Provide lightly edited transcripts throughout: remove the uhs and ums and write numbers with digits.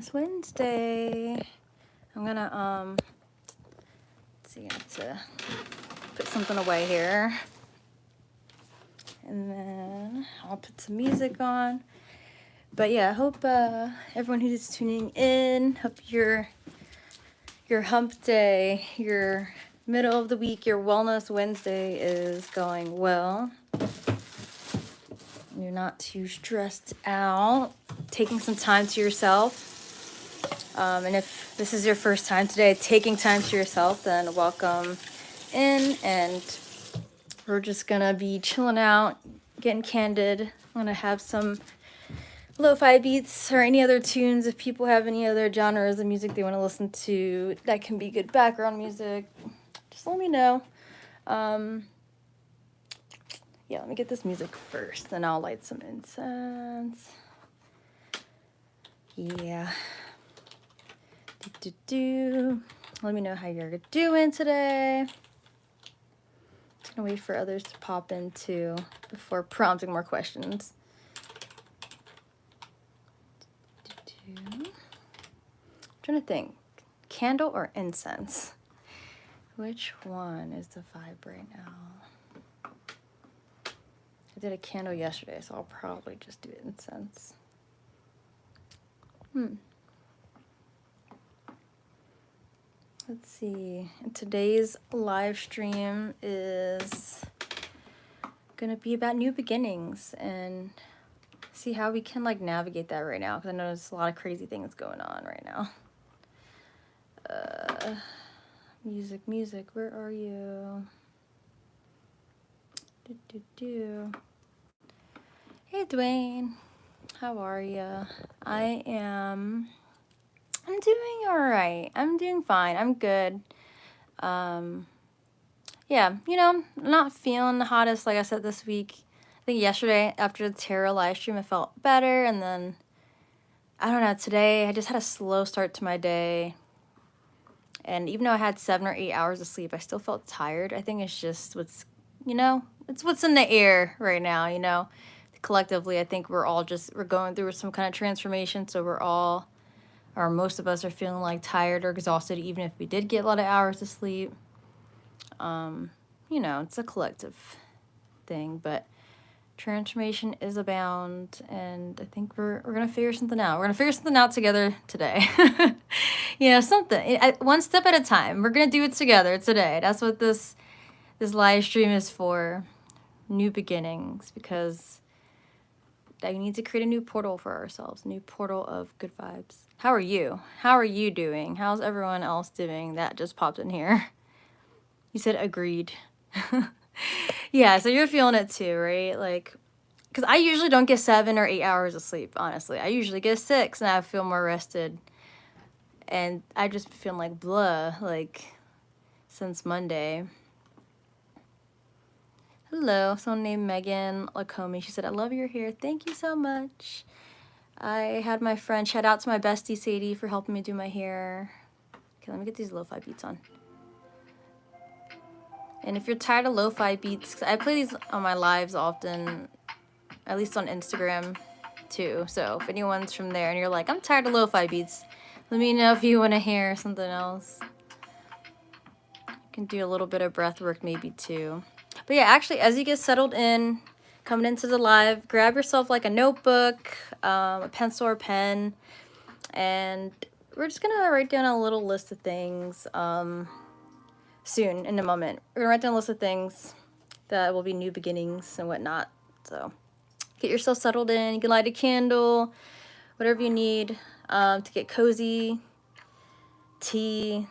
It's Wednesday. I'm gonna let's see, I have to put something away here. And then I'll put some music on. But yeah, I hope everyone who's tuning in, hope your hump day, your middle of the week, your Wellness Wednesday is going well. You're not too stressed out. Taking some time to yourself. And if this is your first time today taking time to yourself, then welcome in. And we're just gonna be chilling out, getting candid. I'm gonna have some lo-fi beats or any other tunes. If people have any other genres of music they want to listen to that can be good background music, just let me know. Yeah, let me get this music first, then I'll light some incense. Yeah. Let me know how you're doing today. Just gonna wait for others to pop in too before prompting more questions. I'm trying to think, candle or incense? Which one is the vibe right now? I did a candle yesterday, so I'll probably just do incense. Let's see. Today's live stream is gonna be about new beginnings and see how we can like navigate that right now, because I know there's a lot of crazy things going on right now. Music, where are you? Hey Dwayne, how are you? I'm doing all right. I'm doing fine. I'm good. Yeah, I'm not feeling the hottest, like I said, this week. I think yesterday after the tarot live stream, I felt better. And then, I don't know, today I just had a slow start to my day. And even though I had 7 or 8 hours of sleep, I still felt tired. I think it's just it's what's in the air right now. Collectively, I think we're going through some kind of transformation. So we're all, or most of us are feeling like tired or exhausted, even if we did get a lot of hours of sleep. It's a collective thing, but transformation is abound, and I think we're gonna figure something out. We're gonna figure something out together today. Something one step at a time. We're gonna do it together today. That's what this live stream is for. New beginnings, because we need to create a new portal for ourselves, a new portal of good vibes. How are you? How are you doing? How's everyone else doing that just popped in here? You said agreed. Yeah, so you're feeling it too, right? Like, because I usually don't get 7 or 8 hours of sleep, honestly. I usually get 6 and I feel more rested. And I just feel like blah, like, since Monday. Hello, someone named Megan Lacomi. She said, I love your hair. Thank you so much. I had my friend, shout out to my bestie Sadie for helping me do my hair. Okay, let me get these lo-fi beats on. And if you're tired of lo-fi beats, 'cause I play these on my lives often, at least on Instagram too. So if anyone's from there and you're like, I'm tired of lo-fi beats, let me know if you want to hear something else. You can do a little bit of breath work maybe too. But yeah, actually, as you get settled in, coming into the live, grab yourself like a notebook, a pencil or pen, and we're just gonna write down a little list of things soon, in a moment. We're gonna write down a list of things that will be new beginnings and whatnot. So get yourself settled in. You can light a candle, whatever you need to get cozy. Tea,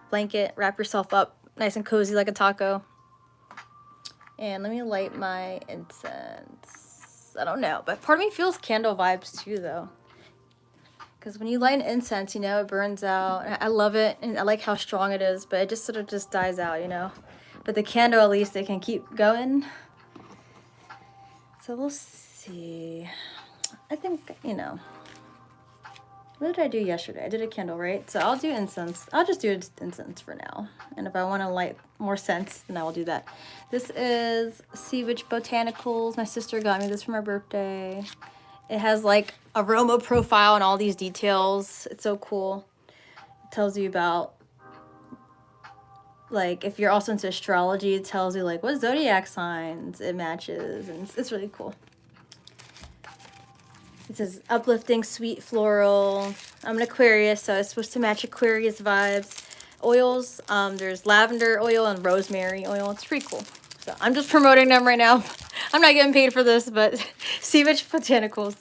blanket, wrap yourself up nice and cozy like a taco. And let me light my incense. I don't know, but part of me feels candle vibes too, though. Because when you light an incense, it burns out. I love it, and I like how strong it is, but it just sort of just dies out, But the candle, at least, it can keep going. So we'll see. I think, what did I do yesterday? I did a candle, right? So I'll do incense. I'll just do incense for now. And if I want to light more scents, then I will do that. This is Sea Witch Botanicals. My sister got me this for my birthday. It has like aroma profile and all these details. It's so cool. It tells you about, like, if you're also into astrology, it tells you like what zodiac signs it matches, and it's really cool. It says uplifting, sweet floral. I'm an Aquarius, so it's supposed to match Aquarius vibes. Oils, there's lavender oil and rosemary oil. It's pretty cool. So I'm just promoting them right now. I'm not getting paid for this, but Sea Witch Botanicals.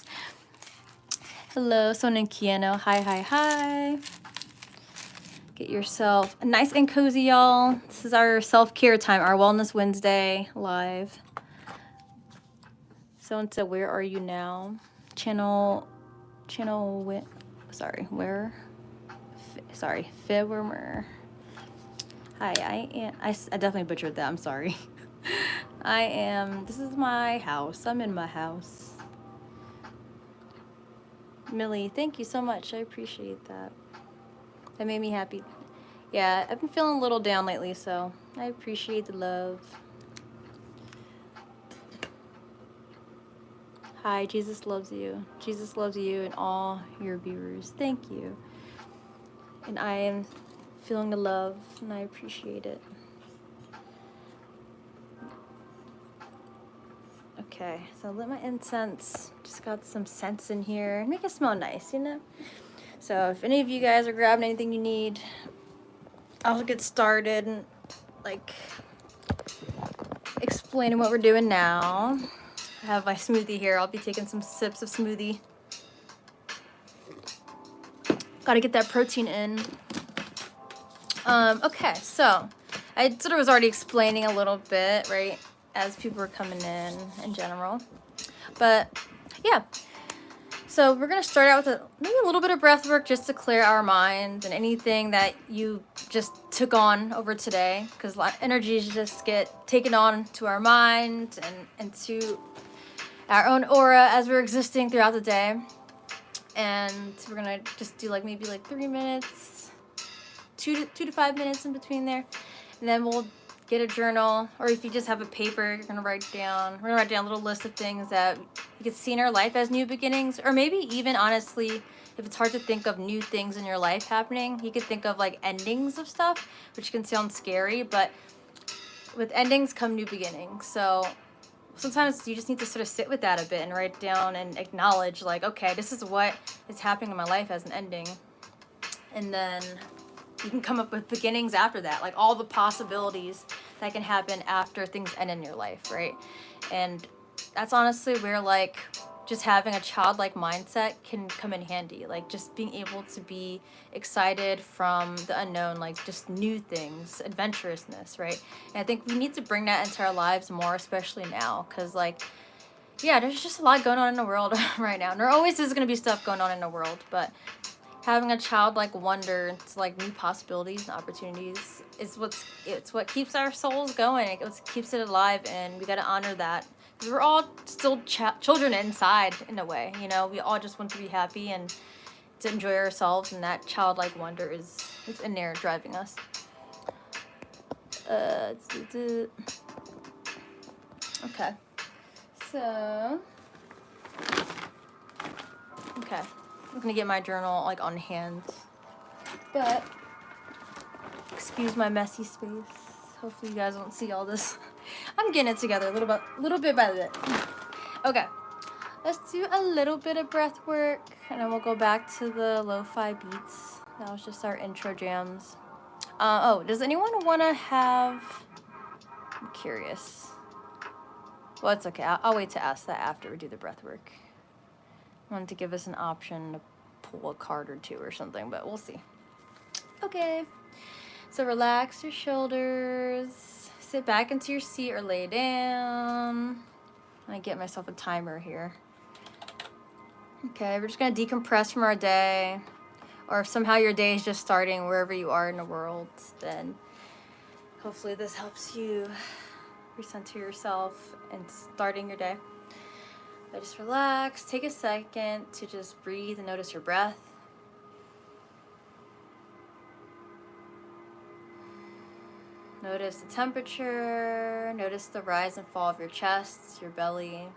Hello, Son and Kiano. Hi, hi, hi. Get yourself nice and cozy, y'all. This is our self-care time, our Wellness Wednesday live. Someone said, where are you now? Channel, sorry, where? Sorry, Fibbermer. Hi, I definitely butchered that, I'm sorry. This is my house. I'm in my house. Millie, thank you so much. I appreciate that. That made me happy. Yeah, I've been feeling a little down lately, so I appreciate the love. Hi, Jesus loves you. Jesus loves you and all your viewers. Thank you. And I am feeling the love, and I appreciate it. Okay, so lit my incense. Just got some scents in here. Make it smell nice, you know? So if any of you guys are grabbing anything you need, I'll get started and like explaining what we're doing now. I have my smoothie here. I'll be taking some sips of smoothie. Gotta get that protein in. Okay, so I sort of was already explaining a little bit, right, as people were coming in general. But yeah, so we're gonna start out with maybe a little bit of breath work just to clear our mind and anything that you just took on over today, because energies just get taken on to our mind and to our own aura as we're existing throughout the day. And we're gonna just do like maybe like 3 minutes, 2 to 5 minutes in between there, and then we'll get a journal, or if you just have a paper, you're gonna write down. We're gonna write down a little list of things that you could see in our life as new beginnings, or maybe even honestly, if it's hard to think of new things in your life happening, you could think of like endings of stuff, which can sound scary, but with endings come new beginnings. So sometimes you just need to sort of sit with that a bit and write down and acknowledge, like, okay, this is what is happening in my life as an ending. And then you can come up with beginnings after that, like all the possibilities that can happen after things end in your life, right? And that's honestly where, like, just having a childlike mindset can come in handy, like just being able to be excited from the unknown, like just new things, adventurousness, right? And I think we need to bring that into our lives more, especially now, because, like, yeah, there's just a lot going on in the world right now, and there always is going to be stuff going on in the world, but having a childlike wonder to like new possibilities and opportunities is what keeps our souls going. It keeps it alive, and we got to honor that, because we're all still children inside in a way. You know, we all just want to be happy and to enjoy ourselves, and that childlike wonder it's in there driving us. Okay, so okay, I'm gonna get my journal like on hand, but excuse my messy space. Hopefully you guys won't see all this. I'm getting it together a little bit by bit. Okay, let's do a little bit of breath work, and then we'll go back to the lo-fi beats. That was just our intro jams. Oh, does anyone want to have? I'm curious. Well, it's okay. I'll wait to ask that after we do the breath work. I wanted to give us an option to pull a card or two or something, but we'll see. Okay. So relax your shoulders, sit back into your seat or lay down. I get myself a timer here. Okay, we're just gonna decompress from our day, or if somehow your day is just starting wherever you are in the world, then hopefully this helps you recenter yourself and starting your day. But just relax, take a second to just breathe and notice your breath. Notice the temperature, notice the rise and fall of your chest, your belly.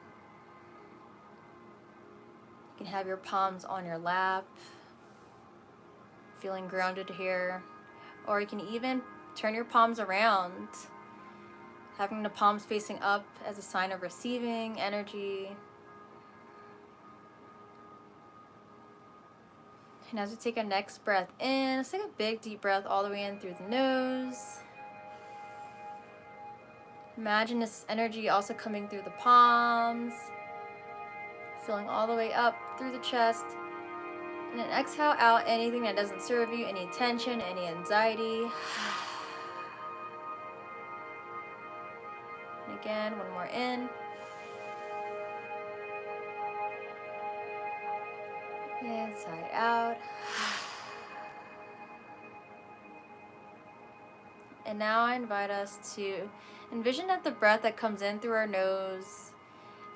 You can have your palms on your lap, feeling grounded here. Or you can even turn your palms around, having the palms facing up as a sign of receiving energy. And as we take our next breath in, let's take a big deep breath all the way in through the nose. Imagine this energy also coming through the palms, filling all the way up through the chest. And then exhale out anything that doesn't serve you, any tension, any anxiety. And again, one more in. Inside out. And now I invite us to envision that the breath that comes in through our nose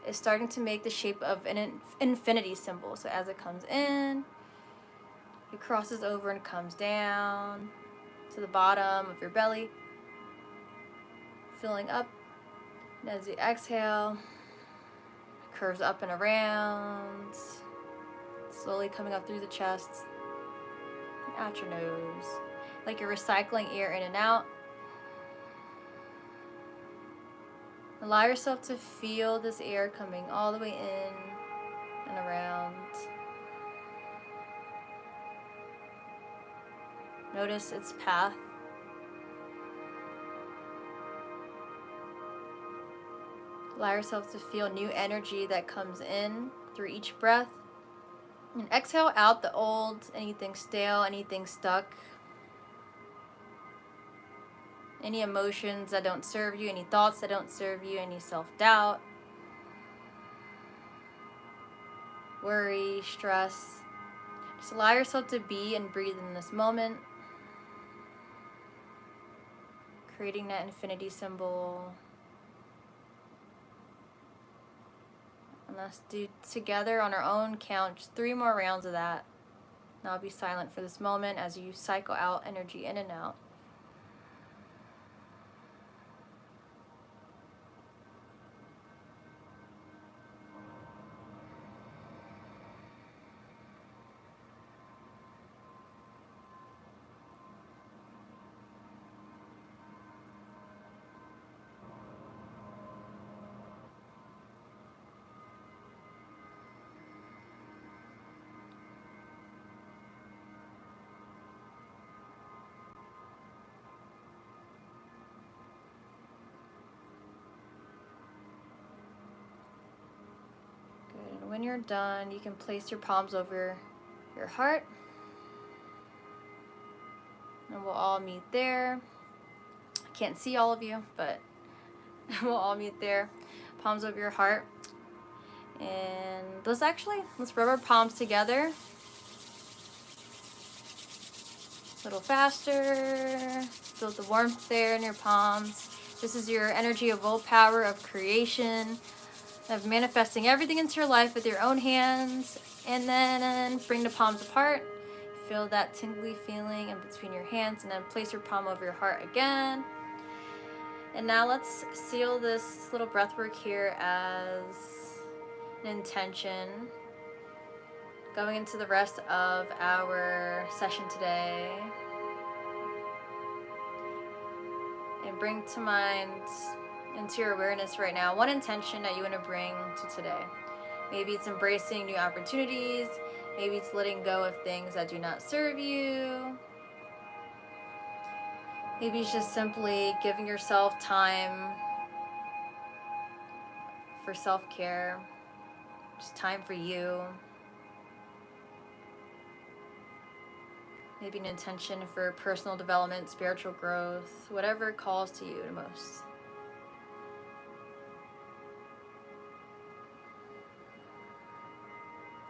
is starting to make the shape of an infinity symbol. So as it comes in, it crosses over and comes down to the bottom of your belly, filling up. And as you exhale, it curves up and around, slowly coming up through the chest, out your nose, like you're recycling air in and out. Allow yourself to feel this air coming all the way in and around. Notice its path. Allow yourself to feel new energy that comes in through each breath. And exhale out the old, anything stale, anything stuck. Any emotions that don't serve you, any thoughts that don't serve you, any self-doubt, worry, stress. Just allow yourself to be and breathe in this moment, creating that infinity symbol. And let's do together on our own count, just 3 more rounds of that. And I'll be silent for this moment as you cycle out energy in and out. When you're done, you can place your palms over your heart. And we'll all meet there. I can't see all of you, but we'll all meet there. Palms over your heart. And let's rub our palms together. A little faster. Feel the warmth there in your palms. This is your energy of willpower, of creation, of manifesting everything into your life with your own hands. And then bring the palms apart. Feel that tingly feeling in between your hands, and then place your palm over your heart again. And now let's seal this little breath work here as an intention going into the rest of our session today. And bring to mind, into your awareness right now, one intention that you want to bring to today. Maybe it's embracing new opportunities. Maybe it's letting go of things that do not serve you. Maybe it's just simply giving yourself time for self-care. Just time for you. Maybe an intention for personal development, spiritual growth, whatever calls to you the most.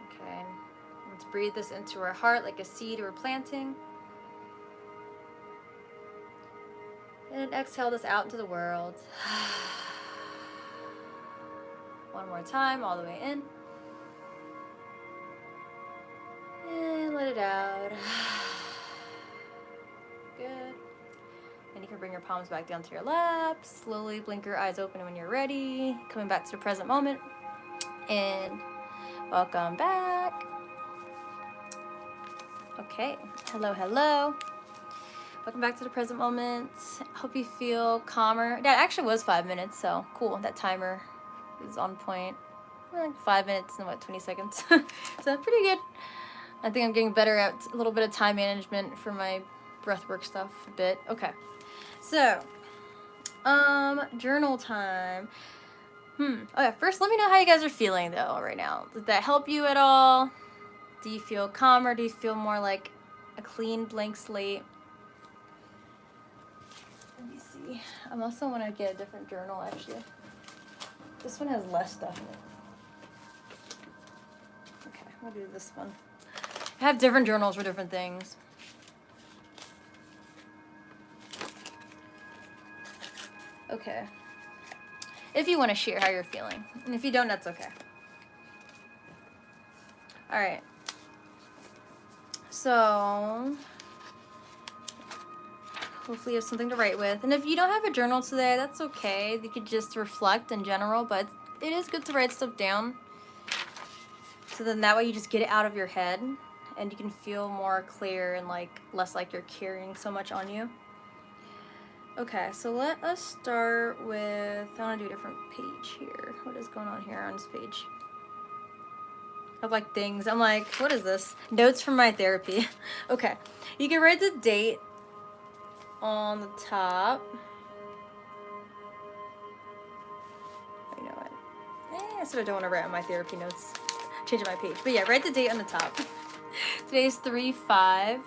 Okay, let's breathe this into our heart like a seed we're planting. And exhale this out into the world. One more time, all the way in. And let it out. Good. And you can bring your palms back down to your lap. Slowly blink your eyes open when you're ready. Coming back to the present moment. And Welcome back. Okay, hello, hello. Welcome back to the present moment. Hope you feel calmer. That actually was 5 minutes, so cool. That timer is on point. Like 5 minutes and 20 seconds. So pretty good. I think I'm getting better at a little bit of time management for my breathwork stuff a bit. Okay. So, journal time. Okay, first let me know how you guys are feeling though right now. Did that help you at all? Do you feel calmer? Do you feel more like a clean blank slate? Let me see. I also want to get a different journal actually. This one has less stuff in it. Okay, we'll do this one. I have different journals for different things. Okay. If you want to share how you're feeling. And if you don't, that's okay. Alright. So, hopefully you have something to write with. And if you don't have a journal today, that's okay. You could just reflect in general, but it is good to write stuff down. So then that way you just get it out of your head and you can feel more clear and like less like you're carrying so much on you. Okay, so let us start with, I want to do a different page here. What is going on here on this page? I have like things. I'm like, what is this? Notes from my therapy. Okay, you can write the date on the top. I know it. I sort of don't want to write on my therapy notes. Changing my page. But yeah, write the date on the top. Today's 3/5.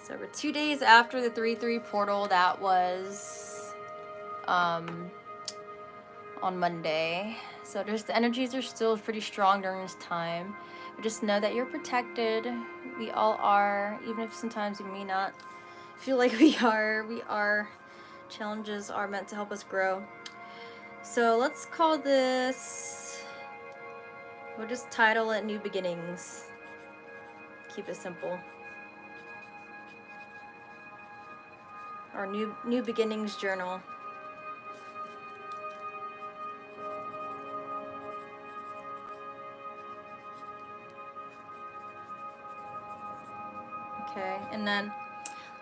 So we're 2 days after the 3/3 portal. That was on Monday. So just the energies are still pretty strong during this time. But just know that you're protected. We all are, even if sometimes we may not feel like we are. We are. Challenges are meant to help us grow. So let's call this, we'll just title it New Beginnings. Keep it simple. Or New Beginnings Journal. Okay, and then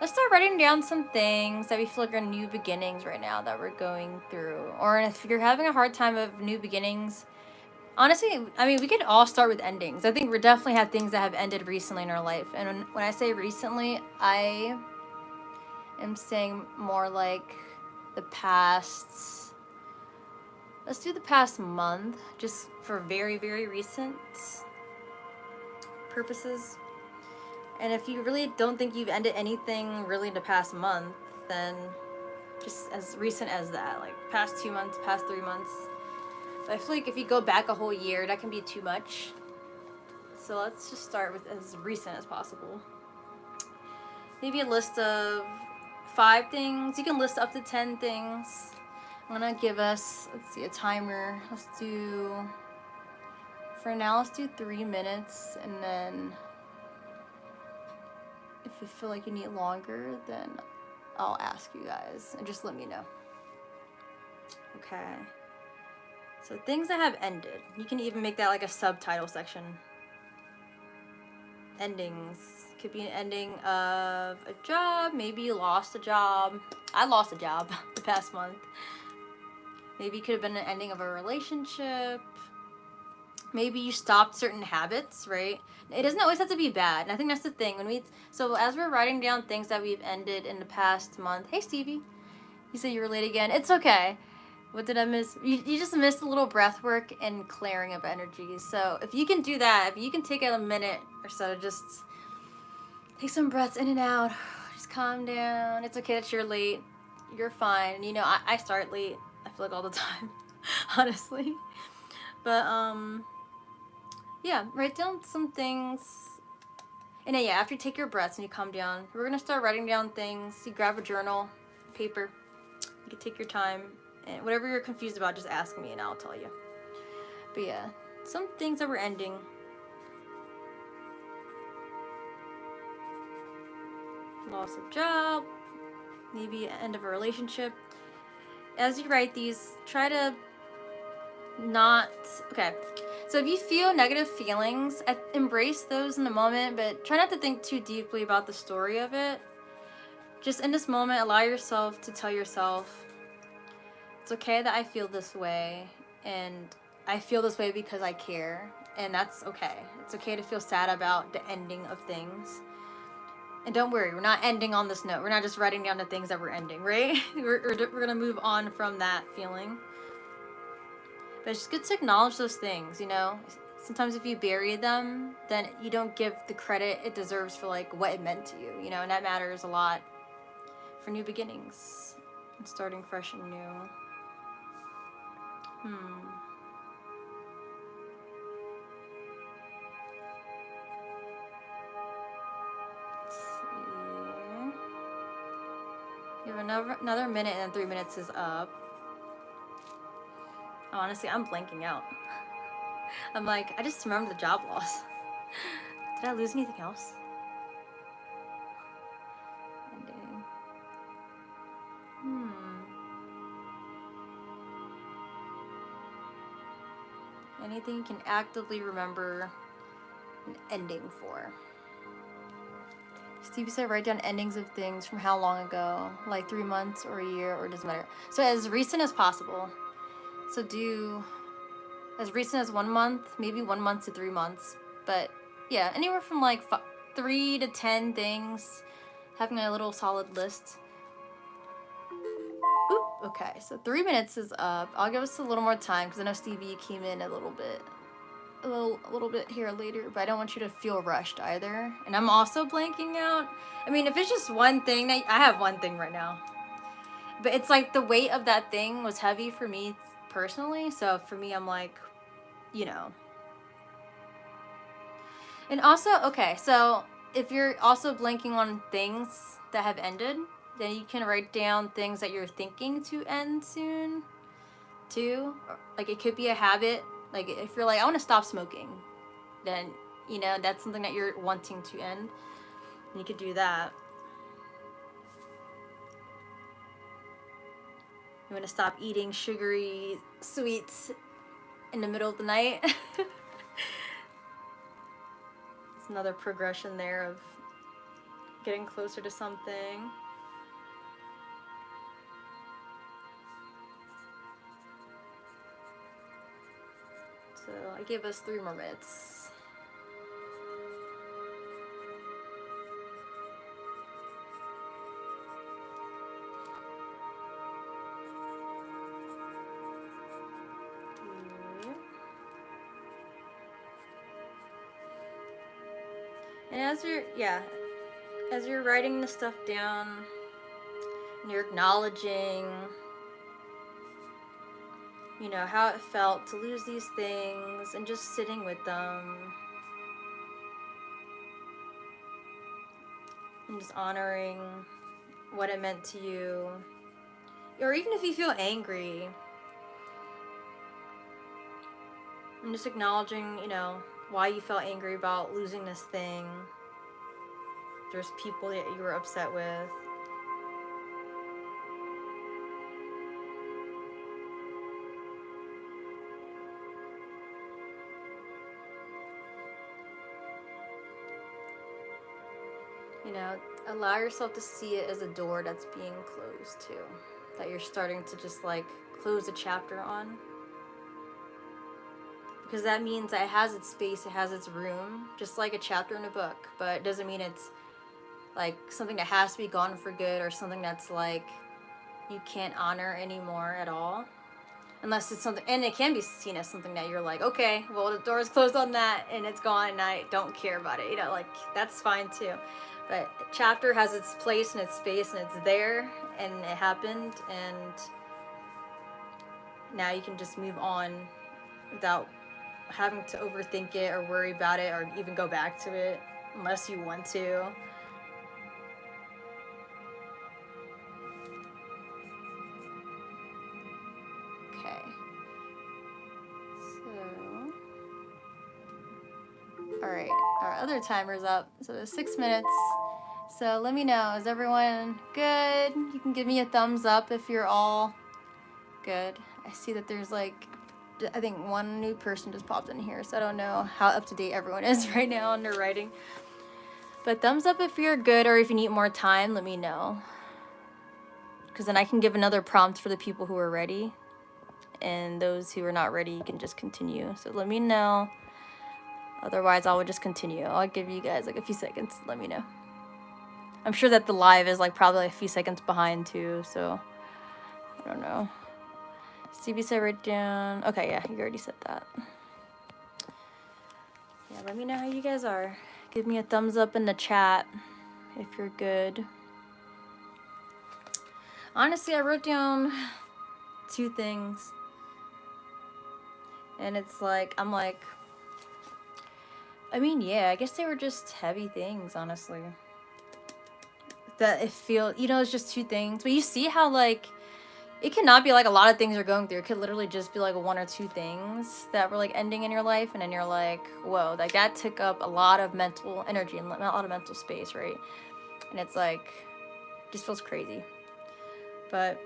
let's start writing down some things that we feel like are new beginnings right now that we're going through. Or if you're having a hard time of new beginnings, honestly, I mean, we could all start with endings. I think we definitely have things that have ended recently in our life. And when I say recently, I am saying more like the past, let's do the past month, just for very, very recent purposes. And if you really don't think you've ended anything really in the past month, then just as recent as that, like past 2 months, past 3 months. But I feel like if you go back a whole year, that can be too much. So let's just start with as recent as possible. Maybe a list of 5 things. You can list up to 10 things. I'm gonna give us, let's see, a timer. Let's do, for now, let's do 3 minutes, and then if you feel like you need longer, then I'll ask you guys and just let me know. Okay. So things that have ended. You can even make that like a subtitle section. Endings. Could be an ending of a job. Maybe you lost a job. I lost a job the past month. Maybe it could have been an ending of a relationship. Maybe you stopped certain habits, right? It doesn't always have to be bad. And I think that's the thing. So as we're writing down things that we've ended in the past month. Hey, Stevie. You said you were late again. It's okay. What did I miss? You just missed a little breath work and clearing of energies. So if you can do that, if you can take a minute or so to just take some breaths in and out. Just calm down. It's okay that you're late. You're fine. You know, I start late. I feel like all the time, honestly. But, yeah, write down some things. And then, yeah, after you take your breaths and you calm down, we're going to start writing down things. You grab a journal, paper. You can take your time. And whatever you're confused about, just ask me and I'll tell you. But, yeah, some things that were ending. Loss of job. Maybe end of a relationship. As you write these, try to not okay. So if you feel negative feelings, embrace those in the moment, but try not to think too deeply about the story of it. Just in this moment, allow yourself to tell yourself, it's okay that I feel this way, and I feel this way because I care, and that's okay. It's okay to feel sad about the ending of things. And don't worry, we're not ending on this note. We're not just writing down the things that we're ending, right? we're going to move on from that feeling. But it's just good to acknowledge those things, you know? Sometimes if you bury them, then you don't give the credit it deserves for, like, what it meant to you, you know? And that matters a lot for new beginnings and starting fresh and new. You have another minute, and then 3 minutes is up. Honestly, I'm blanking out. I'm like, I just remember the job loss. Did I lose anything else? Ending. Anything you can actively remember an ending for. Stevie said write down endings of things from how long ago, like 3 months or a year, or it doesn't matter. So as recent as possible. So do as recent as 1 month, maybe 1 month to 3 months. But yeah, anywhere from like 3 to 10 things, having a little solid list. Oop, okay, so 3 minutes is up. I'll give us a little more time because I know Stevie came in a little bit here later, but I don't want you to feel rushed either. And I'm also blanking out. I mean, if it's just one thing, I have one thing right now, but it's like the weight of that thing was heavy for me personally. So for me, I'm like, you know. And also, okay, so if you're also blanking on things that have ended, then you can write down things that you're thinking to end soon too. Like it could be a habit. Like if you're like, I want to stop smoking, then, you know, that's something that you're wanting to end. And you could do that. You want to stop eating sugary sweets in the middle of the night. It's another progression there of getting closer to something. So I give us 3 more minutes. And as you're writing the stuff down and you're acknowledging, you know, how it felt to lose these things and just sitting with them and just honoring what it meant to you. Or even if you feel angry, and just acknowledging, you know, why you felt angry about losing this thing. There's people that you were upset with. You know, allow yourself to see it as a door that's being closed too. That you're starting to just like close a chapter on. Because that means that it has its space, it has its room, just like a chapter in a book. But it doesn't mean it's like something that has to be gone for good or something that's like you can't honor anymore at all. Unless it's something, and it can be seen as something that you're like, okay, well, the door's closed on that and it's gone and I don't care about it. You know, like, that's fine too. But chapter has its place and its space and it's there and it happened, and now you can just move on without having to overthink it or worry about it or even go back to it unless you want to. Okay. So, all right, our other timer's up. So it's 6 minutes. So let me know, is everyone good? You can give me a thumbs up if you're all good. I see that there's like I think one new person just popped in here, so I don't know how up to date everyone is right now on their writing. But thumbs up if you're good, or if you need more time, let me know. Because then I can give another prompt for the people who are ready. And those who are not ready, you can just continue. So let me know. Otherwise, I will just continue. I'll give you guys like a few seconds. Let me know. I'm sure that the live is like probably a few seconds behind too, so I don't know. Stevie said write down. Okay, yeah, you already said that. Yeah, let me know how you guys are. Give me a thumbs up in the chat if you're good. Honestly, I wrote down 2 things. And it's like, I'm like, I mean, yeah, I guess they were just heavy things, honestly. That it feel, you know, it's just 2 things. But you see how, like, it cannot be like a lot of things you're going through. It could literally just be like 1 or 2 things that were like ending in your life. And then you're like, whoa, like that took up a lot of mental energy and a lot of mental space, right? And it's like, just feels crazy. But,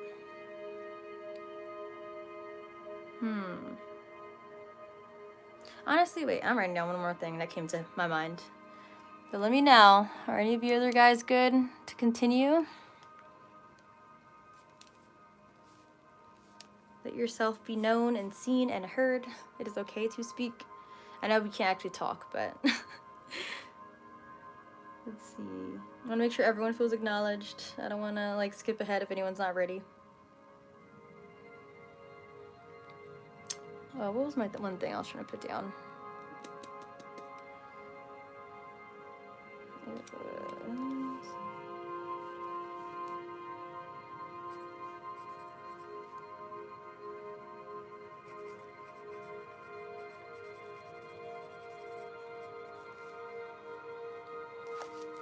honestly, wait, I'm writing down one more thing that came to my mind. But let me know, are any of you other guys good to continue? Let yourself be known and seen and heard. It is okay to speak. I know we can't actually talk, but let's see. I want to make sure everyone feels acknowledged. I don't want to like skip ahead if anyone's not ready. Oh, what was my one thing I was trying to put down?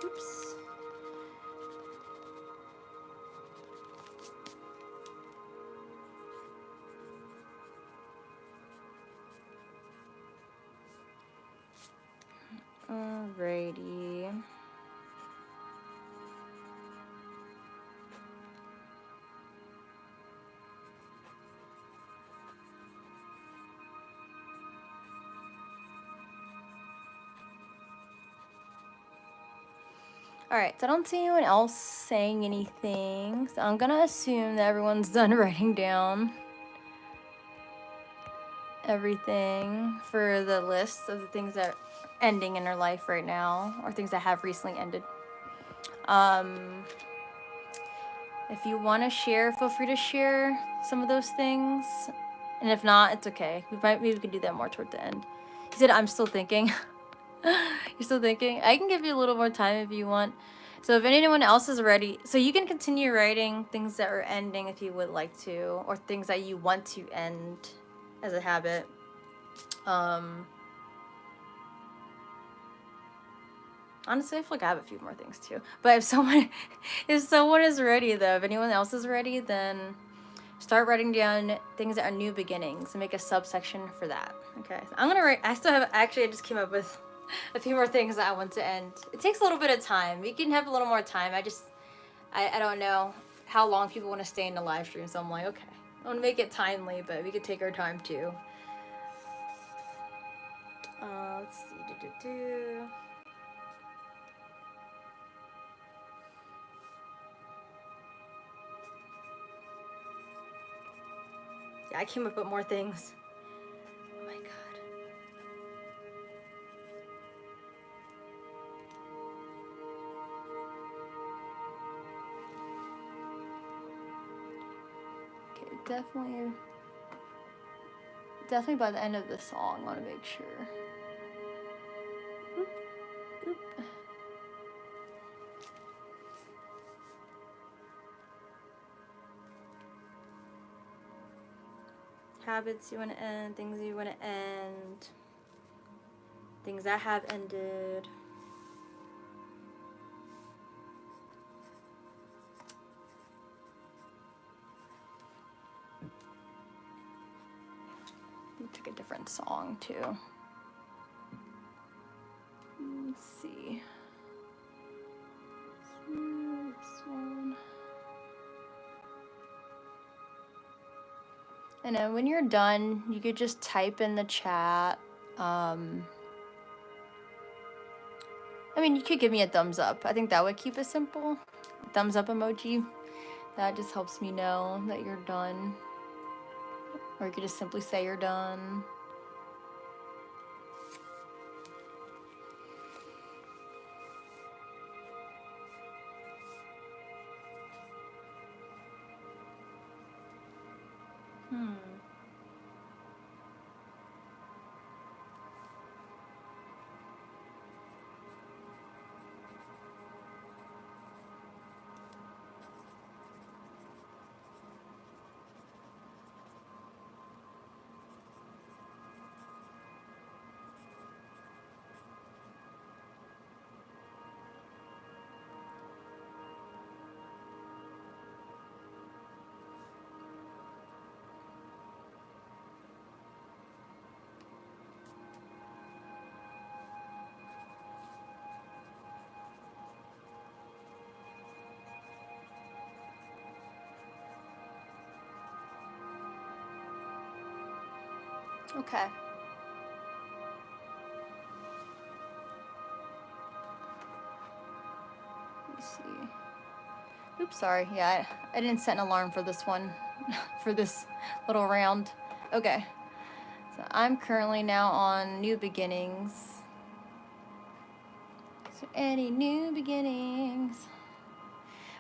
Oops. Alrighty. Alright, so I don't see anyone else saying anything, so I'm gonna assume that everyone's done writing down everything for the list of the things that are ending in their life right now, or things that have recently ended. If you want to share, feel free to share some of those things, and if not, it's okay. Maybe we can do that more toward the end. He said, I'm still thinking. You're still thinking? I can give you a little more time if you want. So if anyone else is ready, so you can continue writing things that are ending if you would like to, or things that you want to end as a habit. Honestly, I feel like I have a few more things too. But if someone is ready though, if anyone else is ready, then start writing down things that are new beginnings and make a subsection for that. Okay, so I'm gonna write. I just came up with a few more things that I want to end. It takes a little bit of time. We can have a little more time. I don't know how long people want to stay in the live stream, so I'm like, okay, I want to make it timely, but we could take our time too. Let's see. Yeah, I came up with more things. Oh my god. Okay, definitely by the end of the song, I want to make sure. Oop, oop. Habits you want to end, things you want to end, things that have ended. We took a different song too. Let's see. This one. And then when you're done, you could just type in the chat. I mean, you could give me a thumbs up. I think that would keep it simple. Thumbs up emoji. That just helps me know that you're done. Or you could just simply say you're done. Okay. Let's see. Oops, sorry. Yeah, I didn't set an alarm for this one, for this little round. Okay. So I'm currently now on New Beginnings. Is there any new beginnings?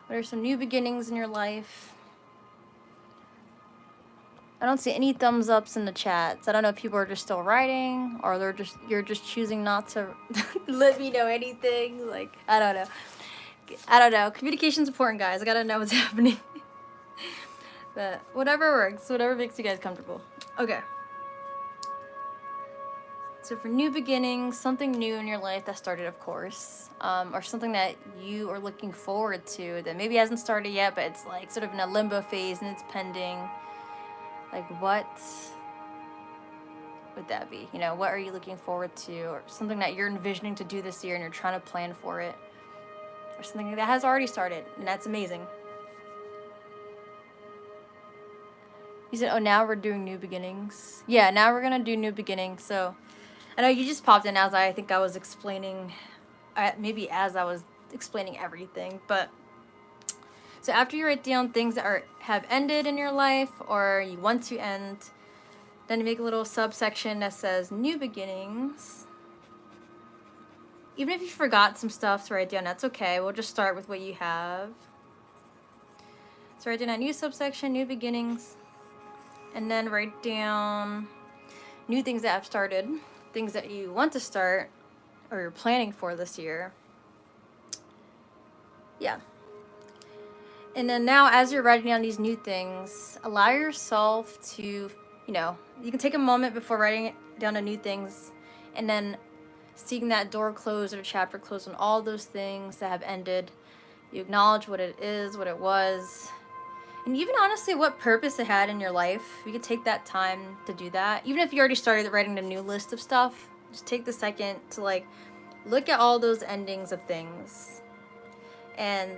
What are some new beginnings in your life? I don't see any thumbs ups in the chats. I don't know if people are just still writing or you're just choosing not to let me know anything. Like, I don't know. I don't know. Communication's important, guys. I gotta know what's happening. But whatever works, whatever makes you guys comfortable. Okay. So for new beginnings, something new in your life that started, of course, or something that you are looking forward to that maybe hasn't started yet, but it's like sort of in a limbo phase and it's pending. Like, what would that be? You know, what are you looking forward to? Or something that you're envisioning to do this year and you're trying to plan for it. Or something that has already started, and that's amazing. You said, oh, now we're doing new beginnings. Yeah, now we're going to do new beginnings. So I know you just popped in as I think I was explaining, maybe as I was explaining everything. But so after you write down things that have ended in your life or you want to end, then you make a little subsection that says new beginnings. Even if you forgot some stuff to write down, that's okay. We'll just start with what you have. So write down a new subsection, new beginnings, and then write down new things that have started, things that you want to start or you're planning for this year. Yeah. And then now, as you're writing down these new things, allow yourself to, you know, you can take a moment before writing down the new things and then seeing that door closed or the chapter closed on all those things that have ended. You acknowledge what it is, what it was, and even honestly what purpose it had in your life. You could take that time to do that. Even if you already started writing the new list of stuff, just take the second to like look at all those endings of things. And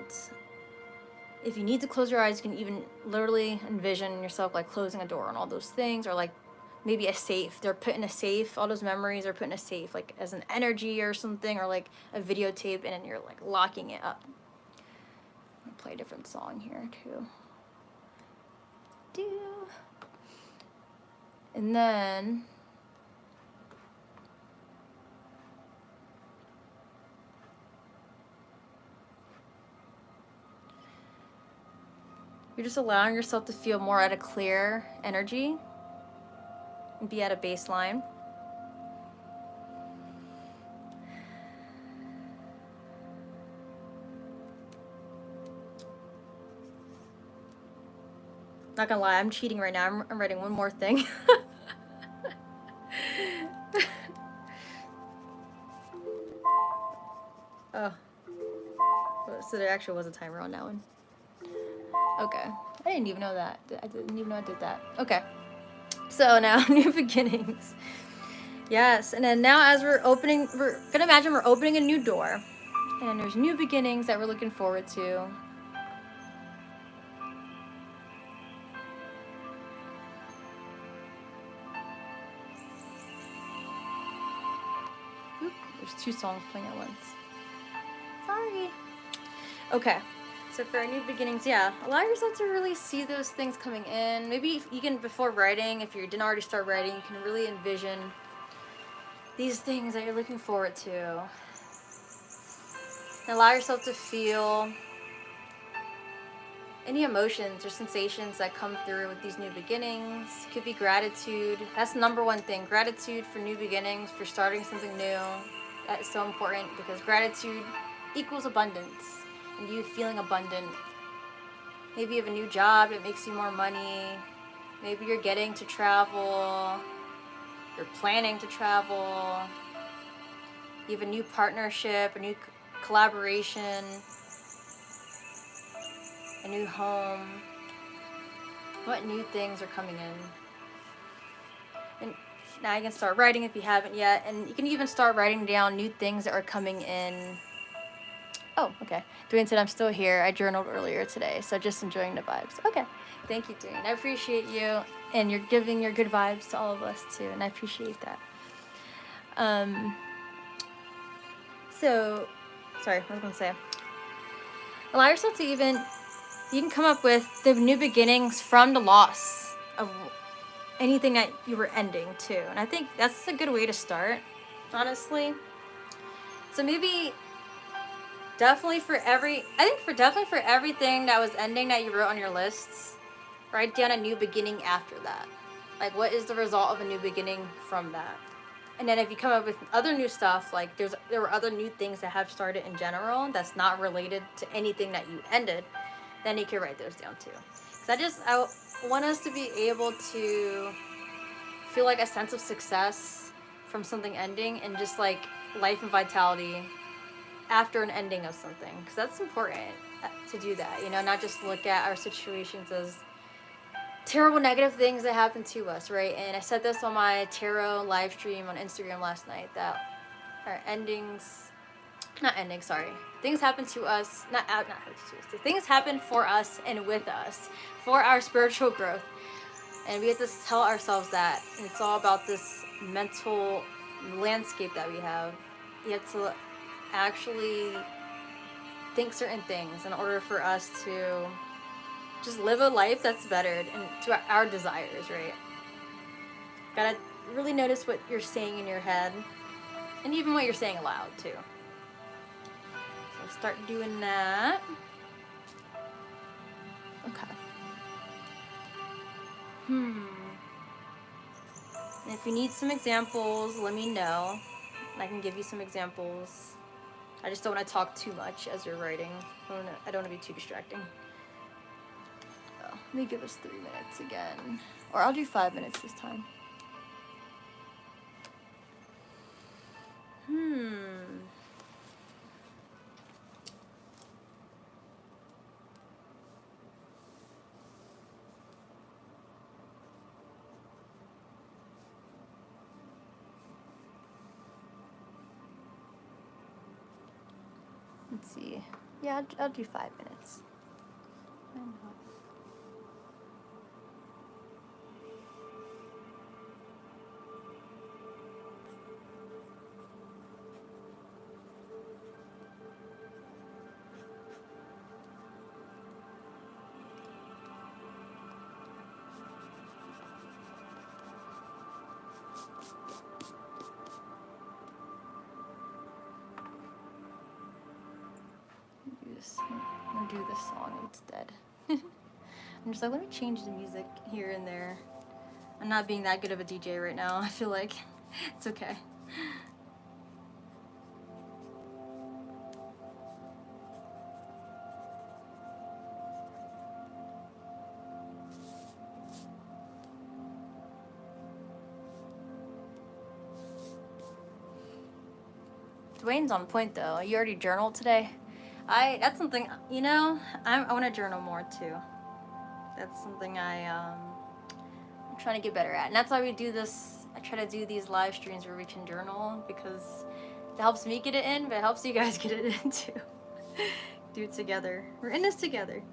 if you need to close your eyes, you can even literally envision yourself like closing a door on all those things, or like maybe a safe. They're put in a safe. All those memories are put in a safe, like as an energy or something, or like a videotape, and then you're like locking it up. I'll play a different song here too. And then you're just allowing yourself to feel more at a clear energy and be at a baseline. Not gonna lie, I'm cheating right now. I'm writing one more thing. Oh. So there actually was a timer on that one. Okay. I didn't even know that. I didn't even know I did that. Okay. So now, new beginnings. Yes, and then now as we're gonna imagine we're opening a new door. And then there's new beginnings that we're looking forward to. There's 2 songs playing at once. Sorry. Okay. So for our new beginnings, yeah, allow yourself to really see those things coming in. Maybe you can, before writing, if you didn't already start writing, you can really envision these things that you're looking forward to. And allow yourself to feel any emotions or sensations that come through with these new beginnings. It could be gratitude. That's the number one thing. Gratitude for new beginnings, for starting something new. That is so important because gratitude equals abundance and you feeling abundant. Maybe you have a new job that makes you more money. Maybe you're getting to travel. You're planning to travel. You have a new partnership, a new collaboration, a new home. What new things are coming in? And now you can start writing if you haven't yet. And you can even start writing down new things that are coming in. Oh, okay. Dwayne said, I'm still here. I journaled earlier today, so just enjoying the vibes. Okay. Thank you, Dwayne. I appreciate you. And you're giving your good vibes to all of us, too. And I appreciate that. So, sorry, what was I going to say? Allow yourself to even, you can come up with the new beginnings from the loss of anything that you were ending, too. And I think that's a good way to start, honestly. So maybe definitely for everything that was ending that you wrote on your lists, write down a new beginning after that. Like, what is the result of a new beginning from that? And then if you come up with other new stuff, like there were other new things that have started in general that's not related to anything that you ended, then you can write those down too. Because I want us to be able to feel like a sense of success from something ending and just like life and vitality after an ending of something. Because that's important to do that, you know, not just look at our situations as terrible negative things that happen to us, right? And I said this on my tarot live stream on Instagram last night, that our things happen to us, things happen for us and with us for our spiritual growth, and we have to tell ourselves that. And it's all about this mental landscape that we have. You have to actually think certain things in order for us to just live a life that's bettered and to our desires, right? Gotta really notice what you're saying in your head and even what you're saying aloud too. So start doing that. Okay. And if you need some examples, let me know. I can give you some examples. I just don't want to talk too much as you're writing. I don't want to be too distracting. Let me give us 3 minutes again. Or I'll do 5 minutes this time. Let's see. Yeah, I'll do 5 minutes. Why not? I'm gonna do this song instead. I'm just like, let me change the music here and there. I'm not being that good of a DJ right now. I feel like it's okay. Dwayne's on point though. You already journaled today? That's something, you know, I want to journal more too. That's something I'm trying to get better at. And that's why we do this. I try to do these live streams where we can journal, because it helps me get it in, but it helps you guys get it in too. Do it together. We're in this together.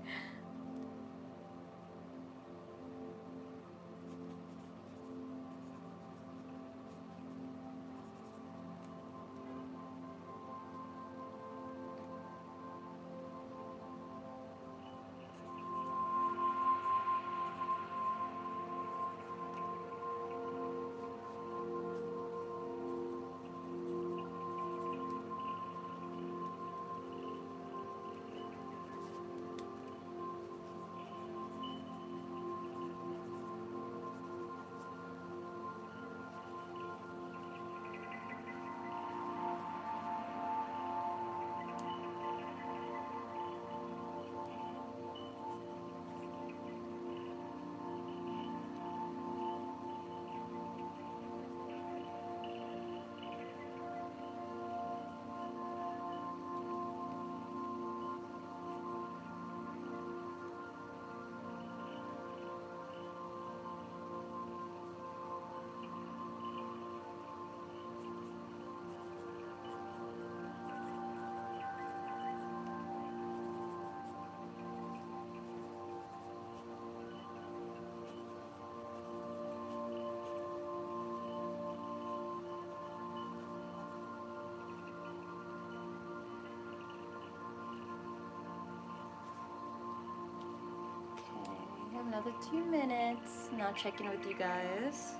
Another 2 minutes, and I'll check in with you guys.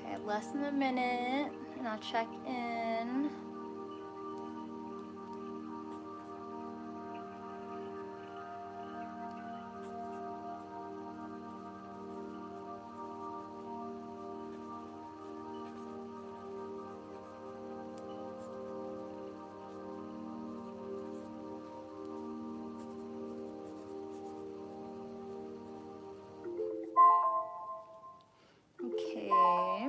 Okay, less than a minute, and I'll check in. Okay.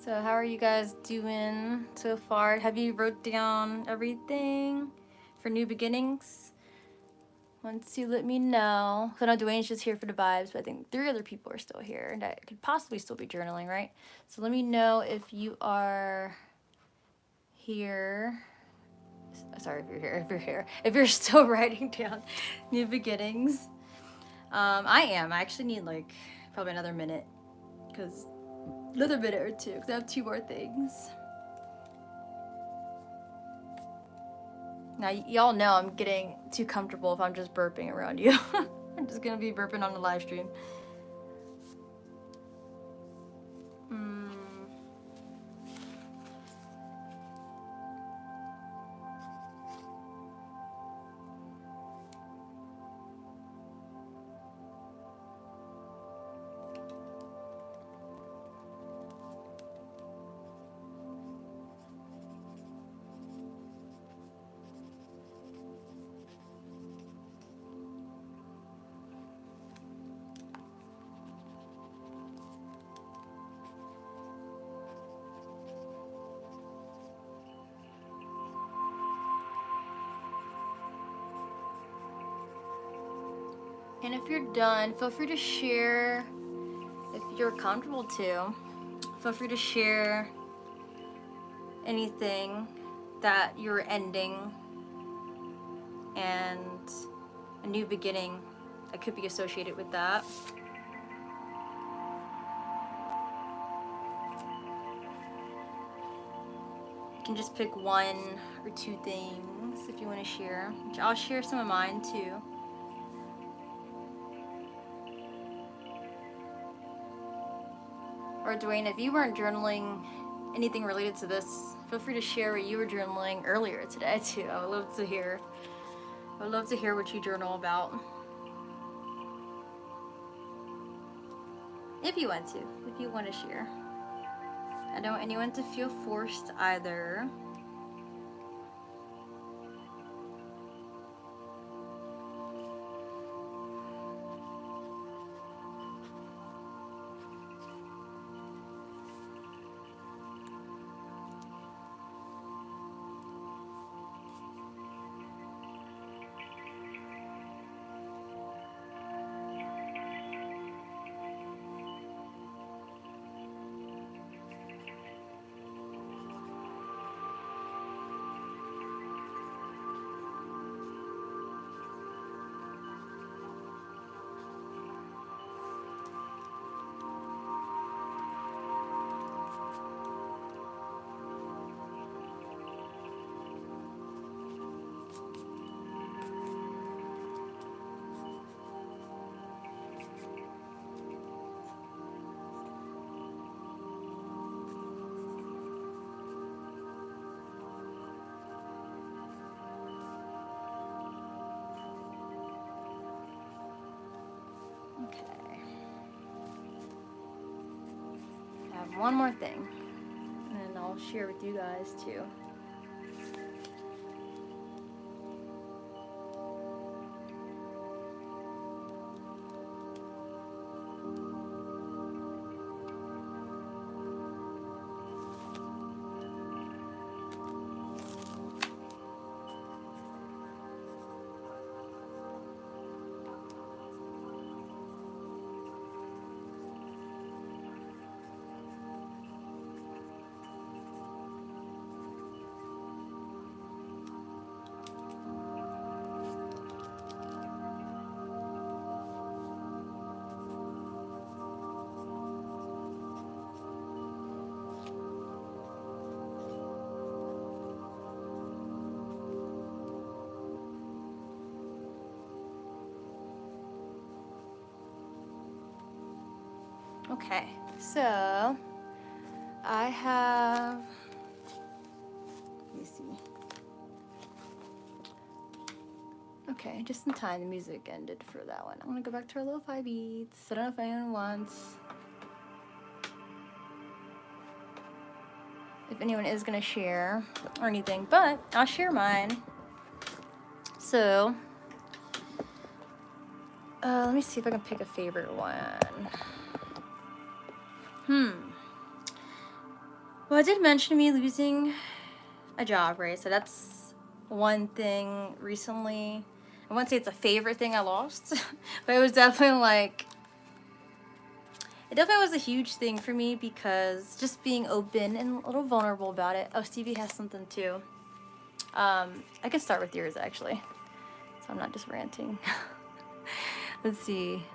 So how are you guys doing so far? Have you wrote down everything for new beginnings? Once you let me know. So I know Dwayne's just here for the vibes, but I think 3 other people are still here that could possibly still be journaling, right? So let me know if you are here. Sorry, if you're still writing down new beginnings. I am. I actually need like probably another minute, because another minute or two, because I have 2 more things. Now, y'all know I'm getting too comfortable if I'm just burping around you. I'm just gonna be burping on the live stream. And if you're done, feel free to share, if you're comfortable to, feel free to share anything that you're ending and a new beginning that could be associated with that. You can just pick 1 or 2 things if you want to share. I'll share some of mine too. Or Dwayne, if you weren't journaling anything related to this, feel free to share what you were journaling earlier today too. I would love to hear. I would love to hear what you journal about. If you want to, if you want to share. I don't want anyone to feel forced either. have one more thing, and I'll share with you guys too. Okay, so I have, let me see. Okay, just in time, the music ended for that one. I'm gonna go back to our lo-fi beats. I don't know if anyone wants, if anyone is gonna share or anything, but I'll share mine. So, let me see if I can pick a favorite one. Well, I did mention me losing a job, right? So that's one thing recently. I wouldn't say it's a favorite thing I lost, but it was definitely like, it definitely was a huge thing for me because just being open and a little vulnerable about it. Oh, Stevie has something too. I can start with yours actually, so I'm not just ranting. Let's see.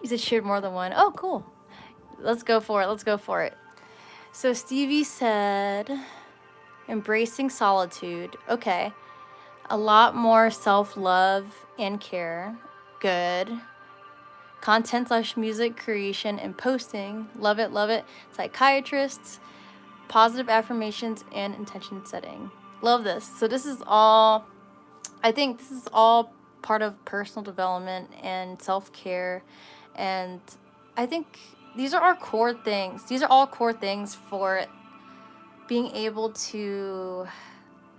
You said shared more than one. Oh, cool. Let's go for it. Let's go for it. So Stevie said, embracing solitude. Okay. A lot more self-love and care. Good. Content / music creation and posting. Love it, love it. Psychiatrists, positive affirmations, and intention setting. Love this. So this is all, I think this is all part of personal development and self-care. And I think these are our core things. These are all core things for being able to,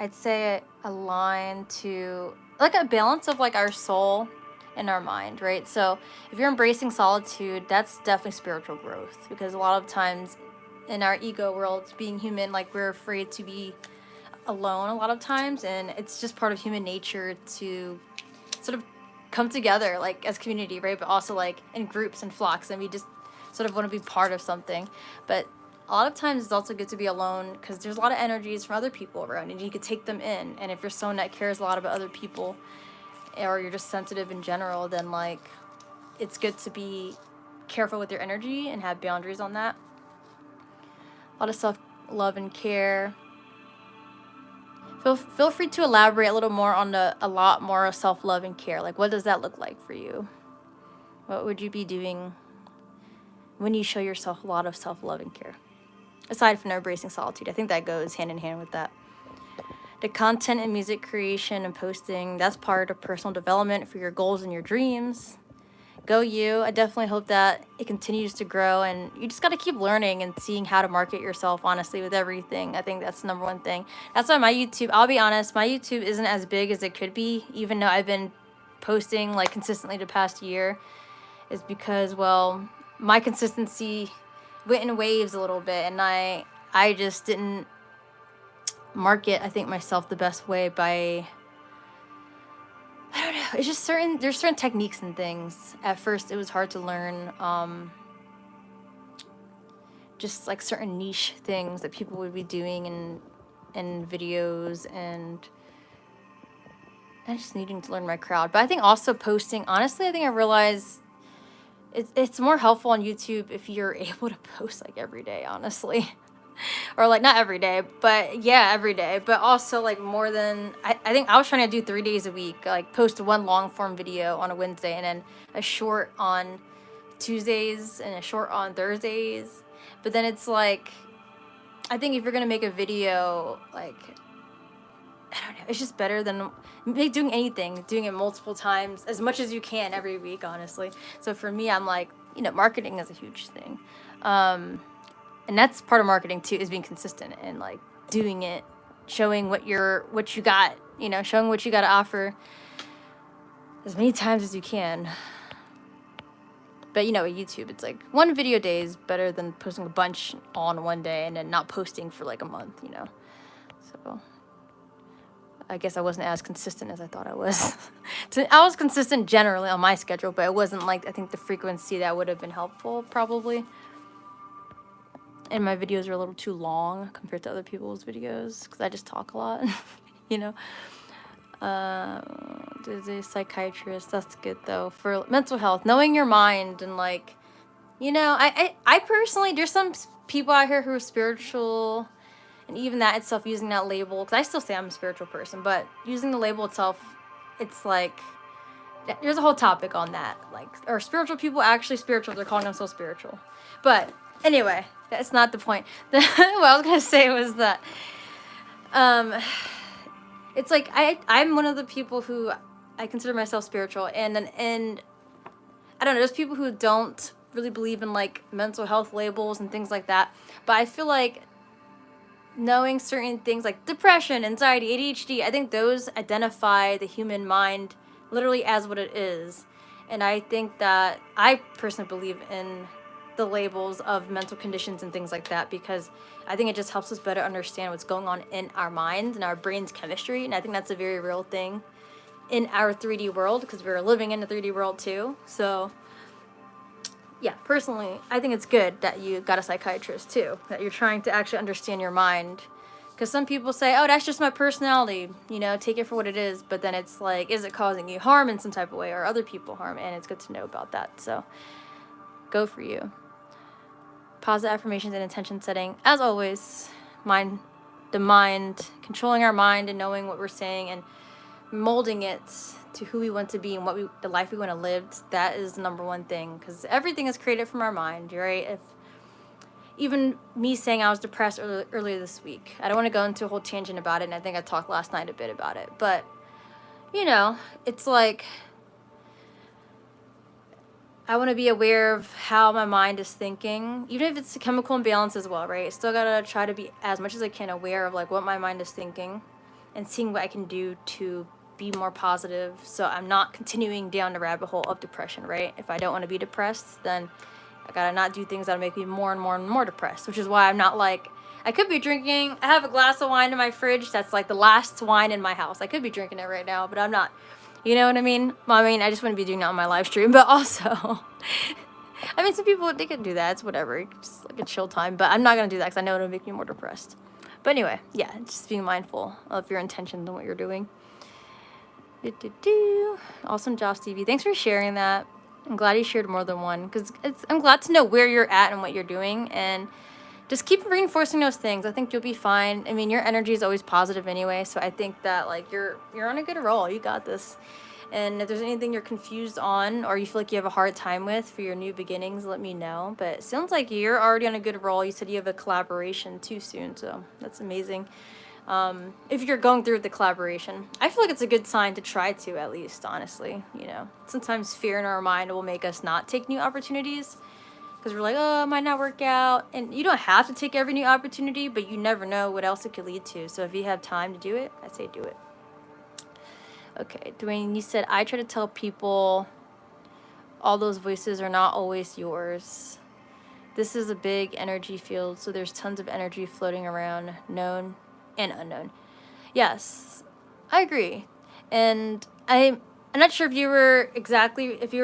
I'd say, align to like a balance of like our soul and our mind, right? So if you're embracing solitude, that's definitely spiritual growth, because a lot of times in our ego world, being human, like we're afraid to be alone a lot of times, and it's just part of human nature to sort of come together like as community, right? But also like in groups and flocks, and we just sort of want to be part of something. But a lot of times it's also good to be alone because there's a lot of energies from other people around and you could take them in. And if you're someone that cares a lot about other people, or you're just sensitive in general, then like it's good to be careful with your energy and have boundaries on that. A lot of self-love and care. Feel free to elaborate a little more on a lot more self-love and care. Like, what does that look like for you? What would you be doing when you show yourself a lot of self-love and care? Aside from embracing solitude, I think that goes hand in hand with that. The content and music creation and posting, that's part of personal development for your goals and your dreams. Go you. I definitely hope that it continues to grow, and you just got to keep learning and seeing how to market yourself, honestly, with everything. I think that's the number one thing. That's why my YouTube, I'll be honest, my YouTube isn't as big as it could be, even though I've been posting like consistently the past year, is because, well, my consistency went in waves a little bit, and I just didn't market, I think, myself the best way by, I don't know, it's just there's certain techniques and things. At first it was hard to learn, just like certain niche things that people would be doing in videos, and just needing to learn my crowd. But I think also posting, honestly, I think I realized it's more helpful on YouTube if you're able to post like every day, honestly. Or like not every day, but yeah, every day. But also like more than, I think I was trying to do 3 days a week, like post one long form video on a Wednesday and then a short on Tuesdays and a short on Thursdays. But then it's like, I think if you're gonna make a video, like, I don't know, it's just better than doing anything, doing it multiple times, as much as you can every week, honestly. So for me, I'm like, marketing is a huge thing. And that's part of marketing too, is being consistent and like doing it, showing what you got, showing what you got to offer as many times as you can. But with YouTube, it's like one video a day is better than posting a bunch all in one day and then not posting for like a month, So I guess I wasn't as consistent as I thought I was. I was consistent generally on my schedule, but it wasn't like, I think the frequency that would have been helpful probably. And my videos are a little too long compared to other people's videos because I just talk a lot, There's a psychiatrist. That's good though for mental health. Knowing your mind and like, I personally, there's some people out here who are spiritual, and even that itself, using that label, because I still say I'm a spiritual person, but using the label itself, it's like there's a whole topic on that. Like, are spiritual people actually spiritual? They're calling themselves spiritual, but anyway, that's not the point. What I was gonna say was that, it's like I'm one of the people who I consider myself spiritual, and I don't know, there's people who don't really believe in like mental health labels and things like that, but I feel like knowing certain things like depression, anxiety, ADHD, I think those identify the human mind literally as what it is. And I think that I personally believe in the labels of mental conditions and things like that, because I think it just helps us better understand what's going on in our minds and our brain's chemistry. And I think that's a very real thing in our 3D world, because we're living in a 3D world too. So yeah, personally, I think it's good that you got a psychiatrist too, that you're trying to actually understand your mind. Because some people say, oh, that's just my personality, take it for what it is. But then it's like, is it causing you harm in some type of way, or other people harm? And it's good to know about that. So go for you. Positive affirmations and intention setting. As always, the mind, controlling our mind and knowing what we're saying and molding it to who we want to be and the life we want to live. That is the number one thing, because everything is created from our mind, right? If even me saying I was depressed earlier this week, I don't want to go into a whole tangent about it, and I think I talked last night a bit about it, but it's like I want to be aware of how my mind is thinking, even if it's a chemical imbalance as well, right? Still gotta try to be as much as I can aware of like what my mind is thinking and seeing what I can do to be more positive, so I'm not continuing down the rabbit hole of depression, right? If I don't want to be depressed, then I gotta not do things that'll make me more and more and more depressed, which is why I'm not like, I could be drinking, I have a glass of wine in my fridge that's like the last wine in my house. I could be drinking it right now, but I'm not. You know what I mean? Well, I just wouldn't be doing that on my live stream, but also, some people, they can do that. It's whatever. It's like a chill time, but I'm not going to do that because I know it'll make me more depressed. But anyway, yeah, just being mindful of your intentions and what you're doing. Awesome job, Stevie. Thanks for sharing that. I'm glad you shared more than one, because I'm glad to know where you're at and what you're doing, and just keep reinforcing those things. I think you'll be fine. Your energy is always positive anyway, so I think that like you're on a good roll. You got this. And if there's anything you're confused on or you feel like you have a hard time with for your new beginnings, let me know. But it sounds like you're already on a good roll. You said you have a collaboration too soon, so that's amazing. If you're going through the collaboration, I feel like it's a good sign to try to, at least, honestly. Sometimes fear in our mind will make us not take new opportunities, because we're like, oh, it might not work out. And you don't have to take every new opportunity, but you never know what else it could lead to. So if you have time to do it, I say do it. Okay, Dwayne, you said, I try to tell people all those voices are not always yours. This is a big energy field, so there's tons of energy floating around, known and unknown. Yes, I agree. And I'm not sure if you were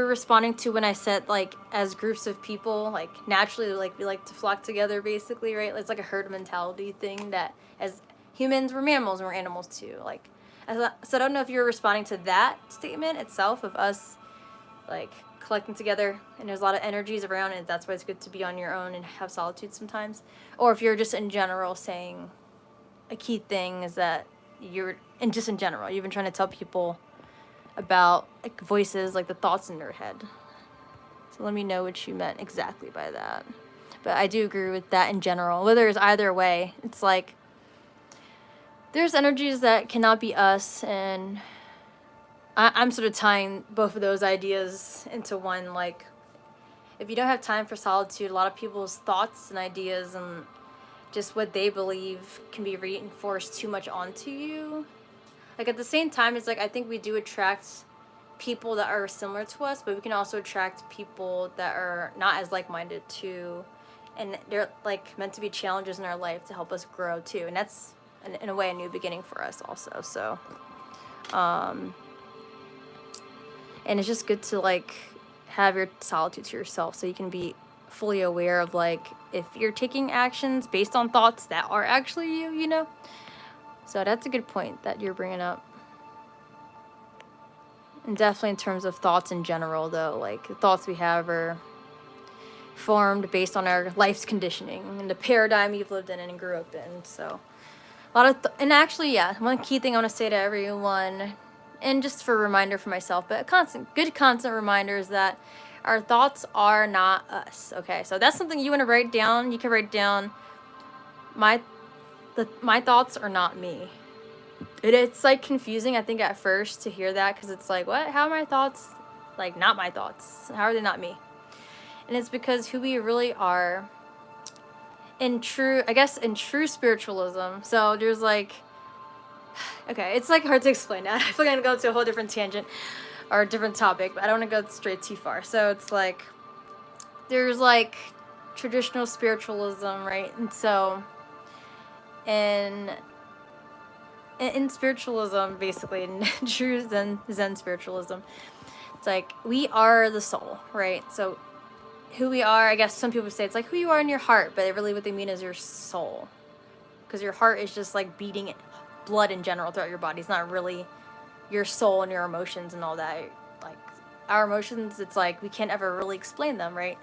responding to when I said, like, as groups of people, like, naturally, like, we like to flock together, basically, right? It's like a herd mentality thing that as humans, we're mammals and we're animals too. Like, so I don't know if you were responding to that statement itself of us, like, collecting together, and there's a lot of energies around, and that's why it's good to be on your own and have solitude sometimes. Or if you're just in general saying a key thing is that just in general, you've been trying to tell people about like voices, like the thoughts in their head. So let me know what you meant exactly by that. But I do agree with that in general. Whether it's either way, it's like there's energies that cannot be us, and I'm sort of tying both of those ideas into one. Like, if you don't have time for solitude, a lot of people's thoughts and ideas and just what they believe can be reinforced too much onto you. Like at the same time, it's like I think we do attract people that are similar to us, but we can also attract people that are not as like-minded too, and they're like meant to be challenges in our life to help us grow too, and that's in a way a new beginning for us also. So and it's just good to like have your solitude to yourself so you can be fully aware of like if you're taking actions based on thoughts that are actually you, you know. So that's a good point that you're bringing up. And definitely in terms of thoughts in general, though, like the thoughts we have are formed based on our life's conditioning and the paradigm you've lived in and grew up in. So a lot of, and actually, yeah, one key thing I want to say to everyone, and just for a reminder for myself, but a constant reminder is that our thoughts are not us. Okay, so that's something you want to write down. You can write down my thoughts are not me. It's like confusing, I think, at first to hear that, because it's like, what? How are my thoughts like not my thoughts? How are they not me? And it's because who we really are in true spiritualism. So there's like, okay, it's like hard to explain that. I feel like I'm gonna go to a whole different tangent or a different topic, but I don't want to go straight too far. So it's like there's like traditional spiritualism, right? And so in spiritualism, basically, in true Zen spiritualism, it's like we are the soul, right? So who we are, I guess some people say it's like who you are in your heart, but really what they mean is your soul, because your heart is just like beating blood in general throughout your body. It's not really your soul and your emotions and all that. Like our emotions, it's like we can't ever really explain them, right?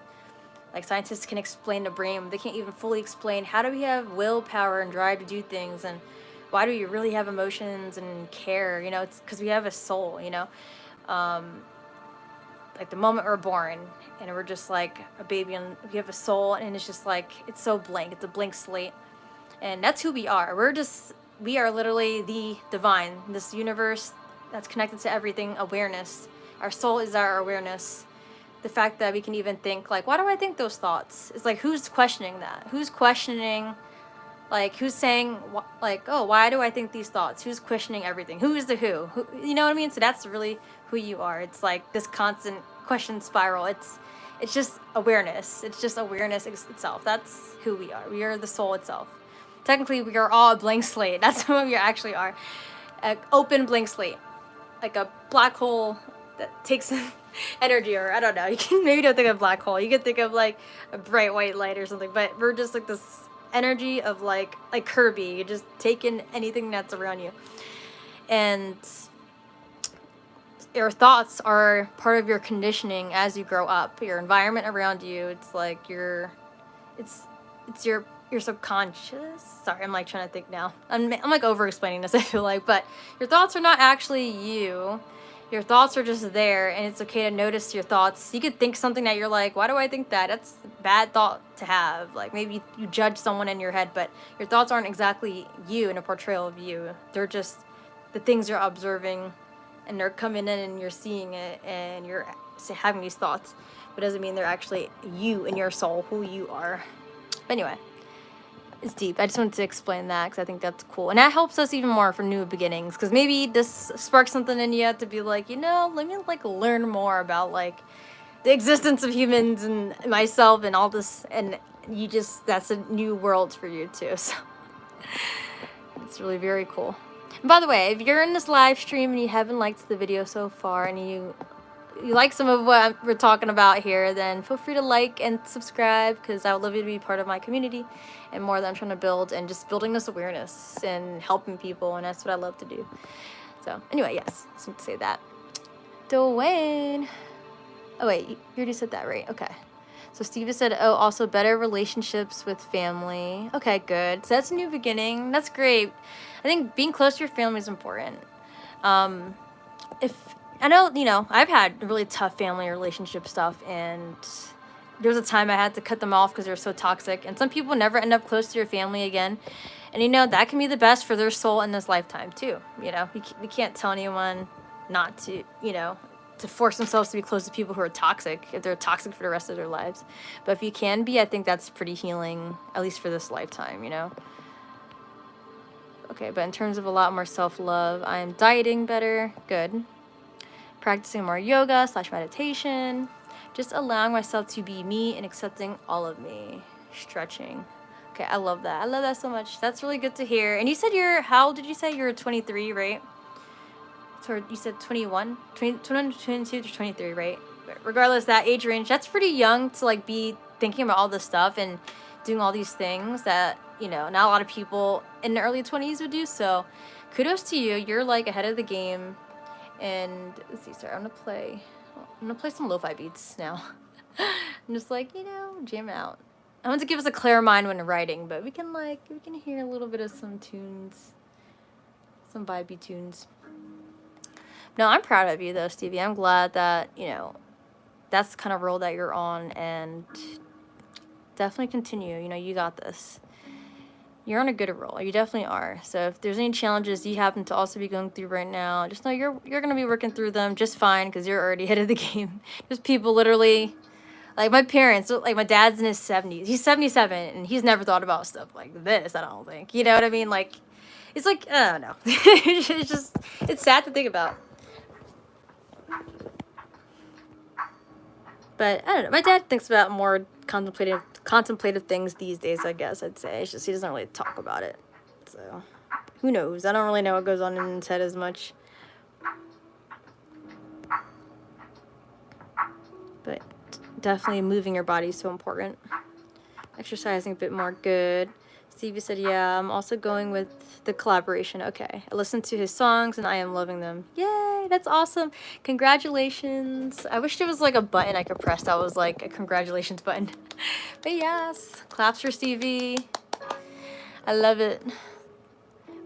Like scientists can explain the brain, they can't even fully explain how do we have willpower and drive to do things, and why do you really have emotions and care? You know, it's because we have a soul, you know. Like the moment we're born and we're just like a baby and we have a soul, and it's just like, it's so blank. It's a blank slate. And that's who we are. We are literally the divine, this universe that's connected to everything, awareness. Our soul is our awareness. The fact that we can even think like, why do I think those thoughts? It's like, who's questioning that? Who's questioning, like, who's saying, like, oh, why do I think these thoughts? Who's questioning everything? Who is the who? You know what I mean? So that's really who you are. It's like this constant question spiral. It's just awareness. It's just awareness itself. That's who we are. We are the soul itself. Technically, we are all a blank slate. That's what we actually are. An open blank slate. Like a black hole that takes energy, or I don't know. You can maybe don't think of black hole. You can think of like a bright white light or something. But we're just like this energy of like Kirby. You just take in anything that's around you. And your thoughts are part of your conditioning as you grow up. Your environment around you, it's like it's your subconscious. Sorry, I'm like trying to think now. I'm like over explaining this, I feel like, but your thoughts are not actually you. Your thoughts are just there, and it's okay to notice your thoughts. You could think something that you're like, why do I think that? That's a bad thought to have. Like maybe you judge someone in your head, but your thoughts aren't exactly you in a portrayal of you. They're just the things you're observing, and they're coming in and you're seeing it and you're having these thoughts. But it doesn't mean they're actually you in your soul, who you are. But anyway, it's deep. I just wanted to explain that because I think that's cool. And that helps us even more for new beginnings, because maybe this sparks something in you to be like, you know, let me like learn more about like the existence of humans and myself and all this. And that's a new world for you too. So it's really very cool. And by the way, if you're in this live stream and you haven't liked the video so far and you like some of what we're talking about here, then feel free to like and subscribe, because I would love you to be part of my community and more that I'm trying to build, and just building this awareness and helping people, and that's what I love to do. So anyway, yes, just want to say that. Dwayne. Oh wait, you already said that, right? Okay. So Steve just said, oh, also better relationships with family. Okay, good. So that's a new beginning. That's great. I think being close to your family is important. If I know, you know, I've had really tough family relationship stuff, and there was a time I had to cut them off because they're so toxic. And some people never end up close to your family again. And, you know, that can be the best for their soul in this lifetime, too. You know, we can't tell anyone not to, you know, to force themselves to be close to people who are toxic if they're toxic for the rest of their lives. But if you can be, I think that's pretty healing, at least for this lifetime, you know? Okay, but in terms of a lot more self-love, I'm dieting better. Good. Practicing more yoga / meditation. Just allowing myself to be me and accepting all of me. Stretching. Okay, I love that. I love that so much. That's really good to hear. And you said how old did you say? You're 23, right? So you said 21? 22 to 23, right? Regardless, that age range, that's pretty young to like be thinking about all this stuff and doing all these things that, you know, not a lot of people in the early 20s would do. So kudos to you. You're like ahead of the game. And let's see, sorry, I'm gonna play some lo-fi beats now. I'm just like, you know, jam out. I want to give us a clear mind when writing, but we can hear a little bit of some tunes, some vibey tunes. No, I'm proud of you though, Stevie. I'm glad that, you know, that's the kind of role that you're on, and definitely continue. You know, you got this. You're on a good roll. You definitely are. So if there's any challenges you happen to also be going through right now, just know you're gonna be working through them just fine because you're already ahead of the game. There's people literally, like my parents, like my dad's in his 70s. He's 77 and he's never thought about stuff like this, I don't think. You know what I mean? Like, it's like, I don't know. It's sad to think about. But I don't know. My dad thinks about more contemplative things these days, I guess I'd say. It's just he doesn't really talk about it. So who knows? I don't really know what goes on in his head as much. But definitely moving your body is so important. Exercising a bit more, good. Stevie said, yeah, I'm also going with the collaboration. Okay. I listened to his songs and I am loving them. Yay, that's awesome. Congratulations. I wish there was like a button I could press that was like a congratulations button. But yes, claps for Stevie. I love it.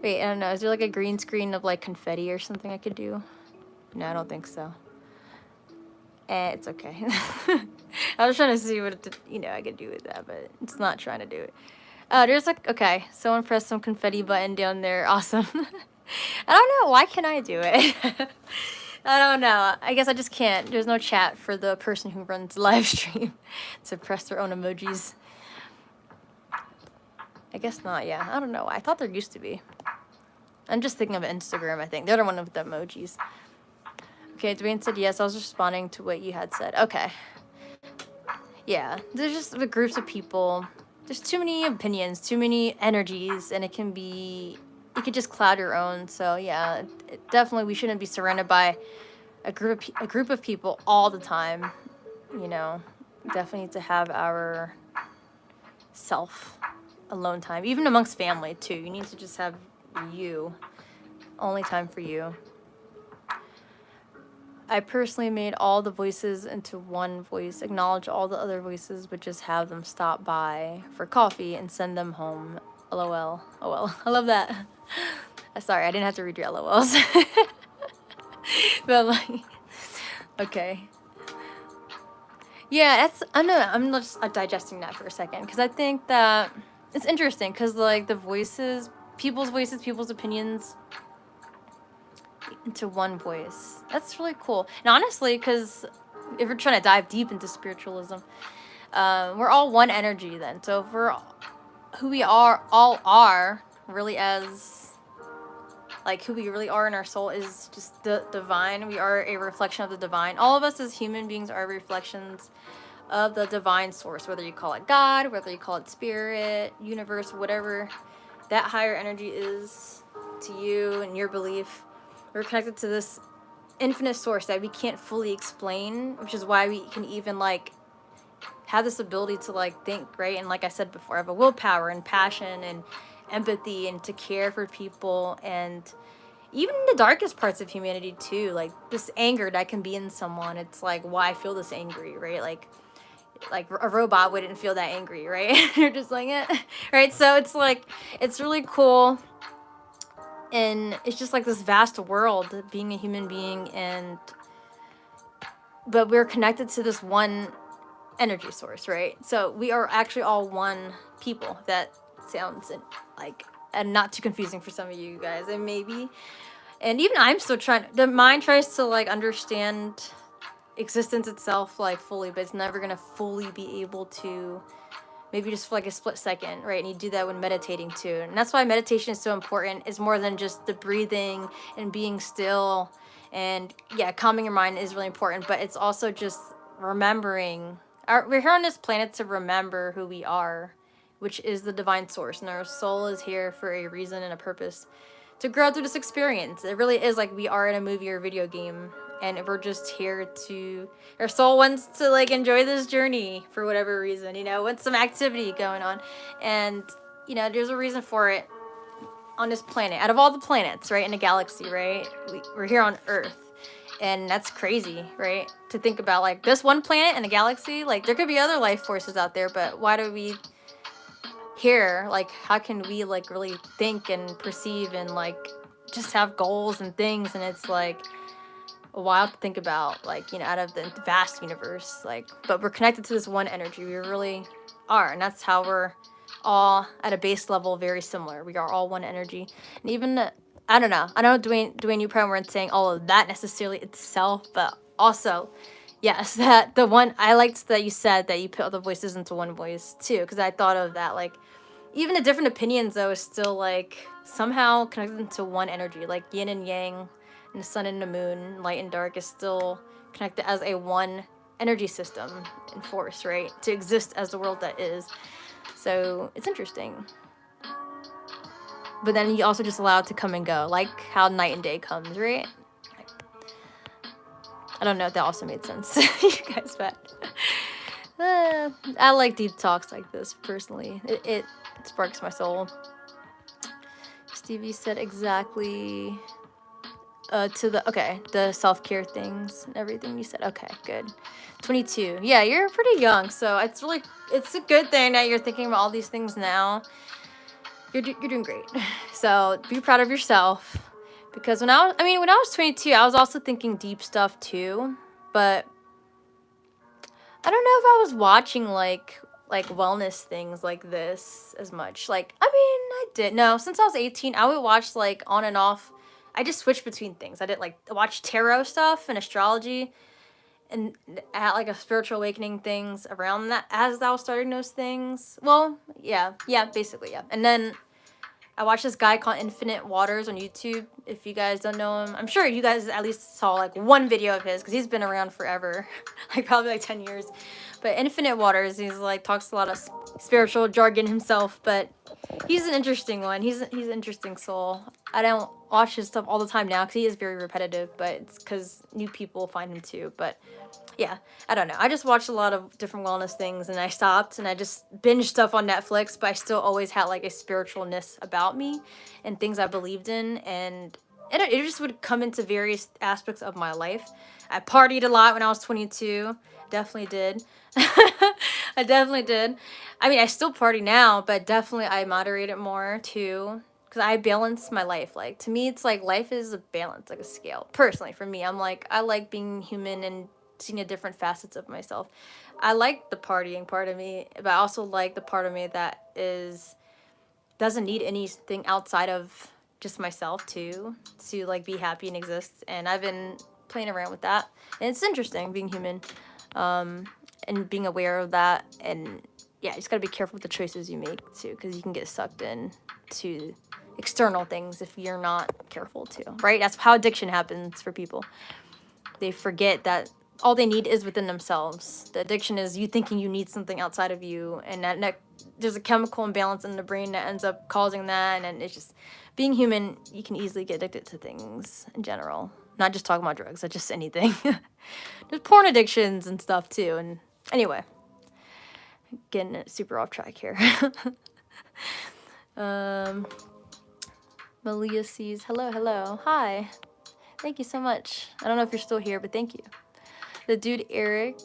Wait, I don't know. Is there like a green screen of like confetti or something I could do? No, I don't think so. It's okay. I was trying to see what I could do with that, but it's not trying to do it. There's like, okay, someone pressed some confetti button down there. Awesome. I don't know. Why can't I do it? I don't know. I guess I just can't. There's no chat for the person who runs the live stream to press their own emojis. I guess not, yeah. I don't know. I thought there used to be. I'm just thinking of Instagram, I think. The other one with the emojis. Okay, Dwayne said yes. I was responding to what you had said. Okay. Yeah, there's just the groups of people. There's too many opinions, too many energies, and it could just cloud your own. So yeah, definitely we shouldn't be surrounded by a group of people all the time. You know, definitely need to have our self alone time, even amongst family too. You need to just have you, only time for you. I personally made all the voices into one voice, acknowledge all the other voices, but just have them stop by for coffee and send them home. LOL. Oh well, I love that. Sorry, I didn't have to read your LOLs. But like, okay. Yeah, I'm just digesting that for a second because I think that it's interesting because like the voices, people's opinions into one voice. That's really cool. And honestly, because if we're trying to dive deep into spiritualism, we're all one energy then. So if we're who we all are really as like who we really are in our soul is just the divine. We are a reflection of the divine. All of us as human beings are reflections of the divine source, whether you call it God, whether you call it spirit, universe, whatever that higher energy is to you and your belief. We're connected to this infinite source that we can't fully explain, which is why we can even like have this ability to like think, right? And like I said before, have a willpower and passion and empathy and to care for people, and even in the darkest parts of humanity too, like this anger that can be in someone. It's like, why I feel this angry, right? Like a robot wouldn't feel that angry, right? They're just like, right? So it's like, it's really cool. And it's just like this vast world, being a human being, but we're connected to this one energy source, right? So we are actually all one people. That sounds like, and not too confusing for some of you guys, and maybe And even I'm still trying, the mind tries to like understand existence itself like fully, but it's never gonna fully be able to, maybe just for like a split second, right? And you do that when meditating too. And that's why meditation is so important. It's more than just the breathing and being still. And yeah, calming your mind is really important, but it's also just remembering. We're here on this planet to remember who we are, which is the divine source. And our soul is here for a reason and a purpose to grow through this experience. It really is like we are in a movie or video game, and we're just here to, our soul wants to like enjoy this journey for whatever reason, you know, wants some activity going on. And you know, there's a reason for it on this planet. Out of all the planets, right, in the galaxy, right, we're here on Earth. And that's crazy, right, to think about, like, this one planet in a galaxy. Like, there could be other life forces out there, but why do we here, like, how can we like really think and perceive and like just have goals and things? And it's like wild to think about, like, you know, out of the vast universe, like, but we're connected to this one energy. We really are. And that's how we're all at a base level very similar. We are all one energy. And even I don't know, Dwayne, you probably weren't saying all of that necessarily itself, but also yes, that the one I liked that you said that you put all the voices into one voice too, because I thought of that, like, even the different opinions though is still like somehow connected into one energy, like yin and yang, and the sun and the moon, light and dark is still connected as a one energy system and force, right, to exist as the world that is. So it's interesting. But then you also just allow it to come and go, like how night and day comes, right? Like, I don't know if that also made sense, you guys, but I like deep talks like this personally. It sparks my soul. Stevie said exactly to the self-care things and everything you said. Okay, good. 22. Yeah, you're pretty young, so it's a good thing that you're thinking about all these things now. You're doing great. So be proud of yourself, because when I was 22, I was also thinking deep stuff too, but I don't know if I was watching like wellness things like this as much. Like, I mean, I did. No, since I was 18, I would watch like on and off. I just switched between things. I did like watch tarot stuff and astrology, and I had like a spiritual awakening things around that as I was starting those things. Well, yeah, basically, yeah. And then I watched this guy called Infinite Waters on YouTube. If you guys don't know him, I'm sure you guys at least saw like one video of his, because he's been around forever, like probably like 10 years. But Infinite Waters, he's like talks a lot of spiritual jargon himself, but he's an interesting one. He's an interesting soul. I don't watch his stuff all the time now because he is very repetitive, but it's because new people find him too. But yeah, I don't know. I just watched a lot of different wellness things, and I stopped, and I just binged stuff on Netflix, but I still always had like a spiritualness about me and things I believed in, and it just would come into various aspects of my life. I partied a lot when I was 22. Definitely did. I definitely did. I mean, I still party now, but definitely I moderate it more too, because I balance my life. Like, to me, it's like life is a balance, like a scale. Personally, for me, I'm like, I like being human and seeing the different facets of myself. I like the partying part of me, but I also like the part of me that doesn't need anything outside of just myself to like be happy and exist. And I've been playing around with that, and it's interesting being human, and being aware of that. And yeah, you just gotta be careful with the choices you make too, because you can get sucked in to external things if you're not careful too, right? That's how addiction happens for people. They forget that all they need is within themselves. The addiction is you thinking you need something outside of you, and that there's a chemical imbalance in the brain that ends up causing that. And it's just, being human, you can easily get addicted to things in general. Not just talking about drugs, but just anything. There's porn addictions and stuff too. And anyway, getting super off track here. Malia sees, hello, hi. Thank you so much. I don't know if you're still here, but thank you. The dude Eric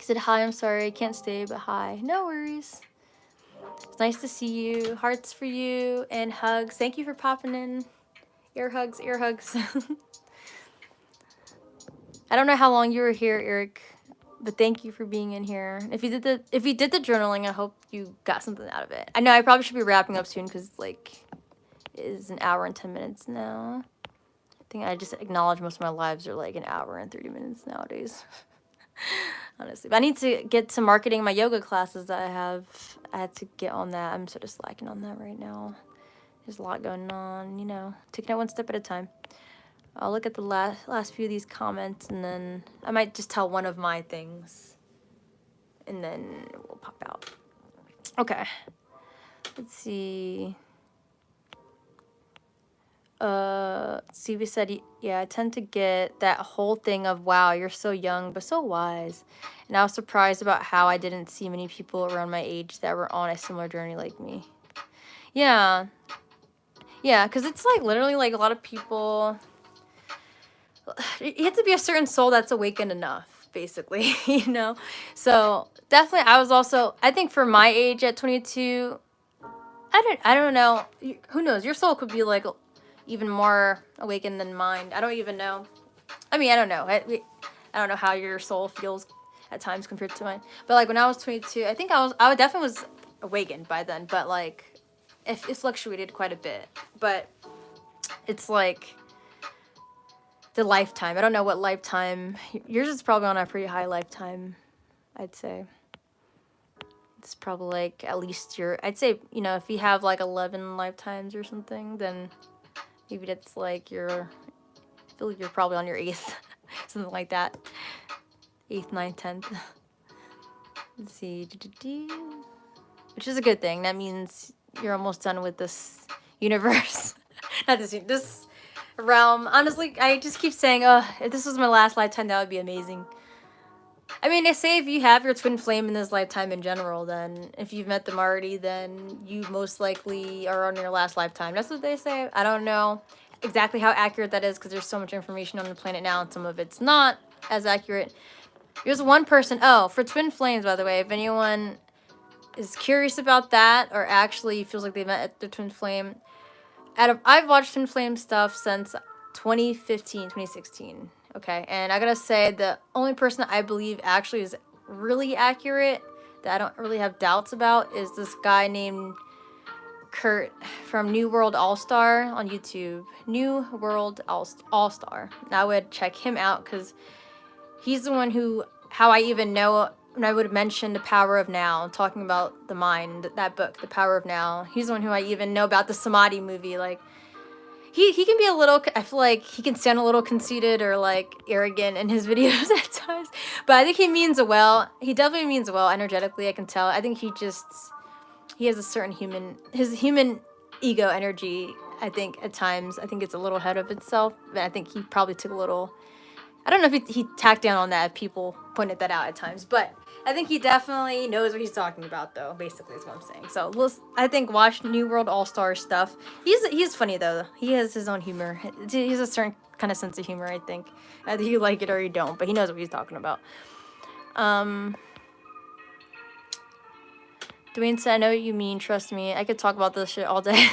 said, hi, I'm sorry, I can't stay, but hi. No worries. It's nice to see you. Hearts for you and hugs. Thank you for popping in. Ear hugs. I don't know how long you were here, Eric, but thank you for being in here. If you did the journaling, I hope you got something out of it. I know I probably should be wrapping up soon, because like is an hour and 10 minutes now. I think I just acknowledge most of my lives are like an hour and 30 minutes nowadays. Honestly, but I need to get to marketing my yoga classes that I have. I had to get on that. I'm sort of slacking on that right now. There's a lot going on, you know, taking it one step at a time. I'll look at the last few of these comments, and then I might just tell one of my things, and then we'll pop out. Okay. Let's see. Stevie said, yeah, I tend to get that whole thing of, wow, you're so young, but so wise. And I was surprised about how I didn't see many people around my age that were on a similar journey like me. Yeah. Yeah, because it's like literally like a lot of people, you have to be a certain soul that's awakened enough, basically, you know? So definitely I think for my age at 22, I don't know. Who knows? Your soul could be like even more awakened than mine. I don't even know. I mean, I don't know. I don't know how your soul feels at times compared to mine. But like when I was 22, I think I definitely was awakened by then. But like, it fluctuated quite a bit. But it's like the lifetime. I don't know what lifetime. Yours is probably on a pretty high lifetime, I'd say. It's probably like at least I'd say, you know, if you have like 11 lifetimes or something, then maybe that's like I feel like you're probably on your 8th, something like that. 8th, 9th, 10th. Let's see. Which is a good thing. That means you're almost done with this universe. Not this realm. Honestly, I just keep saying, oh, if this was my last lifetime, that would be amazing. I mean, they say if you have your twin flame in this lifetime in general, then if you've met them already, then you most likely are on your last lifetime. That's what they say. I don't know exactly how accurate that is because there's so much information on the planet now and some of it's not as accurate. There's one person, for twin flames, by the way, if anyone is curious about that or actually feels like they met their twin flame, I've watched twin flame stuff since 2015, 2016. Okay, and I gotta say, the only person that I believe actually is really accurate, that I don't really have doubts about, is this guy named Kurt from New World All-Star on YouTube. New World All-Star. I would check him out because he's the one how I even know when I would mention The Power of Now, talking about the mind, that book, The Power of Now. He's the one who I even know about the Samadhi movie, like, He can be a little, I feel like he can sound a little conceited or like arrogant in his videos at times, but I think he means well. He definitely means well energetically, I can tell. I think he has a certain his human ego energy, I think at times, I think it's a little ahead of itself, but I think he probably took a little, I don't know if he tacked down on that if people pointed that out at times, but I think he definitely knows what he's talking about, though, basically is what I'm saying. So, I think watch New World All-Star stuff. He's funny, though. He has his own humor. He has a certain kind of sense of humor, I think. Either you like it or you don't, but he knows what he's talking about. Dwayne said, I know what you mean, trust me. I could talk about this shit all day.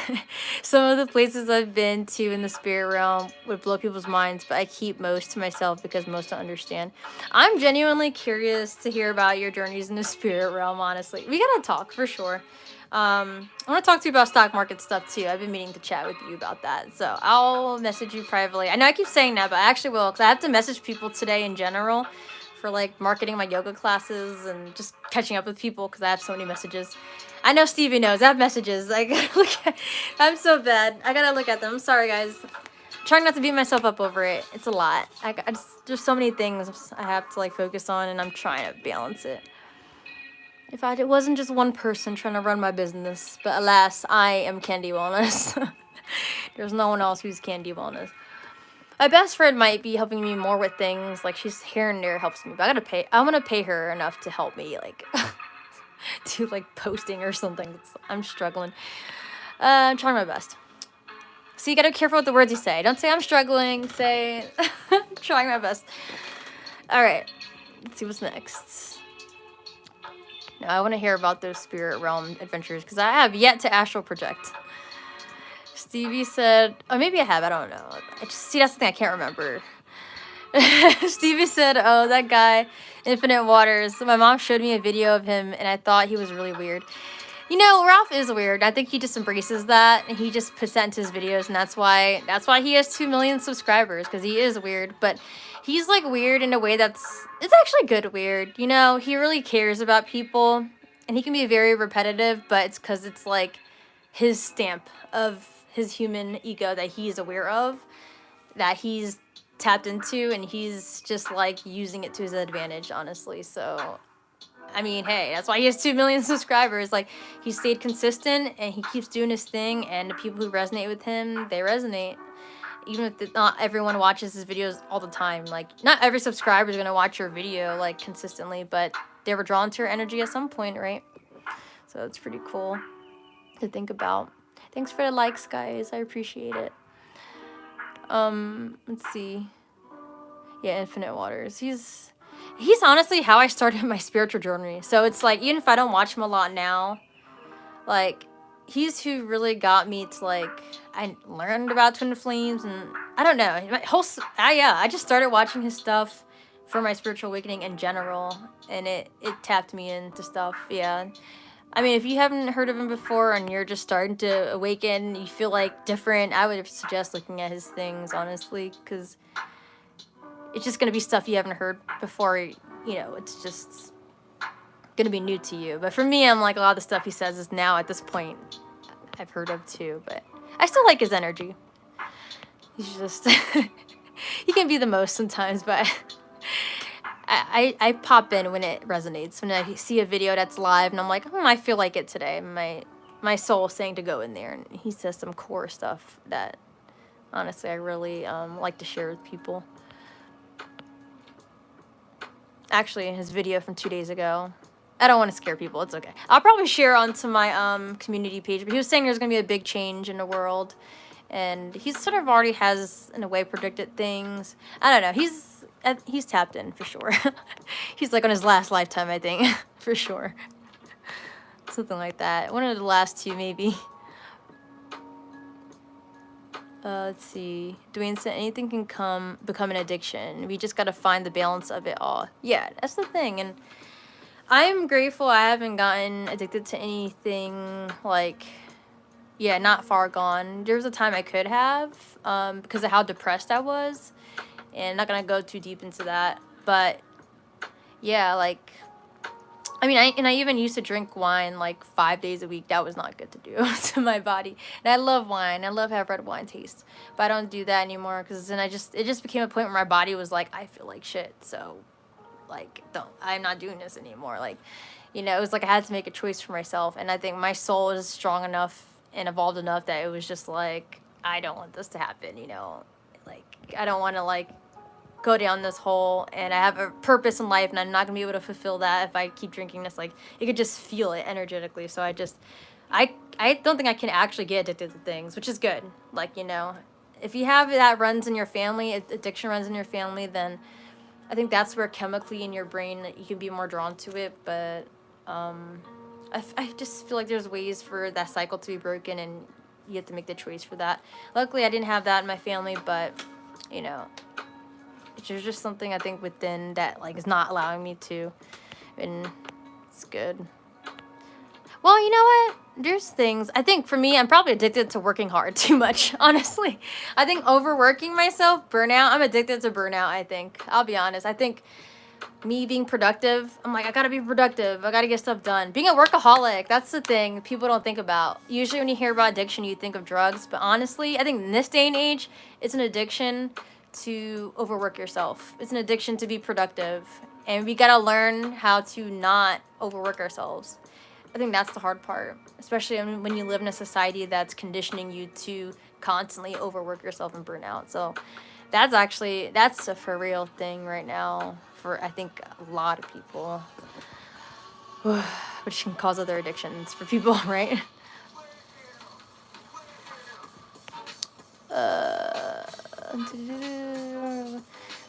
Some of the places I've been to in the spirit realm would blow people's minds, but I keep most to myself because most don't understand. I'm genuinely curious to hear about your journeys in the spirit realm, honestly. We gotta talk, for sure. I want to talk to you about stock market stuff, too. I've been meaning to chat with you about that, so I'll message you privately. I know I keep saying that, but I actually will, because I have to message people today in general for like marketing my yoga classes and just catching up with people because I have so many messages. I know Stevie knows. I have messages. I'm so bad. I gotta look at them. I'm sorry, guys. I'm trying not to beat myself up over it. It's a lot. There's so many things I have to like focus on, and I'm trying to balance it. If it wasn't just one person trying to run my business, but alas, I am Candy Wellness. There's no one else who's Candy Wellness. My best friend might be helping me more with things, like she's here and there helps me, but I'm gonna pay her enough to help me, like, do, like, posting or something. I'm struggling. I'm trying my best. So you gotta be careful with the words you say. Don't say I'm struggling, say I'm trying my best. Alright, let's see what's next. No, I want to hear about those spirit realm adventures, because I have yet to astral project. Stevie said, oh, maybe I have, I don't know. That's the thing I can't remember. Stevie said, oh, that guy, Infinite Waters. My mom showed me a video of him, and I thought he was really weird. You know, Ralph is weird. I think he just embraces that, and he just puts that into his videos, and that's why he has 2 million subscribers, because he is weird. But he's like weird in a way it's actually good weird. You know, he really cares about people, and he can be very repetitive, but it's because it's like his stamp of his human ego that he's aware of, that he's tapped into, and he's just like using it to his advantage, honestly. So I mean, hey, that's why he has 2 million subscribers. Like, he stayed consistent, and he keeps doing his thing, and the people who resonate with him, they resonate. Even if not everyone watches his videos all the time. Like, not every subscriber is going to watch your video, like, consistently, but they were drawn to your energy at some point, right? So it's pretty cool to think about. Thanks for the likes, guys. I appreciate it. Let's see. Yeah, Infinite Waters. He's honestly how I started my spiritual journey. So it's like, even if I don't watch him a lot now, like, he's who really got me to, like, I learned about twin flames, and I don't know, my whole, I just started watching his stuff for my spiritual awakening in general, and it tapped me into stuff. Yeah, I mean, if you haven't heard of him before and you're just starting to awaken, you feel like different, I would suggest looking at his things, honestly, because it's just going to be stuff you haven't heard before. You know, it's just going to be new to you. But for me, I'm like, a lot of the stuff he says is now, at this point, I've heard of too. But I still like his energy. He's just, he can be the most sometimes, but I pop in when it resonates. When I see a video that's live and I'm like, I feel like it today. My soul is saying to go in there. And he says some core stuff that, honestly, I really like to share with people. Actually, his video from 2 days ago. I don't want to scare people. It's okay. I'll probably share onto my community page. But he was saying there's going to be a big change in the world. And he sort of already has, in a way, predicted things. I don't know. He's tapped in, for sure. He's like on his last lifetime, I think. For sure. Something like that. One of the last 2, maybe. Let's see. Dwayne said anything can become an addiction. We just got to find the balance of it all. Yeah, that's the thing. And I'm grateful I haven't gotten addicted to anything, like, yeah, not far gone. There was a time I could have, because of how depressed I was. And I'm not going to go too deep into that. But, yeah, like, I mean, I even used to drink wine like 5 days a week. That was not good to do to my body. And I love wine. I love how red wine tastes. But I don't do that anymore, because then it just became a point where my body was like, I feel like shit. So, like, I'm not doing this anymore. Like, you know, it was like I had to make a choice for myself. And I think my soul is strong enough and evolved enough that it was just like, I don't want this to happen, you know. Like, I don't want to, like, go down this hole, and I have a purpose in life, and I'm not gonna be able to fulfill that if I keep drinking this. Like, you could just feel it energetically. So I don't think I can actually get addicted to things, which is good. Like, you know, if you have that runs in your family, addiction runs in your family, then I think that's where chemically in your brain you can be more drawn to it. But I just feel like there's ways for that cycle to be broken, and you have to make the choice for that. Luckily, I didn't have that in my family, but, you know, there's just something I think within that, like, is not allowing me to, and it's good. Well, you know what? There's things, I think for me, I'm probably addicted to working hard too much, honestly. I think overworking myself, burnout, I'm addicted to burnout, I think. I'll be honest. I think me being productive, I'm like, I gotta be productive. I gotta get stuff done. Being a workaholic, that's the thing people don't think about. Usually when you hear about addiction, you think of drugs. But honestly, I think in this day and age, it's an addiction to overwork yourself. It's an addiction to be productive. And we gotta learn how to not overwork ourselves. I think that's the hard part, especially when you live in a society that's conditioning you to constantly overwork yourself and burn out. So that's a for real thing right now for, I think, a lot of people, which can cause other addictions for people, right?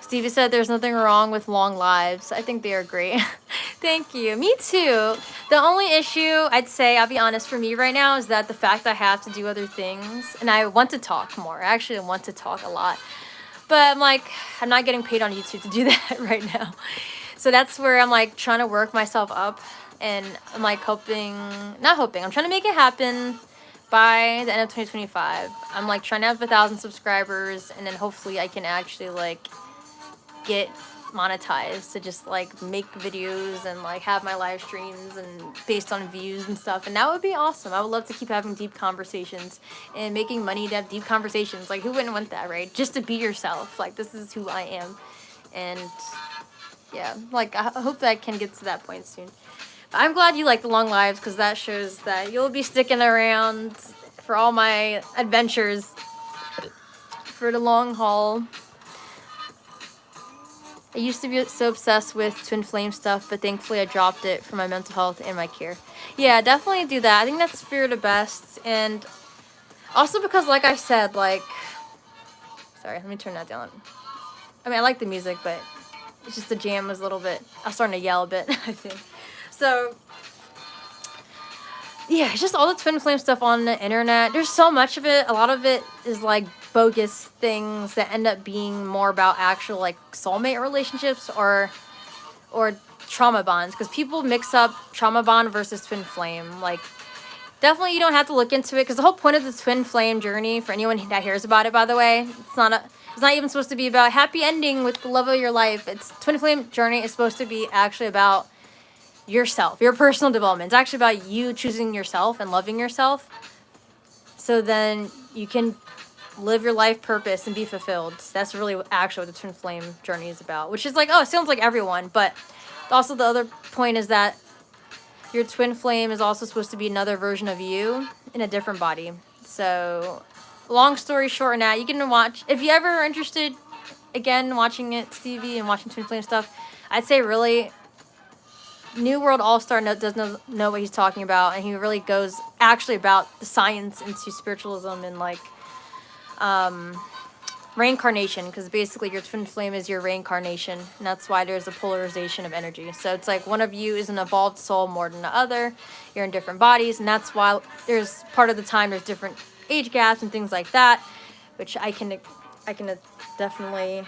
Stevie said there's nothing wrong with long lives. I think they are great. Thank you. Me too. The only issue, I'd say, I'll be honest, for me right now is that the fact I have to do other things, and I want to talk more. I actually want to talk a lot. But I'm like, I'm not getting paid on YouTube to do that right now. So that's where I'm like trying to work myself up and I'm like not hoping, I'm trying to make it happen by the end of 2025. I'm like trying to have 1,000 subscribers, and then hopefully I can actually like get monetized to just like make videos and like have my live streams and based on views and stuff, and that would be awesome. I would love to keep having deep conversations and making money to have deep conversations. Like, who wouldn't want that, right? Just to be yourself, like, this is who I am. And yeah, like, I hope that I can get to that point soon. But I'm glad you like the long lives, because that shows that you'll be sticking around for all my adventures for the long haul. I used to be so obsessed with twin flame stuff, but thankfully I dropped it for my mental health and my care. Yeah, definitely do that. I think that's for the best. And also because, like I said, like... Sorry, let me turn that down. I mean, I like the music, but it's just the jam was a little bit... I was starting to yell a bit, I think. So... yeah, it's just all the twin flame stuff on the internet. There's so much of it. A lot of it is like bogus things that end up being more about actual like soulmate relationships or trauma bonds, because people mix up trauma bond versus twin flame. Like, definitely you don't have to look into it, because the whole point of the twin flame journey, for anyone that hears about it, by the way, it's not even supposed to be about happy ending with the love of your life. It's twin flame journey is supposed to be actually about yourself, your personal development. It's actually about you choosing yourself and loving yourself, so then you can live your life purpose and be fulfilled. That's really actually what the twin flame journey is about, which is like, oh, it sounds like everyone, but also the other point is that your twin flame is also supposed to be another version of you in a different body. So long story short, now you can watch, if you ever are interested again watching it TV and watching twin flame stuff, I'd say really New World All-Star does know what he's talking about, and he really goes actually about the science into spiritualism and like reincarnation, because basically your twin flame is your reincarnation, and that's why there's a polarization of energy. So it's like one of you is an evolved soul more than the other. You're in different bodies, and that's why there's part of the time there's different age gaps and things like that, which I can definitely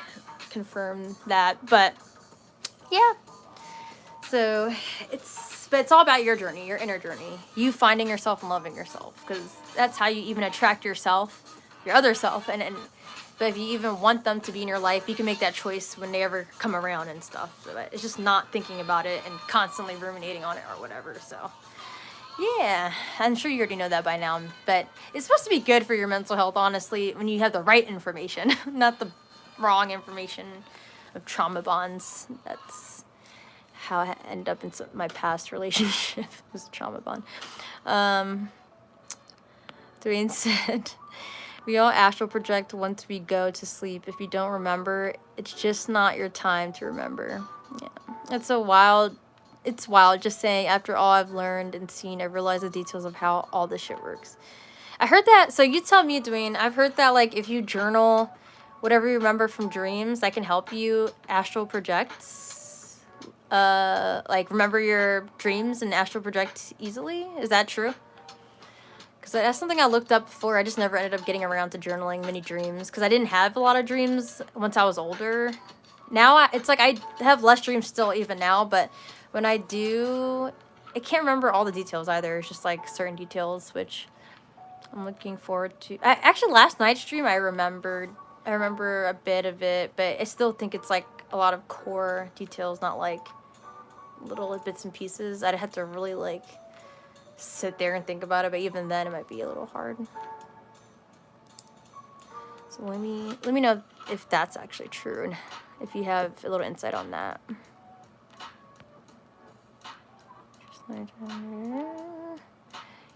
confirm that. But yeah, so it's all about your journey, your inner journey, you finding yourself and loving yourself, because that's how you even attract yourself, your other self, and but if you even want them to be in your life, you can make that choice when they ever come around and stuff. So it's just not thinking about it and constantly ruminating on it or whatever. So yeah, I'm sure you already know that by now, but it's supposed to be good for your mental health, honestly, when you have the right information, not the wrong information of trauma bonds. That's how I ended up in my past relationship, was a trauma bond. Dwayne said, we all astral project once we go to sleep. If you don't remember, it's just not your time to remember. Yeah, it's wild just saying, after all I've learned and seen, I realized the details of how all this shit works. I heard that, so you tell me, Dwayne, I've heard that like if you journal whatever you remember from dreams, that can help you astral project. Like remember your dreams and astral project easily? Is that true? Because that's something I looked up before. I just never ended up getting around to journaling many dreams, because I didn't have a lot of dreams once I was older. Now it's like I have less dreams still even now, but when I do, I can't remember all the details either. It's just like certain details, which I'm looking forward to. Actually, last night's dream I remember a bit of it, but I still think it's like a lot of core details, not like little bits and pieces. I'd have to really like sit there and think about it, but even then it might be a little hard. So let me know if that's actually true, and if you have a little insight on that.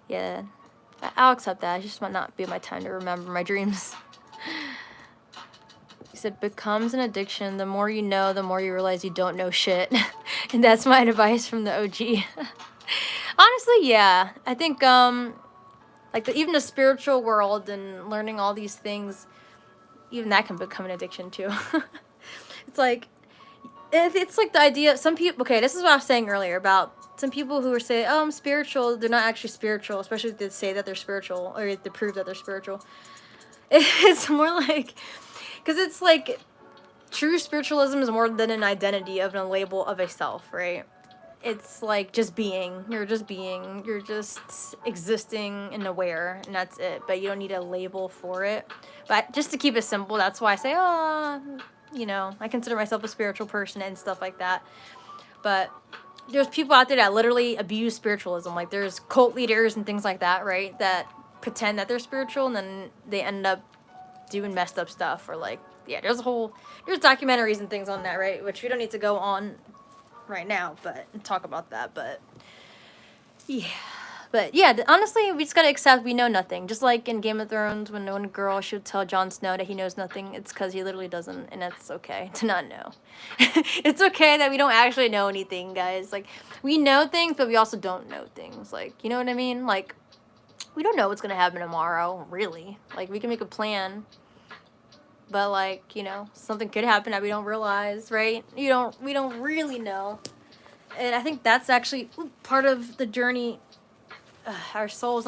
Yeah, I'll accept that. It just might not be my time to remember my dreams. He said, becomes an addiction. The more you know, the more you realize you don't know shit. And that's my advice from the OG. Honestly, yeah. I think, like, even the spiritual world and learning all these things, even that can become an addiction, too. It's like the idea, some people, okay, this is what I was saying earlier about some people who are saying, oh, I'm spiritual. They're not actually spiritual, especially if they say that they're spiritual, or they prove that they're spiritual. It's more like, because it's like, true spiritualism is more than an identity of a label of a self, right? it's like just being. You're just being. You're just existing and aware, and that's it. But you don't need a label for it. But just to keep it simple, that's why I say, oh, you know, I consider myself a spiritual person and stuff like that. But there's people out there that literally abuse spiritualism. Like there's cult leaders and things like that, right? That pretend that they're spiritual and then they end up doing messed up stuff, or like, yeah, there's documentaries and things on that, right? Which we don't need to go on right now, but talk about that. But yeah, honestly, we just gotta accept we know nothing. Just like in Game of Thrones, when one girl should tell Jon Snow that he knows nothing, it's because he literally doesn't, and that's okay to not know. It's okay that we don't actually know anything, guys. Like, we know things, but we also don't know things. Like, you know what I mean? Like, we don't know what's gonna happen tomorrow, really. Like, we can make a plan, but like, you know, something could happen that we don't realize, right? We don't really know. And I think that's actually part of the journey. Our soul's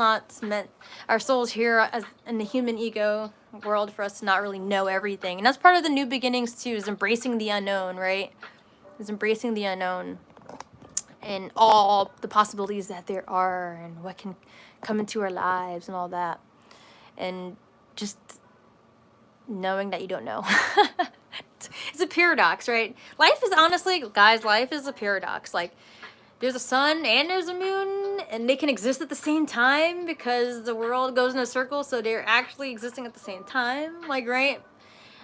here as in the human ego world for us to not really know everything. And that's part of the new beginnings too, is embracing the unknown, right? Is embracing the unknown and all the possibilities that there are and what can come into our lives and all that. And just knowing that you don't know. It's a paradox, right? Life is honestly, guys, life is a paradox. Like, there's a sun and there's a moon, and they can exist at the same time because the world goes in a circle, so they're actually existing at the same time, like, right?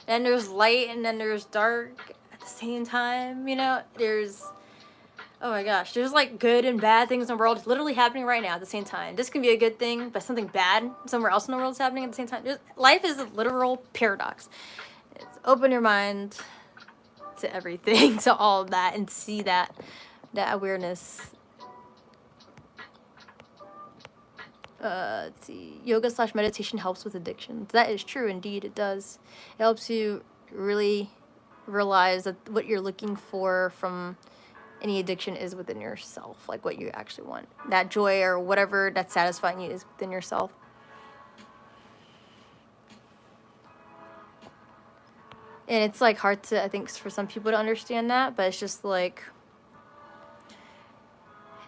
And there's light and then there's dark at the same time, you know? There's, oh my gosh, there's like good and bad things in the world literally happening right now at the same time. This can be a good thing, but something bad somewhere else in the world is happening at the same time. Life is a literal paradox. It's open your mind to everything, to all of that, and see that awareness. Let's see. Yoga/meditation helps with addictions. That is true, indeed, it does. It helps you really realize that what you're looking for from any addiction is within yourself, like what you actually want. That joy or whatever that's satisfying you is within yourself. And it's like hard to, I think, for some people to understand that, but it's just like,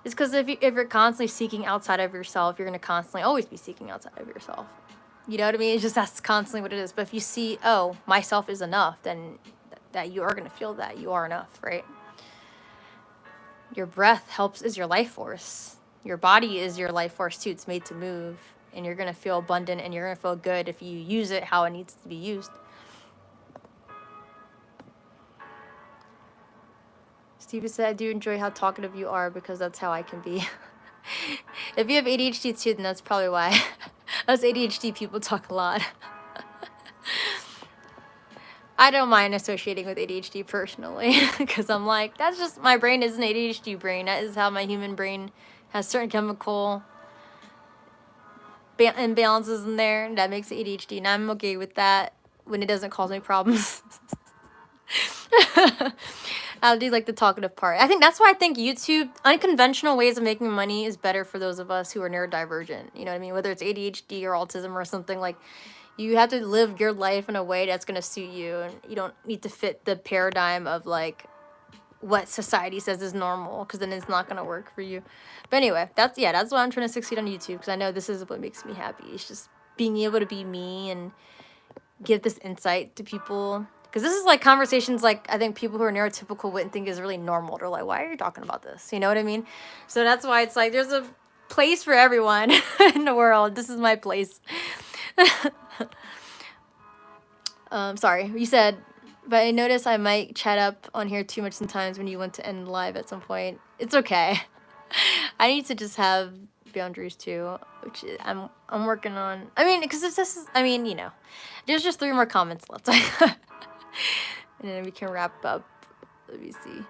it's because if you're constantly seeking outside of yourself, you're going to constantly always be seeking outside of yourself. You know what I mean? It's just, that's constantly what it is. But if you see, oh, myself is enough, then that you are going to feel that you are enough, right? Your breath is your life force. Your body is your life force too. It's made to move, and you're going to feel abundant and you're going to feel good if you use it how it needs to be used. Steven said, I do enjoy how talkative you are because that's how I can be. If you have ADHD too, then that's probably why. Us ADHD people talk a lot. I don't mind associating with ADHD personally because I'm like, that's just, my brain is an ADHD brain. That is how my human brain has certain chemical imbalances in there, and that makes it ADHD, and I'm okay with that when it doesn't cause me problems. I'll do like the talkative part. I think that's why I think YouTube, unconventional ways of making money is better for those of us who are neurodivergent. You know what I mean? Whether it's ADHD or autism or something, like, you have to live your life in a way that's going to suit you, and you don't need to fit the paradigm of like what society says is normal, because then it's not going to work for you. But anyway, that's why I'm trying to succeed on YouTube, because I know this is what makes me happy. It's just being able to be me and give this insight to people. Because this is like conversations like I think people who are neurotypical wouldn't think is really normal. They're like, why are you talking about this? You know what I mean? So that's why it's like there's a place for everyone in the world. This is my place. Sorry, you said, but I noticed I might chat up on here too much sometimes when you want to end live at some point. It's okay. I need to just have boundaries too, which I'm working on. I mean, because this is, I mean, you know, there's just 3 more comments left. And then we can wrap up. Let me see.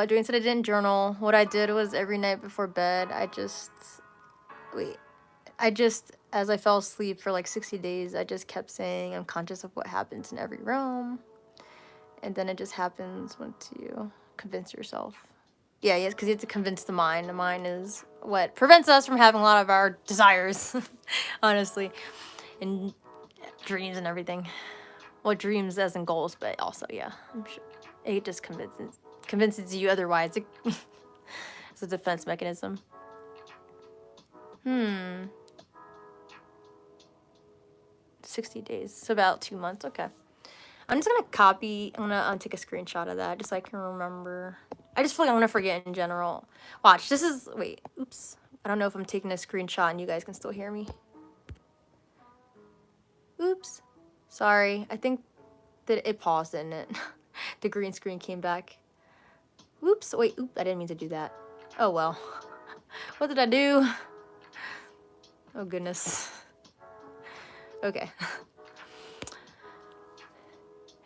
Doing said I didn't journal. What I did was every night before bed, as I fell asleep for like 60 days, I just kept saying, I'm conscious of what happens in every realm. And then it just happens once you convince yourself. Yeah, yes, because you have to convince the mind. The mind is what prevents us from having a lot of our desires, honestly. And dreams and everything. Well, dreams as in goals, but also, yeah, I'm sure. It just convinces convinces you otherwise. It's a defense mechanism. 60 days. So about 2 months. Okay. I'm just gonna take a screenshot of that just so I can remember. I just feel like I'm gonna forget in general. Watch, oops. I don't know if I'm taking a screenshot and you guys can still hear me. Oops. Sorry. I think that it paused, didn't it? The green screen came back. Oops. Wait, I didn't mean to do that. Oh well. What did I do? Oh goodness. Okay.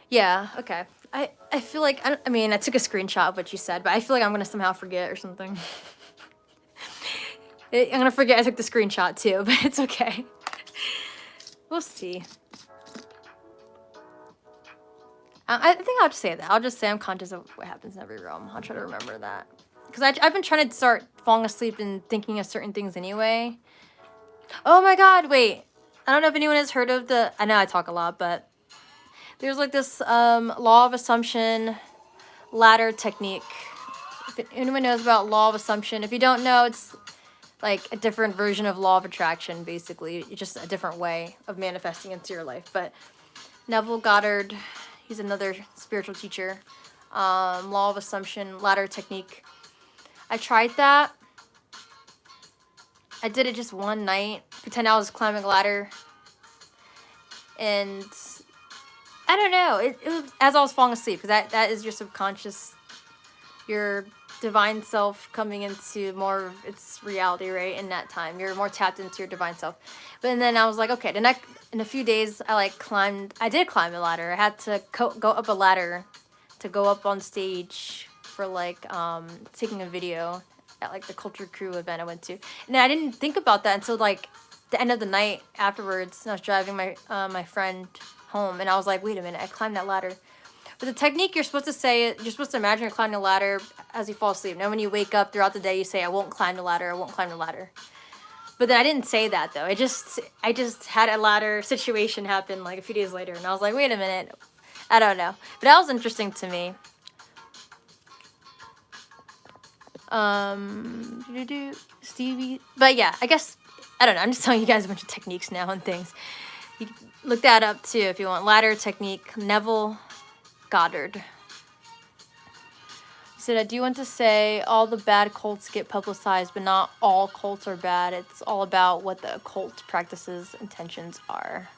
Yeah, okay. I feel like, I mean, I took a screenshot of what you said, but I feel like I'm gonna somehow forget or something. I'm gonna forget I took the screenshot too, but it's okay. We'll see. I think I'll just say that. I'll just say I'm conscious of what happens in every realm. I'll try to remember that. Because I've been trying to start falling asleep and thinking of certain things anyway. Oh my god, wait. I don't know if anyone has heard of I know I talk a lot, but there's like this law of assumption ladder technique. If anyone knows about law of assumption, if you don't know, it's like a different version of law of attraction, basically. It's just a different way of manifesting into your life. But Neville Goddard, he's another spiritual teacher. Law of assumption ladder technique. I tried that. I did it just one night. Pretend I was climbing a ladder. And I don't know. It was as I was falling asleep, because that is your subconscious, your divine self coming into more of its reality, right? In that time, you're more tapped into your divine self. But then I was like, okay. In a few days, I did climb a ladder. I had to go up a ladder to go up on stage for like taking a video at like the Culture Crew event I went to. And I didn't think about that until like the end of the night afterwards. And I was driving my friend home, and I was like, wait a minute, I climbed that ladder. But the technique, you're supposed to imagine you're climbing a ladder as you fall asleep. Now when you wake up throughout the day, you say, I won't climb the ladder, I won't climb the ladder. But then I didn't say that though. I just had a ladder situation happen like a few days later, and I was like, wait a minute, I don't know. But that was interesting to me. Stevie, but yeah, I guess, I don't know, I'm just telling you guys a bunch of techniques now and things. You can look that up too if you want. Ladder technique, Neville Goddard. He said, I do want to say all the bad cults get publicized, but not all cults are bad. It's all about what the cult practices intentions are.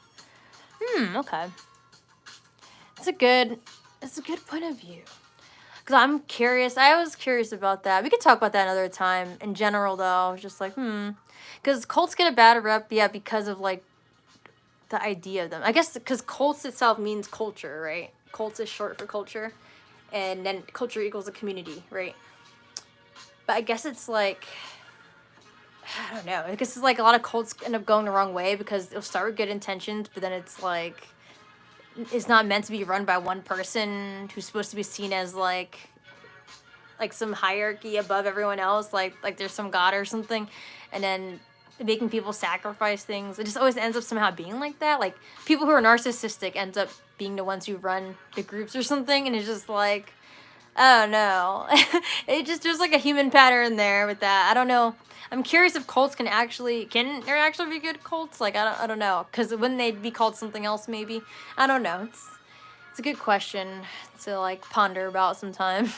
Okay. It's a good point of view. Because I'm curious. I was curious about that. We could talk about that another time. In general, though, I was just like, Because cults get a bad rep, yeah, because of, like, the idea of them. I guess because cults itself means culture, right? Cults is short for culture. And then culture equals a community, right? But I guess it's like, I don't know. I guess it's like a lot of cults end up going the wrong way because it'll start with good intentions, but then it's like, it's not meant to be run by one person who's supposed to be seen as like some hierarchy above everyone else, like there's some god or something, and then making people sacrifice things. It just always ends up somehow being like that. Like people who are narcissistic ends up being the ones who run the groups or something, and it's just like, I don't know. There's like a human pattern there with that. I don't know. I'm curious if cults can there actually be good cults? Like, I don't know. Because wouldn't they be called something else, maybe? I don't know. It's a good question to, like, ponder about sometime.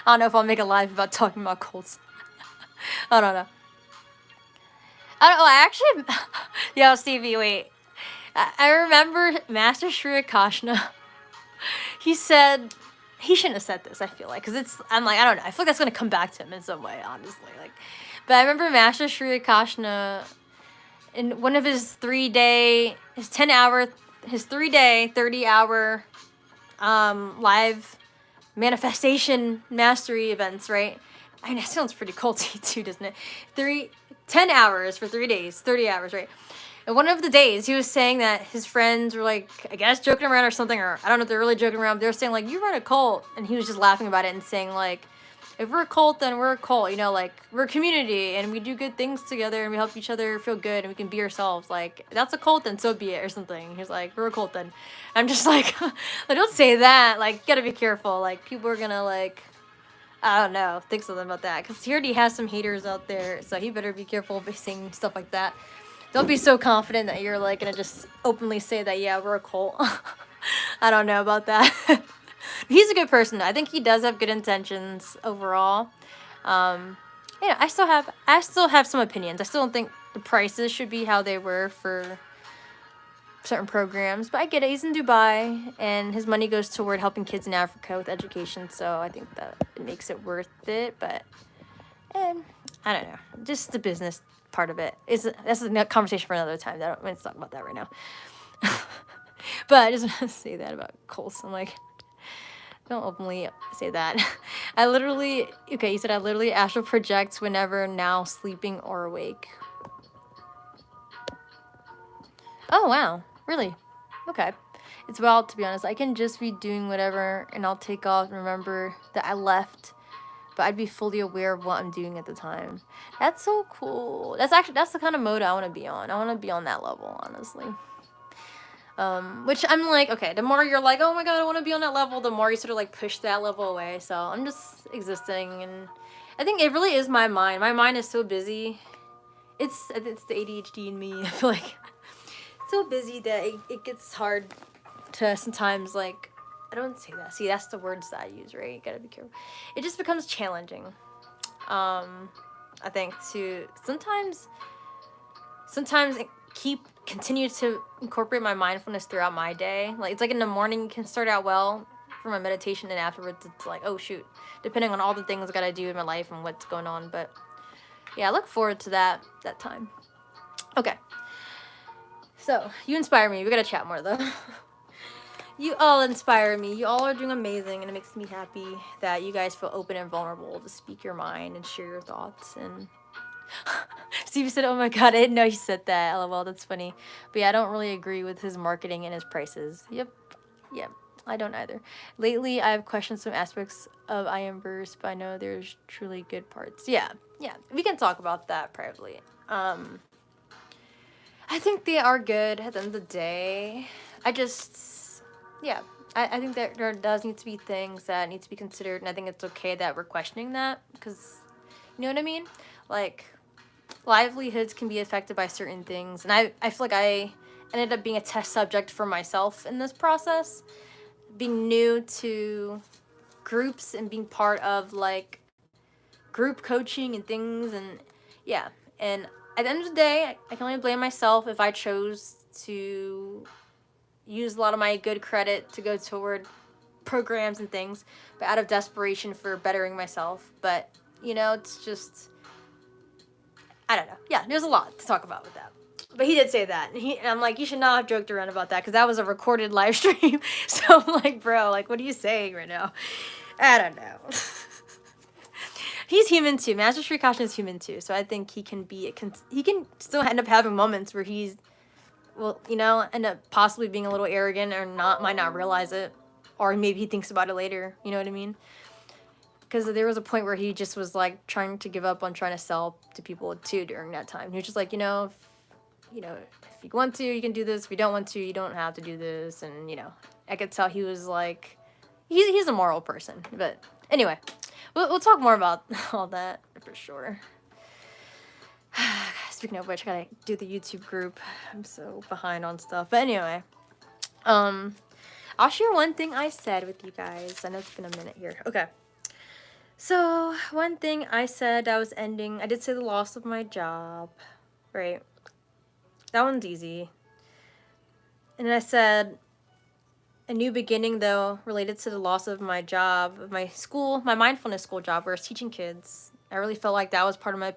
I don't know if I'll make a live about talking about cults. I don't know. I actually... Yo, Stevie, wait. I remember Master Sri Akashna. He said... He shouldn't have said this, I feel like. Because I'm like, I don't know. I feel like that's going to come back to him in some way, honestly. Like... But I remember Master Sri Akashna, in one of his 3-day, 30-hour live manifestation mastery events, right? I mean, that sounds pretty culty too, doesn't it? 10 hours for 3 days, 30 hours, right? And one of the days, he was saying that his friends were, like, I guess joking around or something, or I don't know if they're really joking around, but they were saying, like, you run a cult. And he was just laughing about it and saying, like, if we're a cult, then we're a cult, you know, like, we're a community, and we do good things together, and we help each other feel good, and we can be ourselves, like, that's a cult, then so be it, or something. He's like, we're a cult, then. I'm just like, don't say that, like, you gotta be careful, like, people are gonna, like, I don't know. Think something about that, because he already has some haters out there, so he better be careful of saying stuff like that. Don't be so confident that you're like gonna just openly say that, yeah, we're a cult. I don't know about that. He's a good person. I think he does have good intentions overall. Um, yeah, I still have some opinions. I still don't think the prices should be how they were for certain programs, but I get it. He's in Dubai, and his money goes toward helping kids in Africa with education. So I think that it makes it worth it. But I don't know, just the business part of it is that's a conversation for another time. Let's talk about that right now. But I just want to say that about Coles. I'm like, don't openly say that. You said I literally astral project whenever now sleeping or awake. Oh, wow. Really? Okay. It's wild, to be honest. I can just be doing whatever and I'll take off and remember that I left, but I'd be fully aware of what I'm doing at the time. That's so cool. That's the kind of mode I want to be on. I want to be on that level, honestly. Which I'm like, okay, the more you're like, oh my god, I want to be on that level, the more you sort of like push that level away. So I'm just existing, and I think it really is my mind. My mind is so busy. It's the ADHD in me. I feel like it's so busy that it gets hard to sometimes, like, I don't say that. See, that's the words that I use, right? You gotta be careful. It just becomes challenging. I think to sometimes continue to incorporate my mindfulness throughout my day. Like, it's like in the morning, it can start out well for my meditation, and afterwards it's like, oh shoot, depending on all the things I gotta do in my life and what's going on. But yeah, I look forward to that time. Okay, so you inspire me. We gotta chat more though. You all inspire me. You all are doing amazing, and it makes me happy that you guys feel open and vulnerable to speak your mind and share your thoughts. And Steve said, oh my god, I didn't know he said that. LOL, that's funny. But yeah, I don't really agree with his marketing and his prices. Yep, I don't either. Lately, I've questioned some aspects of I Am Verse, but I know there's truly good parts. Yeah, we can talk about that privately. I think they are good at the end of the day. I think that there does need to be things that need to be considered, and I think it's okay that we're questioning that, because, you know what I mean? Like, livelihoods can be affected by certain things, and I feel like I ended up being a test subject for myself in this process, being new to groups and being part of, like, group coaching and things, and yeah, and at the end of the day, I can only blame myself if I chose to use a lot of my good credit to go toward programs and things, but out of desperation for bettering myself. But, you know, it's just, I don't know. Yeah, there's a lot to talk about with that. But he did say that. And I'm like, you should not have joked around about that, because that was a recorded live stream. So I'm like, bro, like, what are you saying right now? I don't know. He's human too. Master Shrikashin is human too. So I think he can still end up having moments where he's, well, you know, end up possibly being a little arrogant or might not realize it. Or maybe he thinks about it later. You know what I mean? Because there was a point where he just was, like, trying to give up on trying to sell to people, too, during that time. He was just like, if you want to, you can do this. If you don't want to, you don't have to do this. And, I could tell he was, like, he's a moral person. But anyway, we'll talk more about all that for sure. Speaking of which, I gotta do the YouTube group. I'm so behind on stuff. But anyway, I'll share one thing I said with you guys. I know it's been a minute here. Okay. So, one thing I said I was ending, I did say the loss of my job, right? That one's easy. And then I said a new beginning, though, related to the loss of my job, of my school, my mindfulness school job, where I was teaching kids. I really felt like that was part of my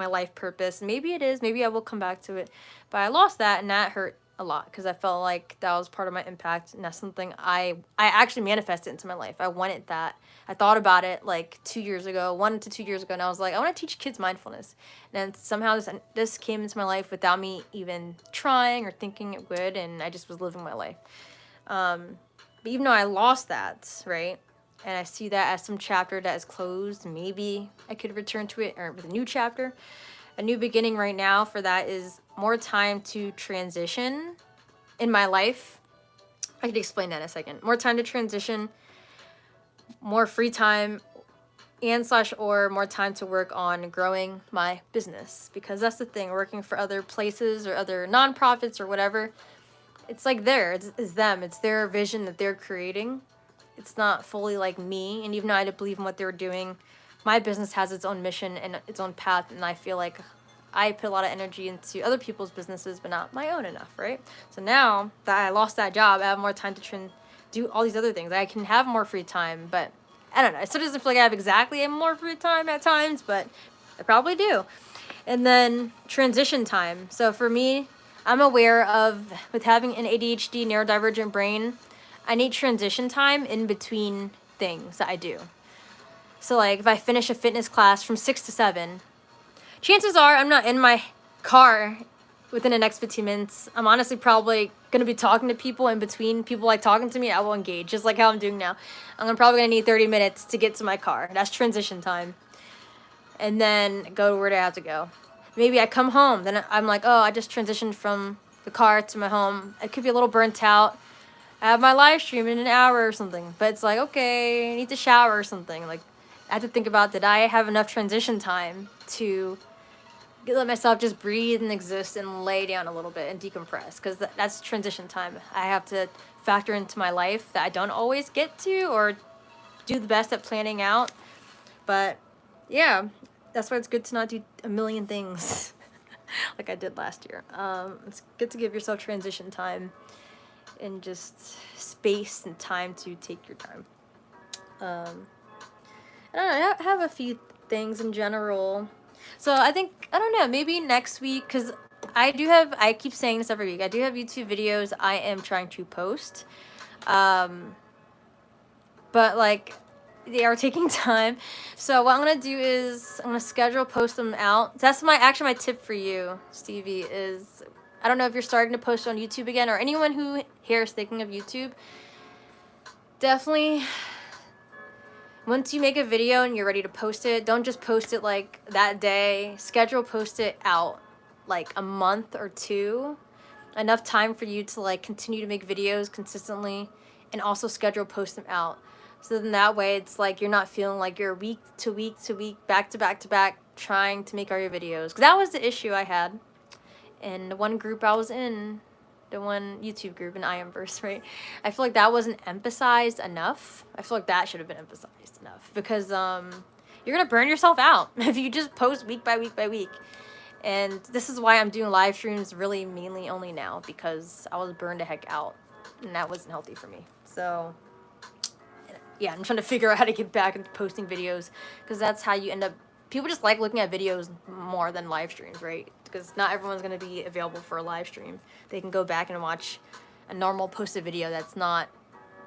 life purpose. Maybe it is. Maybe I will come back to it. But I lost that, and that hurt a lot, because I felt like that was part of my impact, and that's something I actually manifested into my life. I wanted that. I thought about it like 2 years ago, 1 to 2 years ago, and I was like, I want to teach kids mindfulness. And then somehow this came into my life without me even trying or thinking it would, and I just was living my life. But even though I lost that, right, and I see that as some chapter that is closed, maybe I could return to it, or with a new chapter. A new beginning right now for that is more time to transition in my life. I could explain that in a second. More time to transition, more free time, and slash or more time to work on growing my business, because that's the thing, working for other places or other nonprofits or whatever, it's like it's them, it's their vision that they're creating. It's not fully like me, and even though I believe in what they're doing, my business has its own mission and its own path, and I feel like I put a lot of energy into other people's businesses but not my own enough, right? So now that I lost that job, I have more time to do all these other things. I can have more free time, but I don't know. It still doesn't feel like I have exactly more free time at times, but I probably do. And then transition time. So for me, I'm aware of, with having an ADHD neurodivergent brain, I need transition time in between things that I do. So like if I finish a fitness class from 6 to 7, chances are I'm not in my car within the next 15 minutes. I'm honestly probably going to be talking to people in between. People like talking to me, I will engage, just like how I'm doing now. I'm probably going to need 30 minutes to get to my car. That's transition time. And then go to where I have to go. Maybe I come home, then I'm like, oh, I just transitioned from the car to my home. I could be a little burnt out. I have my live stream in an hour or something. But it's like, okay, I need to shower or something. Like, I have to think about, did I have enough transition time to let myself just breathe and exist and lay down a little bit and decompress, because that's transition time. I have to factor into my life that I don't always get to or do the best at planning out. But yeah, that's why it's good to not do a million things like I did last year. It's good to give yourself transition time and just space and time to take your time. I don't know, I have a few things in general. So I think, I don't know, maybe next week, because I keep saying this every week, I do have YouTube videos I am trying to post. But like, they are taking time. So what I'm going to do is I'm going to post them out. That's my tip for you, Stevie, is I don't know if you're starting to post on YouTube again, or anyone who here is thinking of YouTube. Definitely, once you make a video and you're ready to post it, don't just post it like that day. Post it out like a month or two. Enough time for you to like continue to make videos consistently, and also post them out. So then that way it's like you're not feeling like you're week to week to week, back to back to back, trying to make all your videos. Because that was the issue I had in the one group I was in, the one YouTube group in Iamverse, right? I feel like that wasn't emphasized enough. I feel like that should have been emphasized enough, because you're going to burn yourself out if you just post week by week by week. And this is why I'm doing live streams really mainly only now, because I was burned the heck out, and that wasn't healthy for me. So yeah, I'm trying to figure out how to get back into posting videos, because that's how you end up, people just like looking at videos more than live streams, right? Because not everyone's going to be available for a live stream. They can go back and watch a normal posted video that's not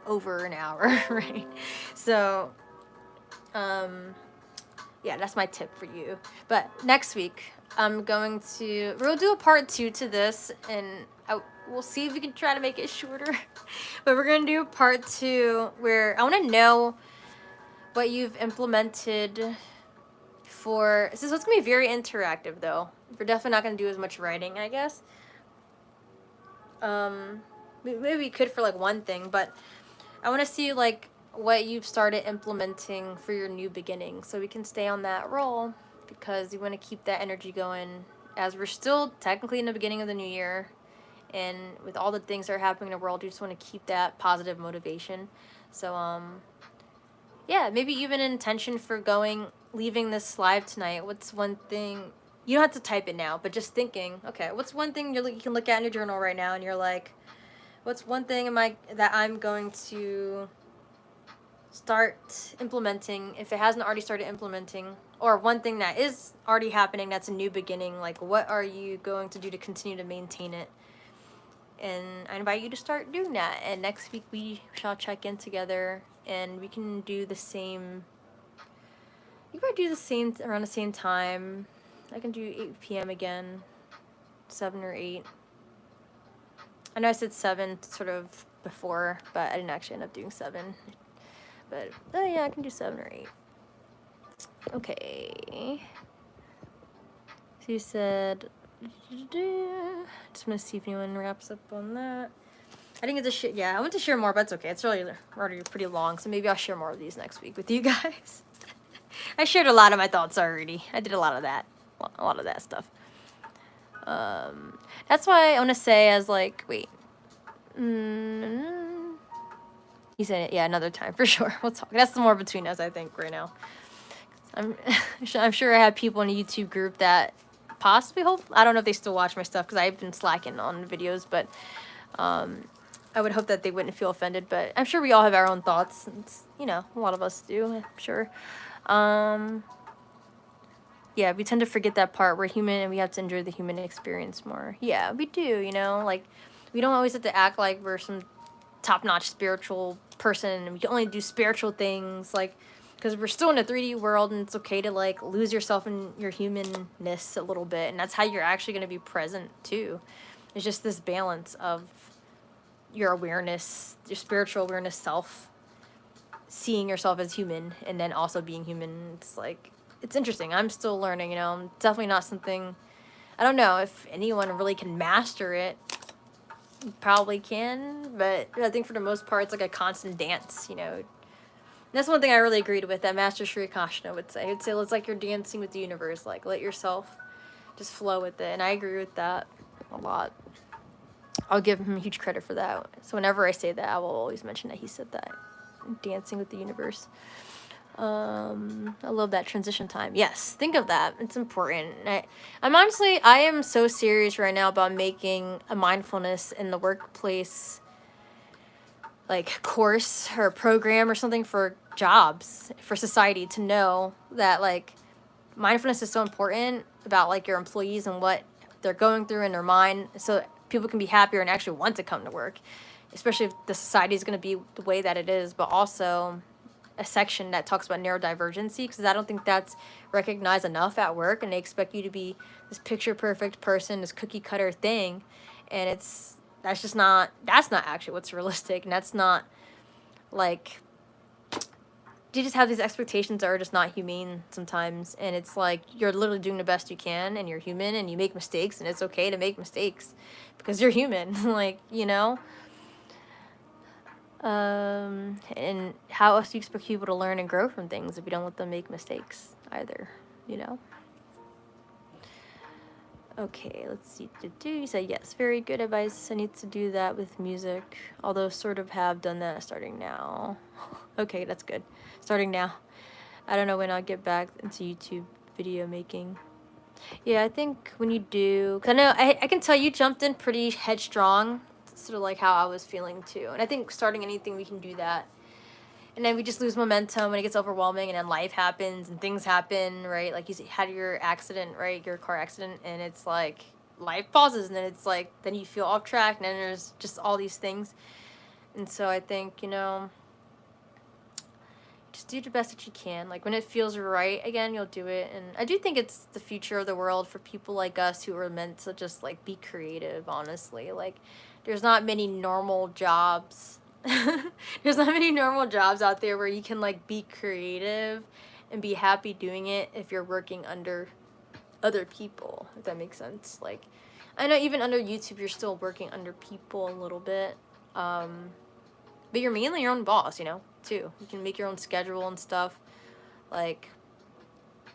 over an hour, right? So yeah, that's my tip for you. But next week we'll do a part 2 to this, and we'll see if we can try to make it shorter. But we're going to do part 2 where I want to know what you've implemented for... So it's going to be very interactive, though. We're definitely not going to do as much writing, I guess. Maybe we could for, like, one thing, but I want to see, like, what you've started implementing for your new beginning, so we can stay on that roll, because we want to keep that energy going as we're still technically in the beginning of the new year. And with all the things that are happening in the world, you just want to keep that positive motivation. So, yeah, maybe even an intention for leaving this live tonight. What's one thing, you don't have to type it now, but just thinking, okay, what's one thing you can look at in your journal right now, and you're like, what's one thing that I'm going to start implementing, if it hasn't already started implementing, or one thing that is already happening that's a new beginning, like what are you going to do to continue to maintain it? And I invite you to start doing that. And next week we shall check in together, and we can do the same. You probably do the same around the same time. I can do 8 p.m. again, 7 or 8. I know I said 7 sort of before, but I didn't actually end up doing 7. But yeah, I can do 7 or 8. Okay. So you said... Just want to see if anyone wraps up on that. I didn't get to share. Yeah, I want to share more, but it's okay. It's already pretty long, so maybe I'll share more of these next week with you guys. I shared a lot of my thoughts already. I did a lot of that stuff. That's why I want to say as like, wait. You said it, yeah, another time for sure. We'll talk. That's the more between us, I think, right now. I'm sure I have people in a YouTube group that possibly hope. I don't know if they still watch my stuff because I've been slacking on videos, but I would hope that they wouldn't feel offended. But I'm sure we all have our own thoughts. It's, you know, a lot of us do, I'm sure. Yeah, we tend to forget that part. We're human and we have to enjoy the human experience more. Yeah, we do, you know, like we don't always have to act like we're some top-notch spiritual person and we can only do spiritual things, like, because we're still in a 3D world and it's okay to like lose yourself in your humanness a little bit, and that's how you're actually going to be present too. It's just this balance of your awareness, your spiritual awareness self, seeing yourself as human and then also being human. It's like, it's interesting. I'm still learning, you know. Definitely not something, I don't know if anyone really can master it. You probably can, but I think for the most part it's like a constant dance, you know. And that's one thing I really agreed with that Master Sri Krishna would say. He'd say it's like you're dancing with the universe, like let yourself just flow with it. And I agree with that a lot. I'll give him huge credit for that. So whenever I say that, I will always mention that he said that. Dancing with the universe. I love that transition time. Yes, think of that. It's important. I'm honestly, I am so serious right now about making a mindfulness in the workplace, like course or program or something for jobs, for society to know that like mindfulness is so important about like your employees and what they're going through in their mind, so people can be happier and actually want to come to work, especially if the society is going to be the way that it is, but also a section that talks about neurodivergency, because I don't think that's recognized enough at work, and they expect you to be this picture perfect person, this cookie cutter thing, and that's not actually what's realistic, and that's not like, you just have these expectations that are just not humane sometimes, and it's like you're literally doing the best you can and you're human and you make mistakes and it's okay to make mistakes because you're human. Like, you know. And how else do you expect people to learn and grow from things if you don't let them make mistakes either, you know? Okay, let's see. You say yes, very good advice. I need to do that with music, although sort of have done that starting now. Okay, that's good. Starting now. I don't know when I'll get back into YouTube video making. Yeah, I think when you do, because I know I can tell you jumped in pretty headstrong, sort of like how I was feeling too. And I think starting anything, we can do that. And then we just lose momentum when it gets overwhelming, and then life happens and things happen, right? Like you had your accident, right? Your car accident, and it's like life pauses, and then it's like, then you feel off track, and then there's just all these things. And so I think, you know, just do the best that you can. Like when it feels right again, you'll do it. And I do think it's the future of the world for people like us who are meant to just like be creative, honestly. Like there's not many normal jobs. There's not many normal jobs out there where you can like be creative and be happy doing it if you're working under other people, if that makes sense. Like I know even under YouTube you're still working under people a little bit. But you're mainly your own boss, you know, too. You can make your own schedule and stuff. Like,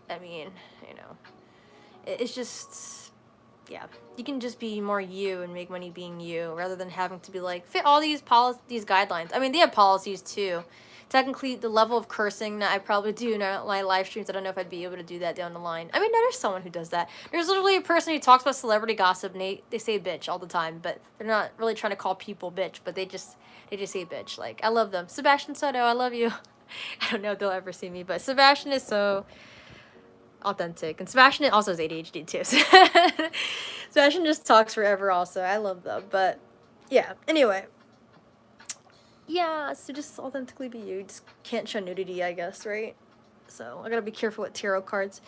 I mean, you know, it's just, yeah. You can just be more you and make money being you, rather than having to be like, fit all these these guidelines. I mean, they have policies, too. Technically, the level of cursing that I probably do in my live streams, I don't know if I'd be able to do that down the line. I mean, there's someone who does that. There's literally a person who talks about celebrity gossip, and they say bitch all the time, but they're not really trying to call people bitch, but they just say bitch. Like, I love them. Sebastian Soto, I love you. I don't know if they'll ever see me, but Sebastian is so authentic. And Sebastian also has ADHD, too. So Sebastian just talks forever also. I love them. But, yeah. Anyway. Yeah, so just authentically be you. Just can't show nudity, I guess, right? So I gotta be careful with tarot cards.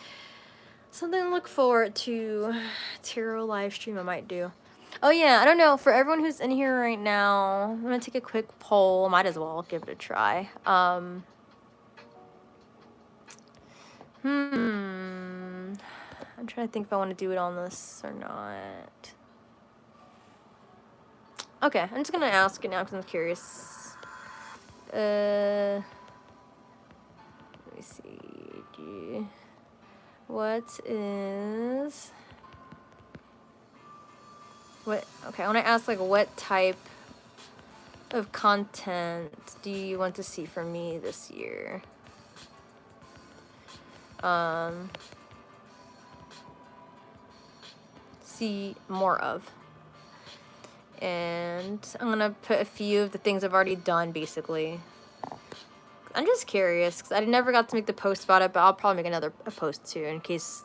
Something to look forward to. Tarot live stream I might do. Oh yeah, I don't know. For everyone who's in here right now, I'm gonna take a quick poll. Might as well give it a try. I'm trying to think if I want to do it on this or not. Okay, I'm just gonna ask it now because I'm curious. Let me see. see. What is... What... Okay, I want to ask, like, what type of content do you want to see from me this year? See more of. And I'm gonna put a few of the things I've already done, basically. I'm just curious, because I never got to make the post about it, but I'll probably make another post too, in case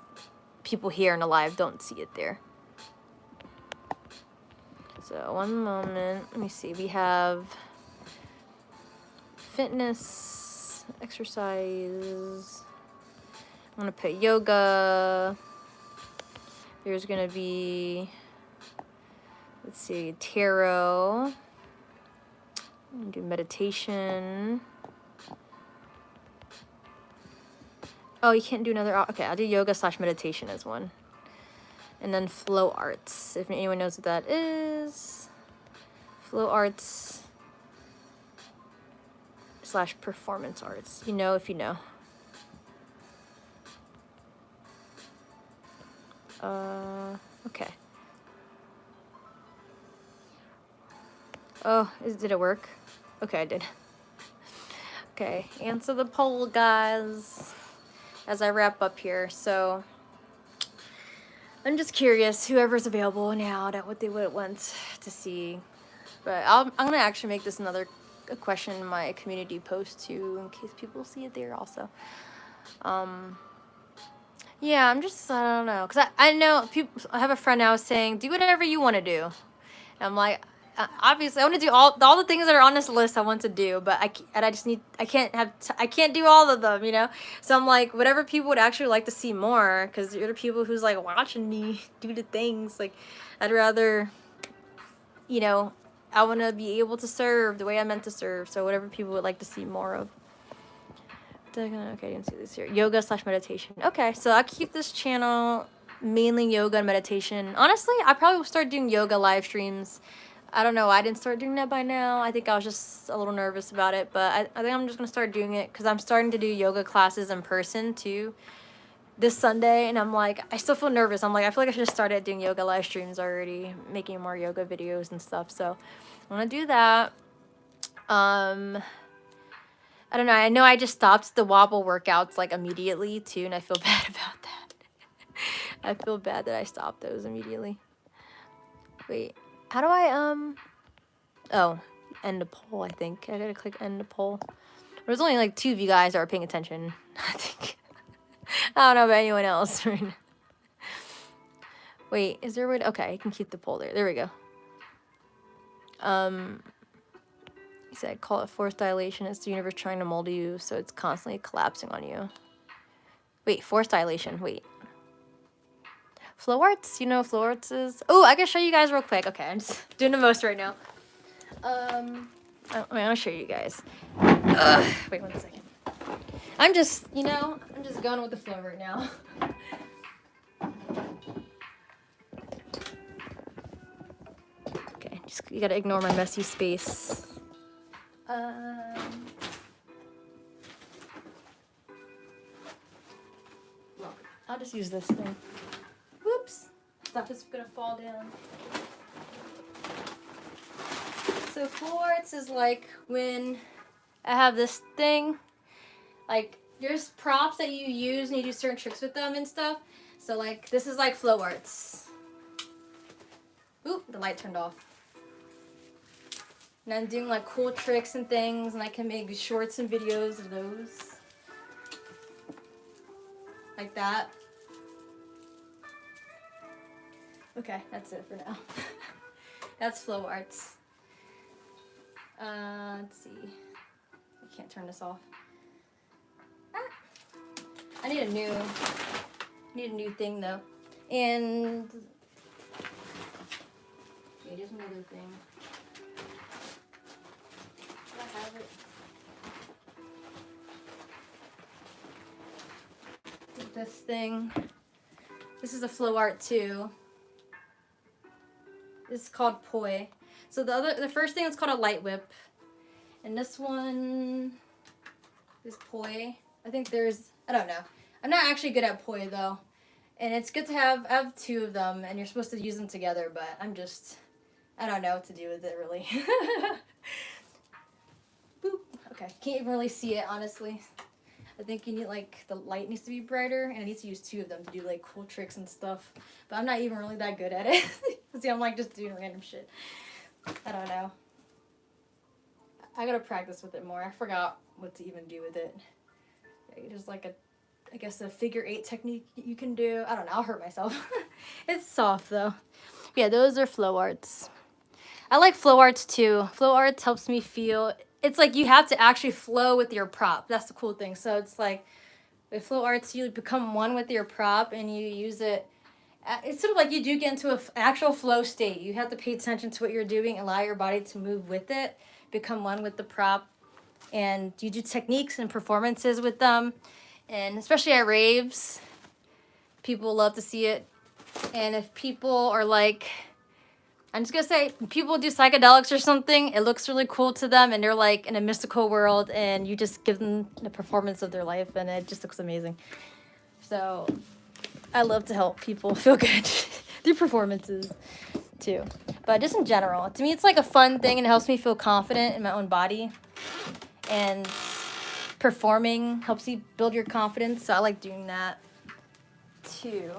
people here in the live don't see it there. So, one moment. Let me see. We have fitness, exercise. I'm gonna put yoga. There's gonna be, let's see, tarot. I'm gonna do meditation. Oh, you can't do another. Okay, I'll do yoga / meditation as one. And then flow arts, if anyone knows what that is. Flow arts / performance arts. You know if you know. Okay. Oh, did it work? Okay, I did. Okay, answer the poll, guys, as I wrap up here. So, I'm just curious, whoever's available now, what they would want to see. But I'm gonna actually make this a question in my community post too, in case people see it there also. Yeah, I don't know, because I know people. I have a friend now saying, do whatever you want to do. And I'm like, obviously, I want to do all the things that are on this list I want to do, but I can't do all of them, you know? So I'm like, whatever people would actually like to see more, because you're the people who's like watching me do the things, like, I'd rather, you know, I want to be able to serve the way I meant to serve, so whatever people would like to see more of. Okay, I didn't see this here. Yoga / meditation. Okay, so I keep this channel mainly yoga and meditation. Honestly, I probably will start doing yoga live streams. I don't know why I didn't start doing that by now. I think I was just a little nervous about it, but I think I'm just going to start doing it because I'm starting to do yoga classes in person too this Sunday, and I'm like, I still feel nervous. I'm like, I feel like I should have started doing yoga live streams already, making more yoga videos and stuff. So I'm going to do that. I don't know. I know I just stopped the wobble workouts like immediately too, and I feel bad about that. I feel bad that I stopped those immediately. Wait, how do I oh, end the poll, I think. I gotta click end the poll. There's only like 2 of you guys that are paying attention, I think. I don't know about anyone else. Wait, is there a way to, okay, I can keep the poll there. There we go. He said, call it forced dilation. It's the universe trying to mold you, so it's constantly collapsing on you. Wait, forced dilation. Wait. Flow arts? You know what flow arts is? Oh, I can show you guys real quick. Okay, I'm just doing the most right now. I'll show you guys. Wait 1 second. I'm just, you know, I'm just going with the flow right now. Okay, just, you gotta ignore my messy space. I'll just use this thing. Whoops! Stuff is gonna fall down. So flow arts is like when I have this thing, like there's props that you use and you do certain tricks with them and stuff. So like this is like flow arts. Oop, the light turned off. And I'm doing like cool tricks and things, and I can make shorts and videos of those. Like that. Okay, that's it for now. That's flow arts. Let's see. I can't turn this off. Ah. I need a new thing though. And okay, there's another thing. I have it. This thing. This is a flow art too. This is called poi. So the first thing is called a light whip, and this one is poi. I think I don't know. I'm not actually good at poi though. And it's good to have, I have 2 of them and you're supposed to use them together, but I don't know what to do with it really. Boop. Okay, can't even really see it honestly. I think you need like the light needs to be brighter and I need to use 2 of them to do like cool tricks and stuff. But I'm not even really that good at it. See, I'm like just doing random shit. I don't know. I gotta practice with it more. I forgot what to even do with it. There's like I guess a figure 8 technique you can do. I don't know, I'll hurt myself. It's soft though. Yeah, those are flow arts. I like flow arts too. Flow arts helps me feel, it's like you have to actually flow with your prop. That's the cool thing. So it's like with flow arts, you become one with your prop and you use it. It's sort of like you do get into an actual flow state. You have to pay attention to what you're doing, allow your body to move with it, become one with the prop, and you do techniques and performances with them. And especially at raves, people love to see it. And if people are like, I'm just gonna say, people do psychedelics or something, it looks really cool to them and they're like in a mystical world and you just give them the performance of their life and it just looks amazing. So I love to help people feel good through performances too. But just in general, to me it's like a fun thing and it helps me feel confident in my own body. And performing helps you build your confidence, so I like doing that too.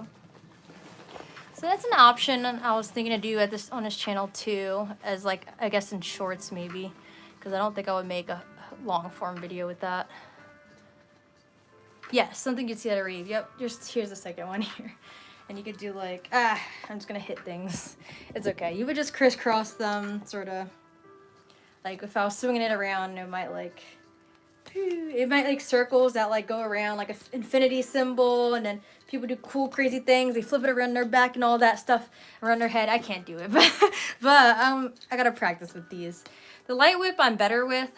So that's an option I was thinking to do on this channel too, as like I guess in shorts maybe, because I don't think I would make a long form video with that. Yes, something you'd see at a rave. Yep, here's the second one here. And you could do like, I'm just gonna hit things. It's okay. You would just crisscross them, sort of. Like if I was swinging it around, it might like circles that like go around like an infinity symbol, and then people do cool crazy things. They flip it around their back and all that stuff around their head. I can't do it, but I gotta practice with these. The light whip I'm better with.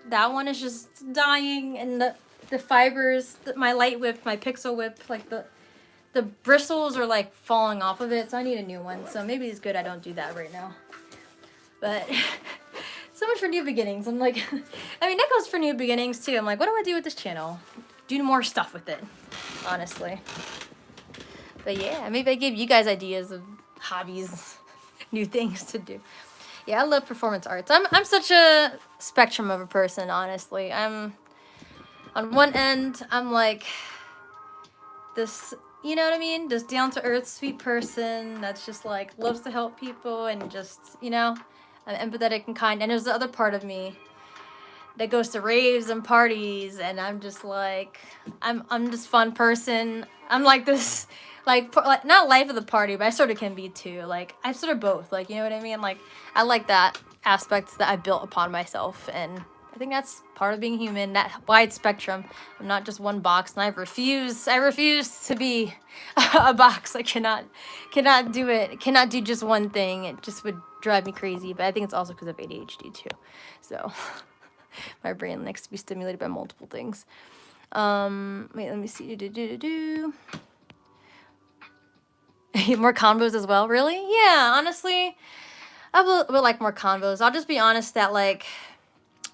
That one is just dying, and the fibers, my light whip, my pixel whip, like the bristles are like falling off of it, so I need a new one. So maybe it's good I don't do that right now. But so much for new beginnings. I'm like, I mean, that goes for new beginnings too. I'm like, what do I do with this channel? Do more stuff with it, honestly. But yeah, maybe I gave you guys ideas of hobbies, new things to do. Yeah, I love performance arts. I'm such a spectrum of a person, honestly. I'm on one end, I'm like this, you know what I mean? This down-to-earth, sweet person that's just like loves to help people and just, you know, I'm empathetic and kind. And there's the other part of me that goes to raves and parties, and I'm just like, I'm just fun person. I'm like this, like not life of the party, but I sort of can be too. Like I'm sort of both. Like, you know what I mean? Like I like that aspect that I built upon myself, and I think that's part of being human. That wide spectrum. I'm not just one box, and I refuse to be a box. I cannot do it. Cannot do just one thing. It just would drive me crazy. But I think it's also because of ADHD too. So my brain likes to be stimulated by multiple things. Wait, let me see. More convos as well, really? Yeah, honestly, I would like more convos. I'll just be honest that, like,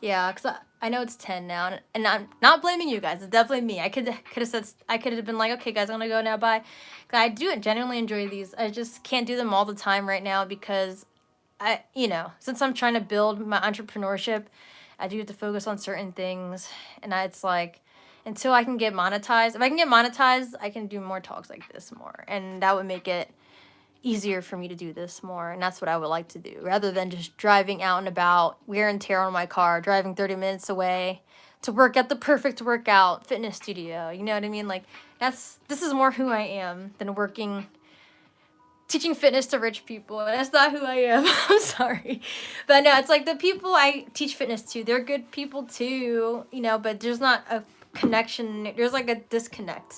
yeah, because I know it's 10 now, and I'm not blaming you guys. It's definitely me. I could have been like, okay, guys, I'm gonna go now, bye. I do genuinely enjoy these. I just can't do them all the time right now because since I'm trying to build my entrepreneurship, I do have to focus on certain things, and it's like, until I can get monetized, if I can get monetized, I can do more talks like this more, and that would make it easier for me to do this more, and that's what I would like to do, rather than just driving out and about, wear and tear on my car, driving 30 minutes away to work at the perfect workout fitness studio, you know what I mean? Like, this is more who I am than teaching fitness to rich people. That's not who I am. I'm sorry. But no, it's like the people I teach fitness to, they're good people too, but there's not a connection. There's like a disconnect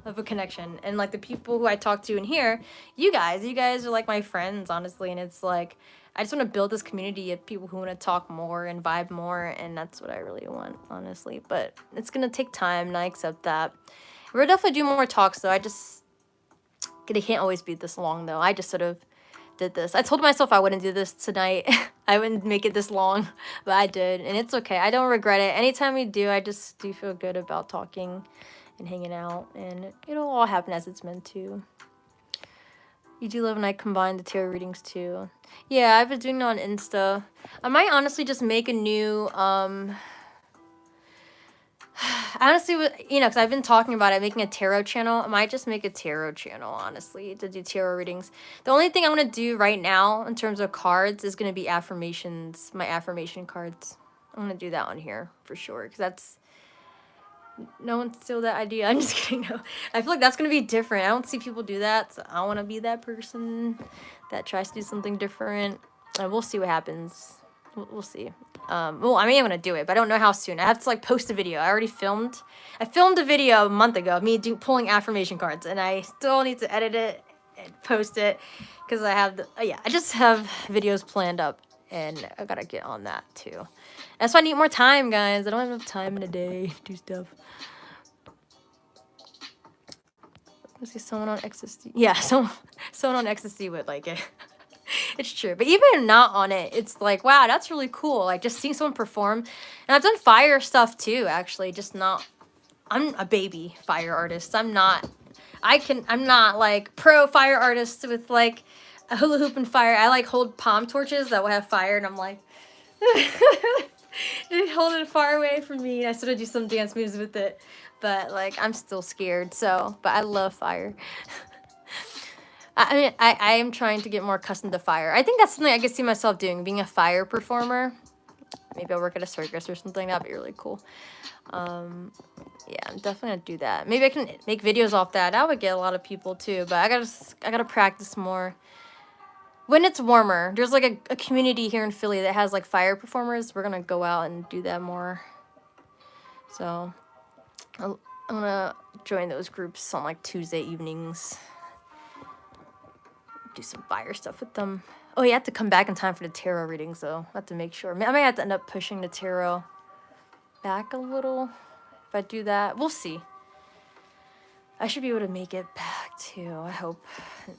of a connection. And like the people who I talk to in here, you guys are like my friends, honestly. And it's like, I just want to build this community of people who want to talk more and vibe more. And that's what I really want, honestly. But it's going to take time, and I accept that. We'll definitely do more talks, though. They can't always be this long, though. I just sort of did this. I told myself I wouldn't do this tonight. I wouldn't make it this long, but I did, and it's okay. I don't regret it. Anytime we do, I just do feel good about talking and hanging out, and it'll all happen as it's meant to. You do love when I combine the tarot readings too. Yeah, I've been doing it on Insta. I might honestly just make a new honestly, because I've been talking about it, making a tarot channel. I might just make a tarot channel, honestly, to do tarot readings. The only thing I'm going to do right now in terms of cards is going to be affirmations, my affirmation cards. I'm going to do that on here for sure, because that's... No one steal that idea. I'm just kidding. No. I feel like that's going to be different. I don't see people do that, so I want to be that person that tries to do something different. And we'll see what happens. We'll see. Well, I mean, I'm gonna do it, but I don't know how soon. I have to like post a video. I filmed a video a month ago of me pulling affirmation cards, and I still need to edit it and post it because I have I just have videos planned up, and I gotta get on that too. That's why I need more time, guys. I don't have enough time in a day to do stuff. I see someone on ecstasy. Yeah, someone on ecstasy would like it. It's true. But even not on it, it's like, wow, that's really cool. Like, just seeing someone perform. And I've done fire stuff, too, actually. Just not... I'm a baby fire artist. I'm not, like, pro fire artist with, like, a hula hoop and fire. I, like, hold palm torches that will have fire, and I'm like... hold it far away from me. I sort of do some dance moves with it. But, like, I'm still scared, so... But I love fire. I mean, I am trying to get more accustomed to fire. I think that's something I could see myself doing, being a fire performer. Maybe I'll work at a circus or something. That'd be really cool. Yeah, I'm definitely gonna do that. Maybe I can make videos off that. That would get a lot of people too. But I gotta practice more. When it's warmer, there's like a community here in Philly that has like fire performers. We're gonna go out and do that more. So I'm gonna join those groups on like Tuesday evenings. Do some fire stuff with them. Oh, you have to come back in time for the tarot readings, though. I have to make sure. I might have to end up pushing the tarot back a little. If I do that, we'll see. I should be able to make it back, too. I hope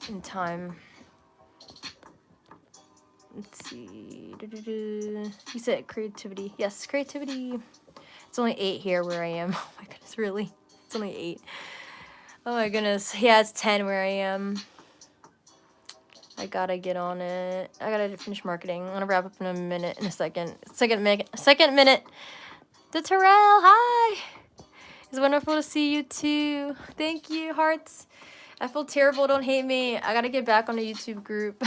in time. Let's see. You said creativity. Yes, creativity. It's only 8 here where I am. Oh, my goodness, really? It's only 8. Oh, my goodness. Yeah, it's 10 where I am. I gotta get on it. I gotta finish marketing. I'm gonna wrap up in a minute, in a second. Second minute. The Terrell, hi! It's wonderful to see you too. Thank you, hearts. I feel terrible, don't hate me. I gotta get back on the YouTube group.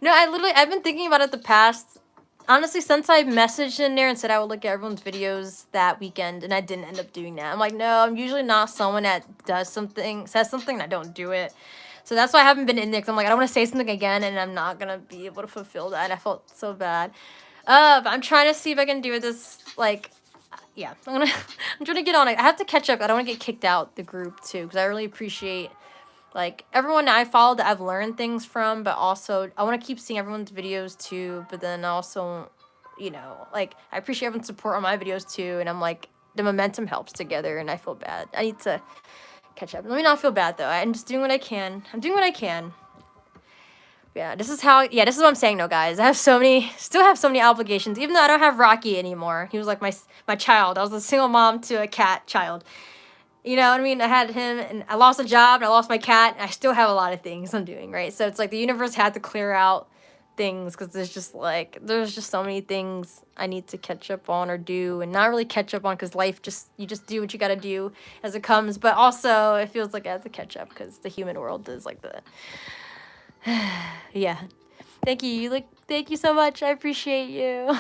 No, I've been thinking about it the past, honestly, since I messaged in there and said I would look at everyone's videos that weekend, and I didn't end up doing that. I'm like, no, I'm usually not someone that says something, and I don't do it. So that's why I haven't been in there, because I'm like, I don't want to say something again, and I'm not going to be able to fulfill that. And I felt so bad. But I'm trying to see if I can do this, like, yeah. I'm trying to get on it. I have to catch up. I don't want to get kicked out the group, too, because I really appreciate, like, everyone I follow that I've learned things from, but also I want to keep seeing everyone's videos, too. But then also, you know, like, I appreciate everyone's support on my videos, too. And I'm like, the momentum helps together, and I feel bad. I need to catch up. Let me not feel bad, though. I'm just doing what I can. I'm doing what I can. Yeah, this is what I'm saying, though, guys. Still have so many obligations, even though I don't have Rocky anymore. He was like my child. I was a single mom to a cat child. You know what I mean? I had him, and I lost a job, and I lost my cat, and I still have a lot of things I'm doing, right? So it's like the universe had to clear out things, because there's just so many things I need to catch up on or do, and not really catch up on, because life you just do what you gotta do as it comes, but also it feels like I have to catch up, because the human world is like that. Yeah. Thank you so much. I appreciate you.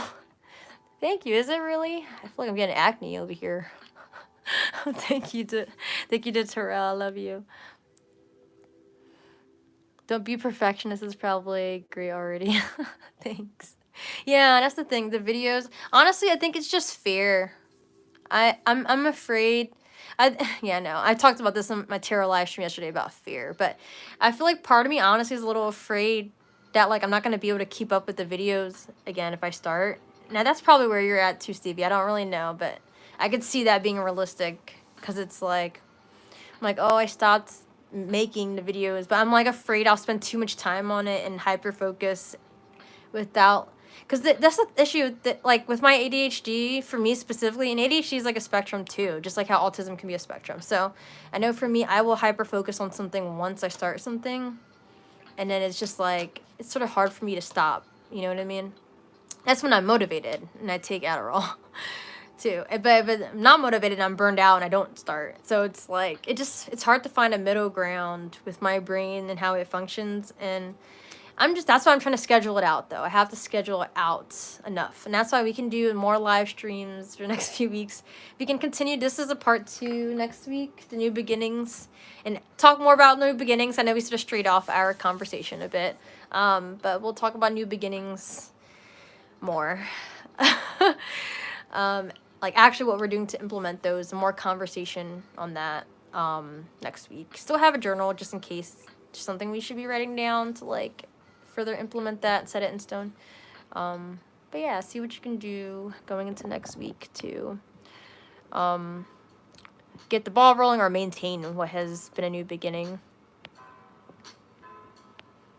Thank you. Is it really? I feel like I'm getting acne over here. Thank you to Terrell. I love you. Don't be perfectionist is probably great already. Thanks. Yeah, that's the thing. The videos. Honestly, I think it's just fair. I'm afraid. I talked about this on my tarot live stream yesterday about fear, but I feel like part of me honestly is a little afraid that like I'm not gonna be able to keep up with the videos again if I start. Now that's probably where you're at too, Stevie. I don't really know, but I could see that being realistic, because it's like I'm like, oh, I stopped making the videos, but I'm like afraid I'll spend too much time on it and hyper focus without, Because that's the issue that, like, with my ADHD, for me specifically, and ADHD is like a spectrum too, just like how autism can be a spectrum. So I know for me, I will hyper focus on something once I start something, and then it's just like, it's sort of hard for me to stop. You know what I mean? That's when I'm motivated and I take Adderall too. But I'm not motivated, I'm burned out and I don't start. So it's like, it's hard to find a middle ground with my brain and how it functions. And that's why I'm trying to schedule it out, though. I have to schedule it out enough. And that's why we can do more live streams for the next few weeks. We can continue. This is a part 2 next week, the new beginnings, and talk more about new beginnings. I know we sort of strayed off our conversation a bit, but we'll talk about new beginnings more. Like actually what we're doing to implement those, more conversation on that next week. Still have a journal just in case there's something we should be writing down to like further implement that, set it in stone. But yeah, see what you can do going into next week to get the ball rolling or maintain what has been a new beginning.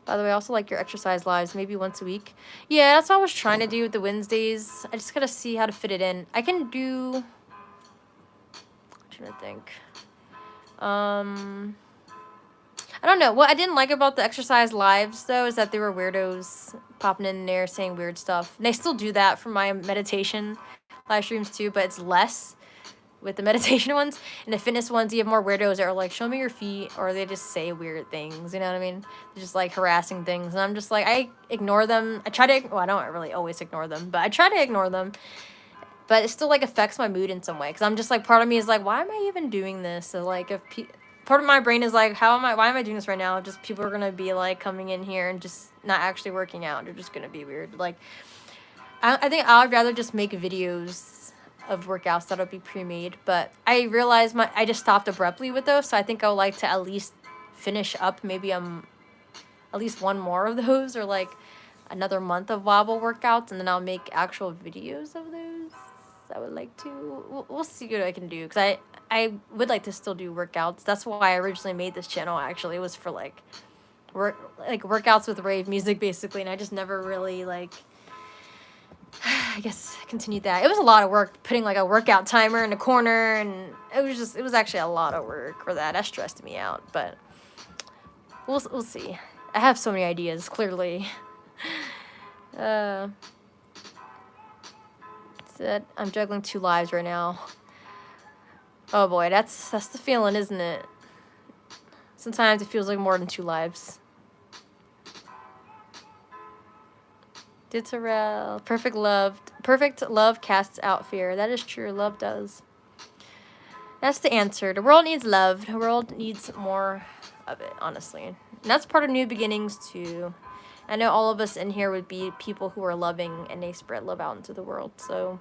By the way, I also like your exercise lives, maybe once a week. Yeah, that's what I was trying to do with the Wednesdays. I just gotta see how to fit it in. I can do... I'm trying to think. I don't know. What I didn't like about the exercise lives, though, is that there were weirdos popping in there saying weird stuff. And they still do that for my meditation live streams, too, but it's less with the meditation ones. And the fitness ones, you have more weirdos that are like, show me your feet, or they just say weird things, you know what I mean? They're just like harassing things, and I'm just like, I ignore them. I try to, well, I don't really always ignore them, but I try to ignore them, but it still like affects my mood in some way, because I'm just like, part of me is like, why am I even doing this? So like, if part of my brain is like, why am I doing this right now? Just people are gonna be like coming in here and just not actually working out. They're just gonna be weird. Like, I think I'd rather just make videos of workouts that'll be pre-made, but I realized I just stopped abruptly with those, so I think I would like to at least finish up maybe at least one more of those, or like another month of wobble workouts, and then I'll make actual videos of those. I would like to. We'll see what I can do, because I would like to still do workouts. That's why I originally made this channel. Actually, it was for like workouts with rave music, basically, and I just never really like, I guess, continued that. It was a lot of work putting like a workout timer in the corner, and it was actually a lot of work for that. That stressed me out, but we'll see. I have so many ideas, clearly. Said I'm juggling 2 lives right now. Oh boy, that's the feeling, isn't it? Sometimes it feels like more than 2 lives. Did Terrell. Perfect love casts out fear. That is true. Love does. That's the answer. The world needs love. The world needs more of it, honestly. And that's part of new beginnings, too. I know all of us in here would be people who are loving, and they spread love out into the world. So,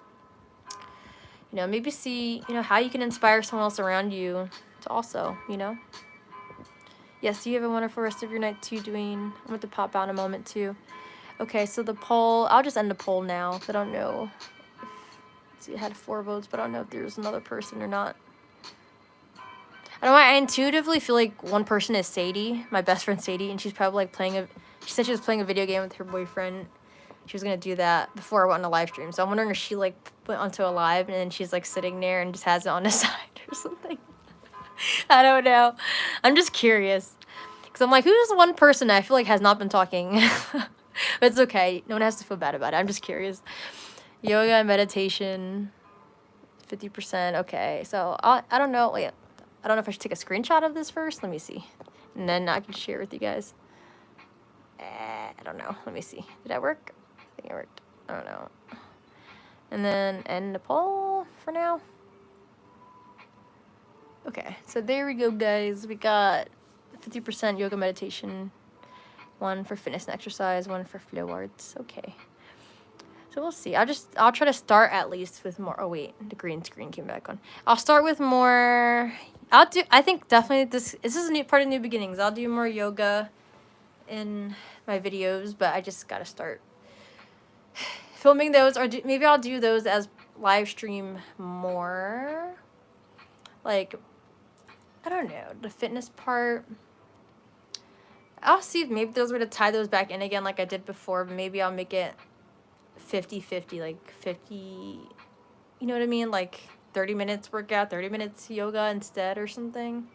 you know, maybe see, you know, how you can inspire someone else around you to also, you know. Yes, you have a wonderful rest of your night, too, Dwayne. I'm going to pop out in a moment, too. Okay, so the poll, I'll just end the poll now. I don't know if, let's see, it had 4 votes, but I don't know if there's another person or not. I don't know why, I intuitively feel like one person is Sadie, my best friend Sadie, and she's probably like she said she was playing a video game with her boyfriend. She was going to do that before I went on a live stream. So I'm wondering if she like went onto a live and then she's like sitting there and just has it on the side or something. I don't know. I'm just curious. Because I'm like, who's the one person I feel like has not been talking? But it's okay. No one has to feel bad about it. I'm just curious. Yoga and meditation, 50%. Okay, so I don't know. Wait, I don't know if I should take a screenshot of this first. Let me see. And then I can share with you guys. I don't know. Let me see. Did that work? I think it worked. I don't know. And then end the poll for now. Okay, so there we go, guys. We got 50% yoga meditation. 1 for fitness and exercise, 1 for flow arts. Okay. So we'll see. I'll try to start at least with more. Oh wait, the green screen came back on. I'll start with more. I think definitely this is a new part of new beginnings. I'll do more yoga in my videos, but I just gotta start filming those, or maybe I'll do those as live stream more. Like, I don't know, the fitness part. I'll see if maybe there's a way to tie those back in again like I did before, but maybe I'll make it 50-50, like 50, you know what I mean? Like 30 minutes workout, 30 minutes yoga instead or something.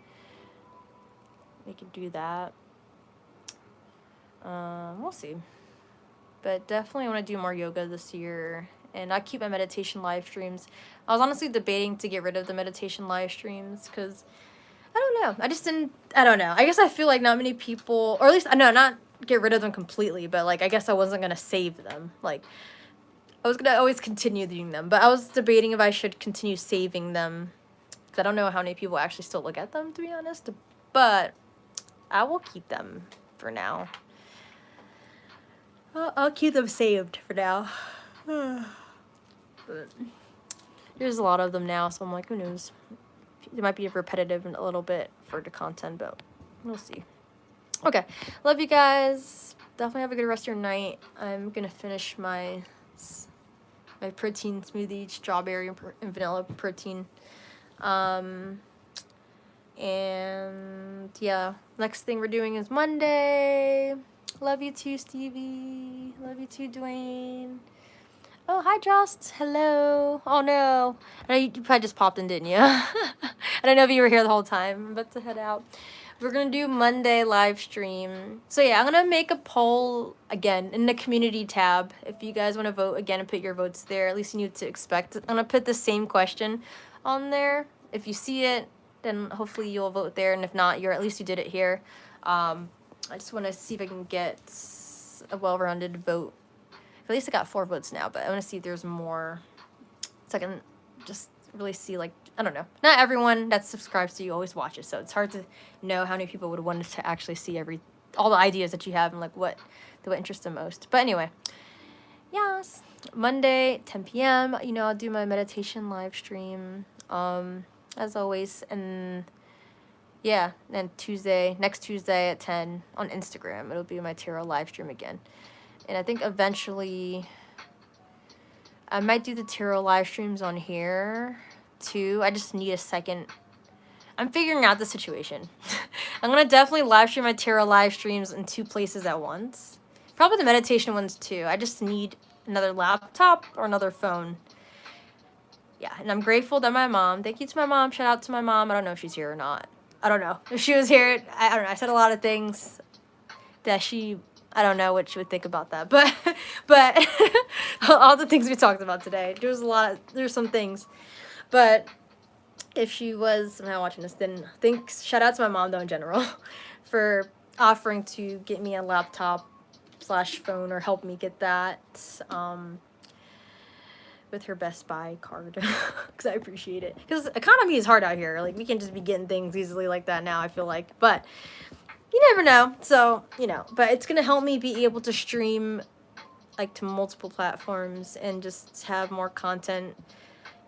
We could do that. We'll see. But definitely want to do more yoga this year. And I keep my meditation live streams. I was honestly debating to get rid of the meditation live streams because I don't know. I don't know. I guess I feel like not many people, or at least, no, not get rid of them completely, but like I guess I wasn't going to save them. Like I was going to always continue doing them. But I was debating if I should continue saving them because I don't know how many people actually still look at them, to be honest. But I will keep them for now. I'll keep them saved for now. But there's a lot of them now, so I'm like, who knows? It might be repetitive a little bit for the content, but we'll see. Okay, love you guys. Definitely have a good rest of your night. I'm gonna finish my protein smoothie, strawberry and vanilla protein. And yeah, next thing we're doing is Monday. Love you too, Stevie. Love you too, Dwayne. Oh, hi, Jost. Hello. Oh, no. I know you probably just popped in, didn't you? I don't know if you were here the whole time. I'm about to head out. We're going to do Monday live stream. So, yeah, I'm going to make a poll, again, in the community tab. If you guys want to vote, again, and put your votes there, at least you need to expect. I'm going to put the same question on there. If you see it, then hopefully you'll vote there. And if not, at least you did it here. I just want to see if I can get a well-rounded vote. At least I got 4 votes now, but I want to see if there's more, so I can just really see, like, I don't know. Not everyone that subscribes to you always watches, so it's hard to know how many people would want to actually see all the ideas that you have and, like, what interests them most. But anyway, yes, Monday, 10 p.m., you know, I'll do my meditation live stream, as always, and yeah, and next Tuesday at 10 on Instagram, it'll be my tarot live stream again. And I think eventually I might do the tarot live streams on here too. I just need a second. I'm figuring out the situation. I'm going to definitely live stream my tarot live streams in 2 places at once. Probably the meditation ones too. I just need another laptop or another phone. Yeah, and I'm grateful that my mom, thank you to my mom, shout out to my mom. I don't know if she's here or not. I don't know. If she was here, I don't know. I said a lot of things that I don't know what she would think about that. But all the things we talked about today, there's some things. But if she was somehow watching this, then shout out to my mom though in general for offering to get me a laptop / phone or help me get that with her Best Buy card because I appreciate it. Because economy is hard out here. Like, we can't just be getting things easily like that now, I feel like. But you never know. So, you know, but it's going to help me be able to stream, like, to multiple platforms and just have more content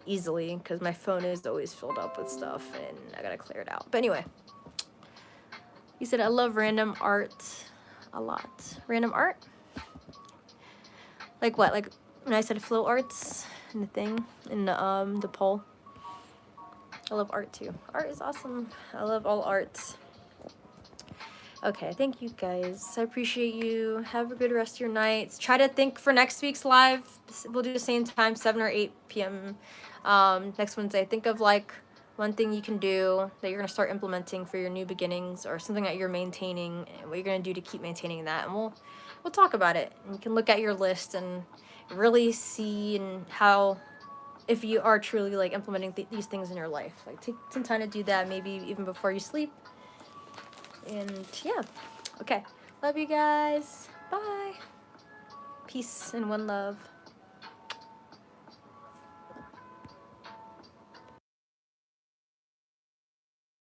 easily because my phone is always filled up with stuff and I got to clear it out. But anyway, you said I love random art a lot. Random art? Like what? Like when I said flow arts in the thing, in the poll. I love art too. Art is awesome. I love all arts. Okay, thank you guys. I appreciate you. Have a good rest of your nights. Try to think for next week's live. We'll do the same time, 7 or 8 p.m. Next Wednesday. Think of like one thing you can do that you're going to start implementing for your new beginnings or something that you're maintaining and what you're going to do to keep maintaining that. And we'll talk about it. And you can look at your list and really see and how, if you are truly like implementing these things in your life. Like take some time to do that, maybe even before you sleep. And yeah, okay. Love you guys. Bye. Peace and one love.